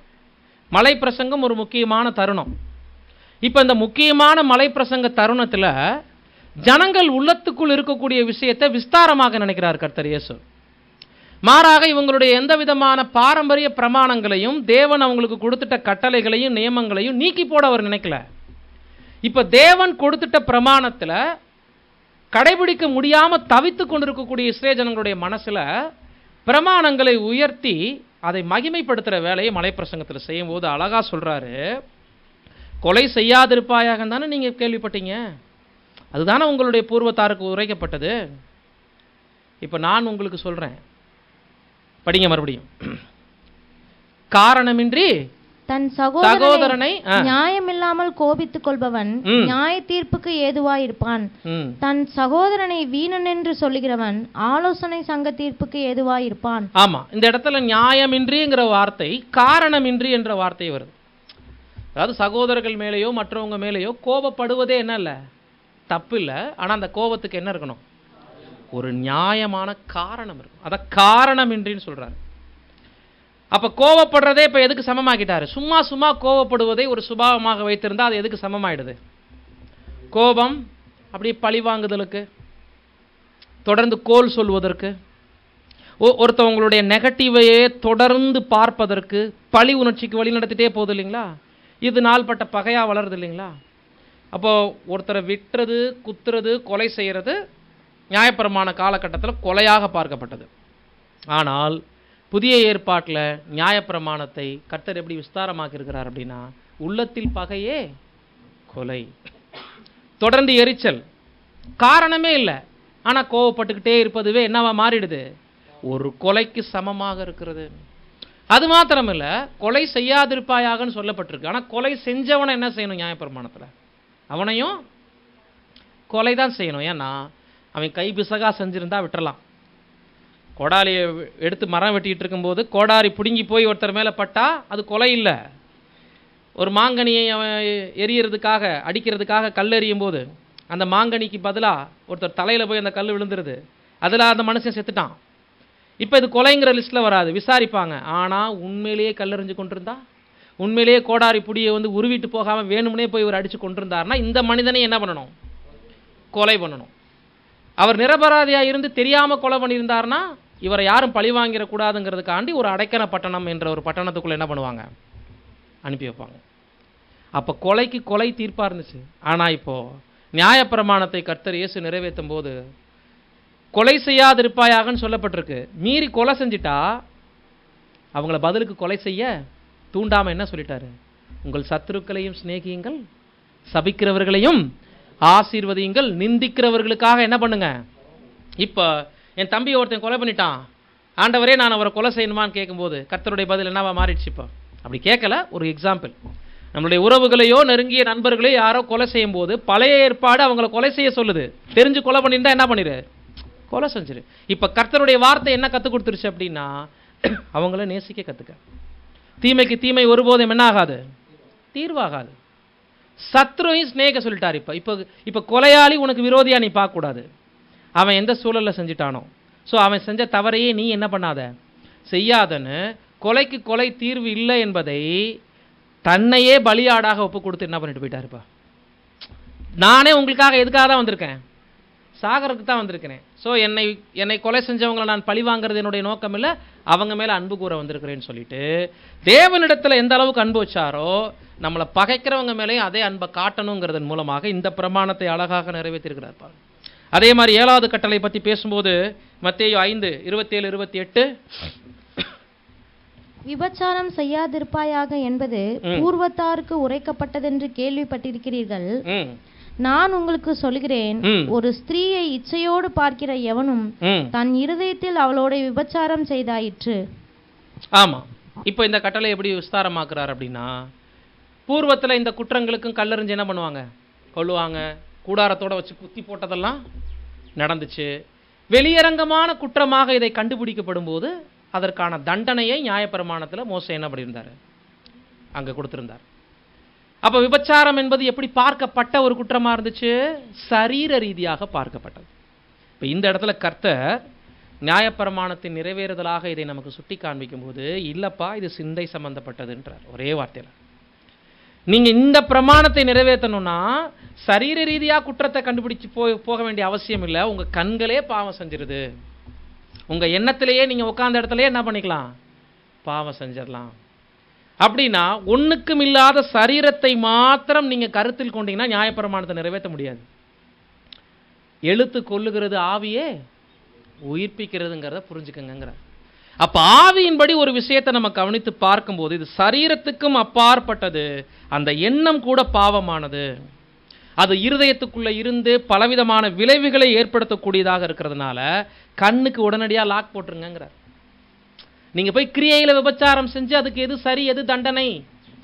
மலை பிரசங்கம் ஒரு முக்கியமான தருணம். இப்ப இந்த முக்கியமான மலை பிரசங்க தருணத்துல ஜனங்கள் உள்ளத்துக்குள் இருக்கக்கூடிய விஷயத்தை விஸ்தாரமாக நினைக்கிறார் கர்த்தர் இயேசு. மாறாக இவங்களுடைய எந்த விதமான பாரம்பரிய பிரமாணங்களையும் தேவன் அவங்களுக்கு கொடுத்துட்ட கட்டளைகளையும் நியமங்களையும் நீக்கி போட அவர் நினைக்கல. இப்ப தேவன் கொடுத்துட்ட பிரமாணத்துல கடைபிடிக்க முடியாம தவித்து கொண்டிருக்கக்கூடிய இஸ்ரேல் ஜனங்களுடைய மனசுல பிரமாணங்களை உயர்த்தி அதை மகிமைப்படுத்துற வேலையை மலை பிரசங்கத்தில் செய்யும் போது அழகா சொல்றாரு. கொலை செய்யாதிருப்பாயாக தானே நீங்க கேள்விப்பட்டீங்க, அதுதானே உங்களுடைய பூர்வத்தாருக்கு உரைக்கப்பட்டது. இப்ப நான் உங்களுக்கு சொல்றேன், படிங்க மறுபடியும். காரணமின்றி தன் சகோதரனை நியாயமில்லாமல் கோபித்துக் கொள்பவன் நியாய தீர்ப்புக்கு ஏதுவாயிருப்பான். தன் சகோதரனை வீணன் என்று சொல்லுகிறவன் ஆலோசனை சங்க தீர்ப்புக்கு ஏதுவாயிருப்பான். ஆமா, இந்த இடத்துல நியாயமின்றிங்கிற வார்த்தை காரணமின்றி என்ற வார்த்தை வருது. அதாவது சகோதரர்கள் மேலேயோ மற்றவங்க மேலேயோ கோபப்படுவதே என்ன இல்லை, தப்பு இல்லை. ஆனா அந்த கோபத்துக்கு என்ன இருக்கணும், ஒரு நியாயமான காரணம் இருக்கும். அத காரணமின்றின்னு சொல்றாரு. அப்ப கோபப்படுறதே இப்ப எதுக்கு சமமாக்கிட்டாரு? சும்மா சும்மா கோபப்படுவதை ஒரு சுபாவமாக வைத்திருந்தா அது எதுக்கு சமமாயிடுது? கோபம் அப்படியே பழி வாங்குதலுக்கு, தொடர்ந்து கோல் சொல்வதற்கு, ஒருத்தவங்களுடைய நெகட்டிவையே தொடர்ந்து பார்ப்பதற்கு, பழி உணர்ச்சிக்கு வழி நடத்திட்டே போகுது இல்லைங்களா? இது நாள்பட்ட பகையா வளருது இல்லைங்களா? அப்போ ஒருத்தரை விட்டுறது, குத்துறது, கொலை செய்யறது நியாயப்பிரமாண காலகட்டத்தில் கொலையாக பார்க்கப்பட்டது. ஆனால் புதிய ஏற்பாட்டில் நியாயப்பிரமாணத்தை கர்த்தர் எப்படி விஸ்தாரமாக்கி இருக்கிறார் அப்படின்னா, உள்ளத்தில் பகையே கொலை, தொடர்ந்து எரிச்சல், காரணமே இல்லை ஆனா கோவப்பட்டுக்கிட்டே இருப்பதுவே என்னவா மாறிடுது, ஒரு கொலைக்கு சமமாக இருக்கிறது. அது மாத்திரம் இல்ல, கொலை செய்யாதிருப்பாயாகன்னு சொல்லப்பட்டிருக்கு. ஆனா கொலை செஞ்சவனை என்ன செய்யணும்? நியாயப்பிரமாணத்துல அவனையும் கொலை தான் செய்யணும். ஏன்னா அவன் கை பிசகா செஞ்சிருந்தா விட்டுறலாம். கோடாரியை எடுத்து மரம் வெட்டிட்டு இருக்கும்போது கோடாரி பிடுங்கி போய் ஒருத்தர் மேலே பட்டா அது கொலை இல்லை. ஒரு மாங்கனியை அவன் எரியறதுக்காக அடிக்கிறதுக்காக கல் எறியும் போது அந்த மாங்கனிக்கு பதிலாக ஒருத்தர் தலையில் போய் அந்த கல் விழுந்துருது, அதில் அந்த மனுஷன் செத்துட்டான். இப்போ இது கொலைங்கிற லிஸ்ட்டில் வராது, விசாரிப்பாங்க. ஆனால் உண்மையிலேயே கல்லெறிஞ்சு கொண்டிருந்தா, உண்மையிலேயே கோடாரி புடியை உருவிட்டு போகாமல் வேணும்னே போய் இவர் அடித்து கொண்டிருந்தாருன்னா இந்த மனிதனை என்ன பண்ணணும்? கொலை பண்ணணும். அவர் நிரபராதியாக இருந்து தெரியாமல் கொலை பண்ணியிருந்தார்னா இவரை யாரும் பழி வாங்கிடக்கூடாதுங்கிறதுக்காண்டி ஒரு அடைக்கல பட்டணம் என்ற ஒரு பட்டணத்துக்குள்ளே என்ன பண்ணுவாங்க? அனுப்பி வைப்பாங்க. அப்போ கொலைக்கு கொலை தீர்ப்பாக இருந்துச்சு. ஆனால் இப்போது நியாயப்பிரமாணத்தை கர்த்தர் இயேசு நிறைவேற்றும் போது கொலை செய்யாதிருப்பாயாகன்னு சொல்லப்பட்டிருக்கு. மீறி கொலை செஞ்சிட்டா அவங்கள பதிலுக்கு கொலை செய்ய தூண்டாமல் என்ன சொல்லிட்டாரு? உங்கள் சத்துருக்களையும் சிநேகியுங்கள், சபிக்கிறவர்களையும் ஆசீர்வதியுங்கள், நிந்திக்கிறவர்களுக்காக என்ன பண்ணுங்க. இப்போ என் தம்பி ஒருத்தன் கொலை பண்ணிட்டான், ஆண்டவரே நான் அவரை கொலை செய்யணுமான்னு கேட்கும்போது கர்த்தருடைய பதில் என்னவா மாறிடுச்சு? இப்போ அப்படி கேட்கல. ஒரு எக்ஸாம்பிள், நம்மளுடைய உறவுகளையோ நெருங்கிய நண்பர்களையோ யாரோ கொலை செய்யும் போது பழைய ஏற்பாடு அவங்கள கொலை செய்ய சொல்லுது. தெரிஞ்சு கொலை பண்ணியிருந்தா என்ன பண்ணிடு? கொலை செஞ்சிரு. இப்போ கர்த்தருடைய வார்த்தை என்ன கற்றுக் கொடுத்துருச்சு அப்படின்னா, அவங்கள நேசிக்க கற்றுக்க. தீமைக்கு தீமை ஒருபோதும் என்ன ஆகாது? தீர்வாகாது. சத்ருவையும் ஸ்நேக சொல்லிட்டார். இப்போ கொலையாளி உனக்கு விரோதியா நீ பார்க்கக்கூடாது. அவன் எந்த சூழலில் செஞ்சிட்டானோ, ஸோ அவன் செஞ்ச தவறையே நீ என்ன பண்ணாத, செய்யாதன்னு கொலைக்கு கொலை தீர்வு இல்லை என்பதை தன்னையே பலியாடாக ஒப்பு கொடுத்து என்ன பண்ணிட்டு போயிட்டாருப்பா. நானே உங்களுக்காக எதுக்காக தான் வந்திருக்கேன்? சாகருக்கு தான் வந்திருக்கிறேன். ஸோ என்னை கொலை செஞ்சவங்களை நான் பழி வாங்குறது என்னுடைய நோக்கம் இல்லை, அவங்க மேலே அன்பு கூற வந்திருக்கிறேன்னு சொல்லிட்டு தேவனிடத்தில் எந்த அளவுக்கு அன்பு வச்சாரோ நம்மளை பகைக்கிறவங்க மேலேயும் அதே அன்பை காட்டணுங்கிறதன் மூலமாக இந்த பிரமாணத்தை அழகாக நிறைவேற்றிருக்கிறார் பாருங்க. அதே மாதிரி 7வது கட்டளை பற்றி பேசும்போது மத்தேயு 5:27-28, விபச்சாரம் செய்யாதிருப்பாயாக என்பது பூர்வத்தாருக்கு உரைக்கப்பட்டதென்று கேள்விப்பட்டிருக்கிறீர்கள். நான் உங்களுக்கு சொல்கிறேன், ஒரு ஸ்திரீயை இச்சையோடு பார்க்கிற எவனும் தன் இருதயத்தில் அவளோட விபச்சாரம் செய்தாயிற்று. ஆமா, இப்போ இந்த கட்டளை எப்படி விஸ்தாரமாக்குறார் அப்படின்னா, பூர்வத்தில் இந்த குற்றங்களுக்கும் கல்லறிஞ்சு என்ன பண்ணுவாங்க? கொல்லுவாங்க, கூடாரத்தோட வச்சு குத்தி போட்டதெல்லாம் நடந்துச்சு. வெளியரங்கமான குற்றமாக இதை கண்டுபிடிக்கப்படும் போது அதற்கான தண்டனையை நியாயப்பிரமாணத்தில் மோசே என்ன பண்ணியிருந்தார், அங்கே கொடுத்திருந்தார். அப்போ விபச்சாரம் என்பது எப்படி பார்க்கப்பட்ட ஒரு குற்றமாக இருந்துச்சு? சரீர ரீதியாக பார்க்கப்பட்டது. இப்போ இந்த இடத்துல கர்த்தர் நியாயப்பிரமாணத்தின் நிறைவேறுதலாக இதை நமக்கு சுட்டி காண்பிக்கும் போது, இல்லப்பா இது சிந்தை சம்பந்தப்பட்டதுன்றார் ஒரே வார்த்தையில். நீங்கள் இந்த பிரமாணத்தை நிறைவேற்றணும்னா சரீர ரீதியாக குற்றத்தை கண்டுபிடிச்சு போக வேண்டிய அவசியம் இல்லை. உங்கள் கண்களே பாவம் செஞ்சிருது. உங்கள் எண்ணத்திலேயே நீங்கள் உட்கார்ந்த இடத்துலையே என்ன பண்ணிக்கலாம், பாவம் செஞ்சிடலாம். அப்படின்னா ஒன்றுக்கும் இல்லாத சரீரத்தை மாத்திரம் நீங்கள் கருத்தில் கொண்டீங்கன்னா நியாயப்பிரமாணத்தை நிறைவேற்ற முடியாது. எழுத்து கொல்லுகிறது, ஆவியே உயிர்ப்பிக்கிறதுங்கிறத புரிஞ்சுக்கங்கிற. அப்ப ஆவியின்படி ஒரு விஷயத்தை நம்ம கவனித்து பார்க்கும்போது இது சரீரத்துக்கும் அப்பாற்பட்டது. அந்த எண்ணம் கூட பாவமானது. அது இருதயத்துக்குள்ள இருந்து பலவிதமான விளைவுகளை ஏற்படுத்தக்கூடியதாக இருக்கிறதுனால கண்ணுக்கு உடனடியாக லாக் போட்டுருங்கிறார். நீங்க போய் கிரியையில விபச்சாரம் செஞ்சு அதுக்கு எது சரி எது தண்டனை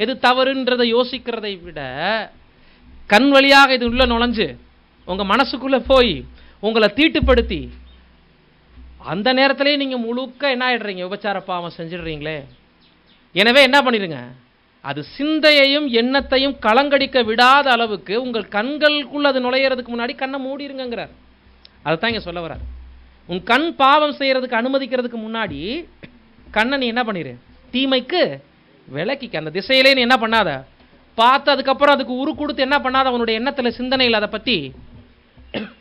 எது தவறுன்றதை யோசிக்கிறதை விட கண் வழியாக இது உள்ள நுழைஞ்சு உங்க மனசுக்குள்ள போய் உங்களை தீட்டுப்படுத்தி அந்த நேரத்திலே நீங்க முழுக்க என்ன ஆயிடுறீங்க, விபச்சார பாவம் செஞ்சிடுறீங்களே. எனவே என்ன பண்ணிடுங்க, அது சிந்தையையும் எண்ணத்தையும் கலங்கடிக்க விடாத அளவுக்கு உங்கள் கண்களுக்குள்ள அது நுழையிறதுக்கு முன்னாடி கண்ணை மூடிருங்கிறார். அதுதான் இங்க சொல்ல வர்றார். உன் கண் பாவம் செய்யறதுக்கு அனுமதிக்கிறதுக்கு முன்னாடி கண்ணை நீ என்ன பண்ணிரு, தீமைக்கு விலக்கிக்க. அந்த திசையிலே நீ என்ன பண்ணாத, பார்த்து அதுக்கப்புறம் அதுக்கு உரு கொடுத்து என்ன பண்ணாத, அவனுடைய எண்ணத்துல சிந்தனையில் அதை பத்தி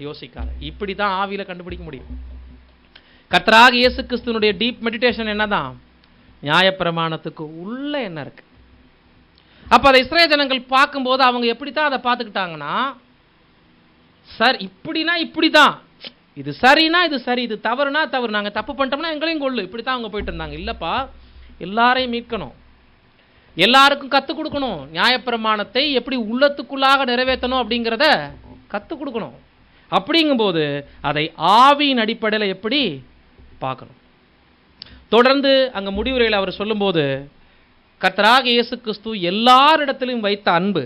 யோசிக்காத. இப்படி தான் ஆவியில கண்டுபிடிக்க முடியும். கர்த்தராகிய இயேசு கிறிஸ்துவினுடைய டீப் மெடிடேஷன் என்னதான், நியாயப்பிரமாணத்துக்கு உள்ள என்ன இருக்கு. அப்ப அதை இஸ்ரவேல் ஜனங்கள் பார்க்கும்போது அவங்க எப்படித்தான் அதை பார்த்துக்கிட்டாங்கன்னா, சார் இப்படின்னா இப்படிதான், இது சரினா இது சரி, இது தவறுனா தவறு, நாங்கள் தப்பு பண்ணிட்டோம்னா எங்களையும் கொள்ளு, இப்படித்தான் அவங்க போயிட்டு இருந்தாங்க. இல்லப்பா, எல்லாரையும் மீட்கணும், எல்லாருக்கும் கற்றுக் கொடுக்கணும். நியாயப்பிரமாணத்தை எப்படி உள்ளத்துக்குள்ளாக நிறைவேற்றணும் அப்படிங்கிறத கற்றுக் கொடுக்கணும். அப்படிங்கும்போது அதை ஆவியின் அடிப்படையில் எப்படி பார்க்கணும். தொடர்ந்து அங்கே முடிவுரையில் அவர் சொல்லும்போது, கர்த்தராகிய இயேசு கிறிஸ்து எல்லாரிடத்திலும் வைத்த அன்பு,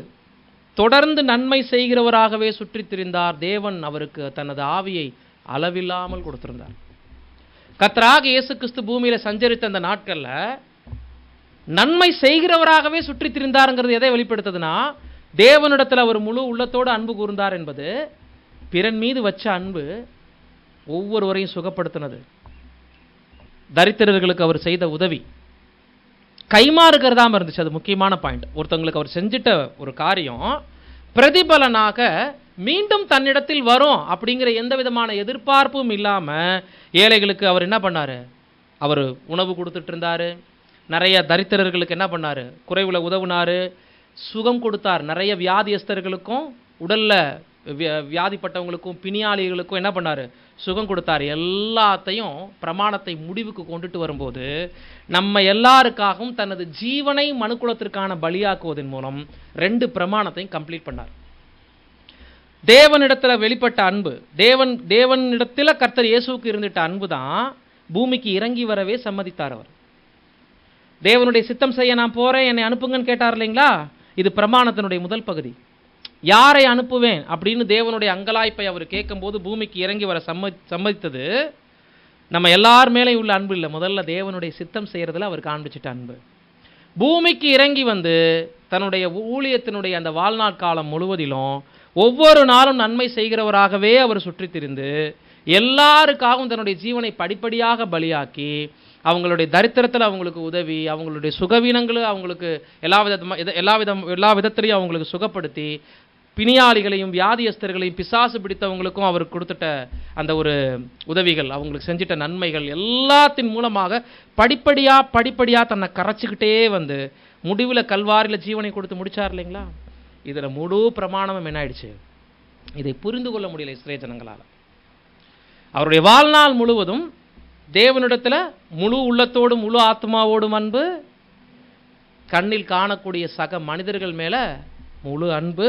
தொடர்ந்து நன்மை செய்கிறவராகவே சுற்றித் திரிந்தார். தேவன் அவருக்கு தனது ஆவியை அளவில்லாமல் கொடுத்திருந்தார். கர்த்தராகிய இயேசு கிறிஸ்து பூமியில சஞ்சரித்த அந்த நாட்கள்ல நன்மை செய்கிறவராகவே சுற்றித் திரிந்தாருங்கிறது எதை வெளிப்படுத்துதுன்னா, தேவனிடத்தில் அவர் முழு உள்ளத்தோடு அன்பு கூர்ந்தார் என்பது, பிறன் மீது வச்ச அன்பு ஒவ்வொருவரையும் சுகப்படுத்தினது, தரித்திரர்களுக்கு அவர் செய்த உதவி கைமாறுகிறதாம இருந்துச்சு. அது முக்கியமான பாயிண்ட். ஒருத்தவங்களுக்கு அவர் செஞ்சிட்ட ஒரு காரியம் பிரதிபலனாக மீண்டும் தன்னிடத்தில் வரும் அப்படிங்கிற எந்த விதமான எதிர்பார்ப்பும் இல்லாம ஏழைகளுக்கு அவர் என்ன பண்ணாரு, அவர் உணவு கொடுத்துட்டு இருந்தாரு. நிறைய தரித்திரர்களுக்கு என்ன பண்ணாரு, குறைவுல உதவுனாரு, சுகம் கொடுத்தார். நிறைய வியாதியஸ்தர்களுக்கும் உடல்ல வியாதிப்பட்டவங்களுக்கும் பிணியாளிகளுக்கும் என்ன பண்ணாரு, சுகம் கொடுத்தார். எல்லாத்தையும் பிரமாணத்தை முடிவுக்கு கொண்டுட்டு வரும்போது நம்ம எல்லாருக்காகவும் தனது ஜீவனை மனுக்குலத்திற்கான பலியாக்குவதன் மூலம் 2 பிரமாணத்தையும் கம்ப்ளீட் பண்ணார். தேவனிடத்துல வெளிப்பட்ட அன்பு, தேவனிடத்துல கர்த்தர் இயேசுவுக்கு இருந்துட்ட அன்பு தான் பூமிக்கு இறங்கி வரவே சம்மதித்தார். அவர் தேவனுடைய சித்தம் செய்ய நான் போறேன், என்னை அனுப்புங்கன்னு கேட்டார் இல்லைங்களா. இது பிரமாணத்தினுடைய முதல் பகுதி. யாரை அனுப்புவேன் அப்படின்னு தேவனுடைய அங்கலாய்ப்பை அவர் கேட்கும்போது பூமிக்கு இறங்கி வர சம்மதித்தது நம்ம எல்லார் மேலேயும் உள்ள அன்பு இல்லை, முதல்ல தேவனுடைய சித்தம் செய்யறதுல அவர் காண்பிச்சிட்ட அன்பு. பூமிக்கு இறங்கி வந்து தன்னுடைய ஊழியத்தினுடைய அந்த வாழ்நாள் காலம் முழுவதிலும் ஒவ்வொரு நாளும் நன்மை செய்கிறவராகவே அவர் சுற்றித் திரிந்து எல்லாருக்காகவும் தன்னுடைய ஜீவனை படிப்படியாக பலியாக்கி அவங்களுடைய தரித்திரத்தில் அவங்களுக்கு உதவி, அவங்களுடைய சுகவீனங்களை அவங்களுக்கு எல்லா விதத்திலையும் அவங்களுக்கு சுகப்படுத்தி, பிணியாளிகளையும் வியாதியஸ்தர்களையும் பிசாசு பிடித்தவங்களுக்கும் அவர் கொடுத்துட்ட அந்த ஒரு உதவிகள், அவங்களுக்கு செஞ்சிட்ட நன்மைகள் எல்லாத்தின் மூலமாக படிப்படியாக தன்னை கரைச்சிக்கிட்டே வந்து முடிவில் கல்வாரியில் ஜீவனை கொடுத்து முடிச்சார் இல்லைங்களா. இதில் முழு பிரமாணமும் என்ன ஆயிடுச்சு, இதை புரிந்து கொள்ள முடியல இஸ்ரவேல் ஜனங்களால். அவருடைய வாழ்நாள் முழுவதும் தேவனிடத்தில் முழு உள்ளத்தோடும் முழு ஆத்மாவோடும் அன்பு, கண்ணில் காணக்கூடிய சக மனிதர்கள் மேலே முழு அன்பு,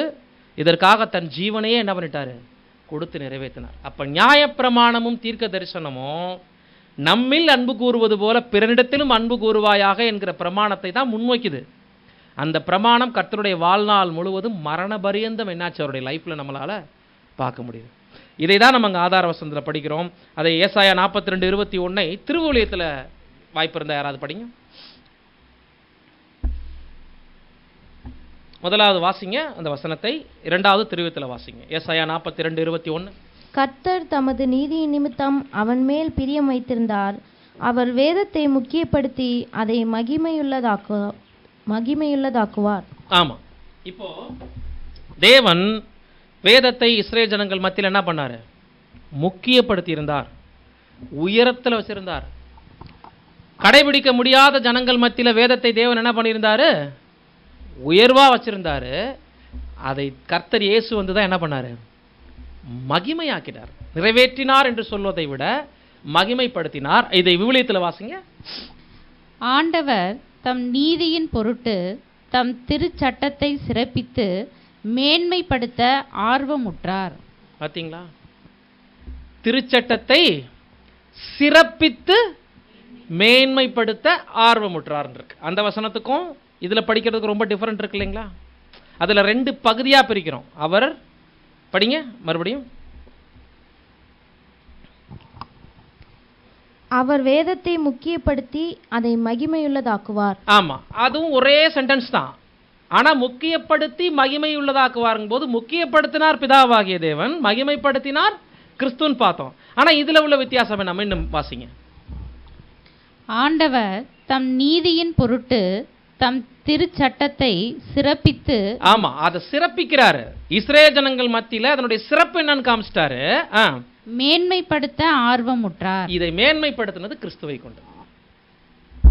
இதற்காக தன் ஜீவனையே என்ன பண்ணிட்டாரு, கொடுத்து நிறைவேற்றினார். அப்போ நியாயப்பிரமாணமும் தீர்க்க தரிசனமும் நம்மில் அன்பு கூறுவது போல பிறனிடத்திலும் அன்பு கூறுவாயாக என்கிற பிரமாணத்தை தான் முன்வைக்குது. அந்த பிரமாணம் கர்த்தருடைய வாழ்நாள் முழுவதும் மரண பரியந்தம் என்னாச்சு, அவருடைய லைஃப்பில் நம்மளால் பார்க்க முடியுது. இதை தான் நம்ம அங்கே ஆதார வசனத்தில் படிக்கிறோம். அதை ஏசாயா 42:21 திருவூழியத்தில் வாய்ப்பு இருந்தால் யாராவது படிங்க. முதலாவது வாசிங்க அந்த வசனத்தை, இரண்டாவது திருவூழியத்தில் வாசிங்க. ஏசாயா 42:21. கர்த்தர் தமது நீதியின் நிமித்தம் அவன் மேல் பிரியம் வைத்திருந்தார். அவர் வேதத்தை முக்கியப்படுத்தி அதை மகிமையுள்ளதாக்குவார். ஆமா, இப்போ தேவன் வேதத்தை இஸ்ரேல் ஜனங்கள் மத்தியில் என்ன பண்ணாரு? முக்கியப்படுத்தி இருந்தார், உயரத்தில் வச்சிருந்தார். கடைபிடிக்க முடியாத ஜனங்கள் மத்தியில் வேதத்தை தேவன் என்ன பண்ணியிருந்தாரு? உயர்வா வச்சிருந்தாரு. அதை கர்த்தர் இயேசு வந்து தான் என்ன பண்ணாரு? மகிமையாக்கினார். நிறைவேற்றினார் என்று சொல்வதை விட மகிமைப்படுத்தினார். இதை விவிலியத்தில் வாசிங்க. ஆண்டவர் தம் நீதியின் பொருட்டு தம் திருச்சட்டத்தை சிறப்பித்து மேன்மைப்படுத்த ஆர்வமுற்றார். பார்த்தீங்களா? திருச்சட்டத்தை சிறப்பித்து மேன்மைப்படுத்த ஆர்வமுற்றார் இருக்கு. அந்த வசனத்துக்கும் இதில் படிக்கிறதுக்கு ரொம்ப டிஃபரெண்ட் இருக்கு இல்லைங்களா? அதில் 2 பகுதியாக பிரிக்கிறோம். அவர் படிங்க மறுபடியும். அவர் வேதத்தை முக்கியப்படுத்தி அதை மகிமையுள்ளதாக்குவார். ஆமா, அதுவும் ஒரே சென்டென்ஸ் தான். ஆனா முக்கியப்படுத்தி மகிமையுள்ளதாக்குவாருங்க போது முக்கியப்படுத்தினார் பிதாவாகிய தேவன், மகிமைப்படுத்தினார் கிறிஸ்துன்னு பார்த்தோம். ஆனா இதுல உள்ள வித்தியாசம் நம்ம இன்னும் வாசிங்க. ஆண்டவர் தம் நீதியின் பொருட்டு தம் திருச்சட்டத்தை சிறப்பித்து, ஆமா, அதை சிறப்பிக்கிறாரு. இஸ்ரேல் ஜனங்கள் மத்தியில அதனுடைய சிறப்பு என்னன்னு காமிச்சிட்டாரு. மேன்மைப்படுத்த ஆர்வமுற்றார். இதை மேன்மைப்படுத்தினது கிறிஸ்துவை கொண்டு.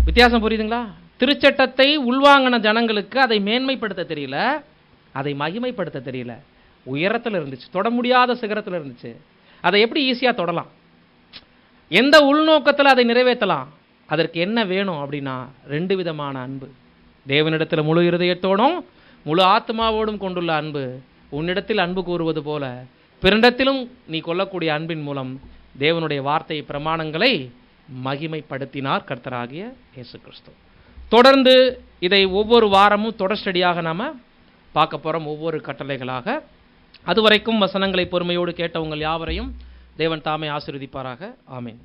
வித்தியாசம் புரியுதுங்களா? திருச்சட்டத்தை உள்வாங்கின ஜனங்களுக்கு அதை மேன்மைப்படுத்த தெரியல, அதை மகிமைப்படுத்த தெரியல. உயரத்தில் இருந்துச்சு, தொட முடியாத சிகரத்தில் இருந்துச்சு. அதை எப்படி ஈஸியாக தொடலாம்? எந்த உள்நோக்கத்தில் அதை நிறைவேற்றலாம்? அதற்கு என்ன வேணும் அப்படின்னா 2 விதமான அன்பு. தேவனிடத்தில் முழு இருதயத்தோடும் முழு ஆத்மாவோடும் கொண்டுள்ள அன்பு. உன்னிடத்தில் அன்பு கூறுவது போல பிறனிடத்திலும் நீ கொள்ளக்கூடிய அன்பின் மூலம் தேவனுடைய வார்த்தை பிரமாணங்களை மகிமைப்படுத்தினார் கர்த்தராகிய இயேசு கிறிஸ்து. தொடர்ந்து இதை ஒவ்வொரு வாரமும் தொடர்ச்சியாக நாம் பார்க்க போகிறோம், ஒவ்வொரு கட்டளைகளாக. அதுவரைக்கும் வசனங்களை பொறுமையோடு கேட்ட உங்கள் யாவரையும் தேவன் தாமே ஆசீர்வதிப்பாராக. ஆமென்.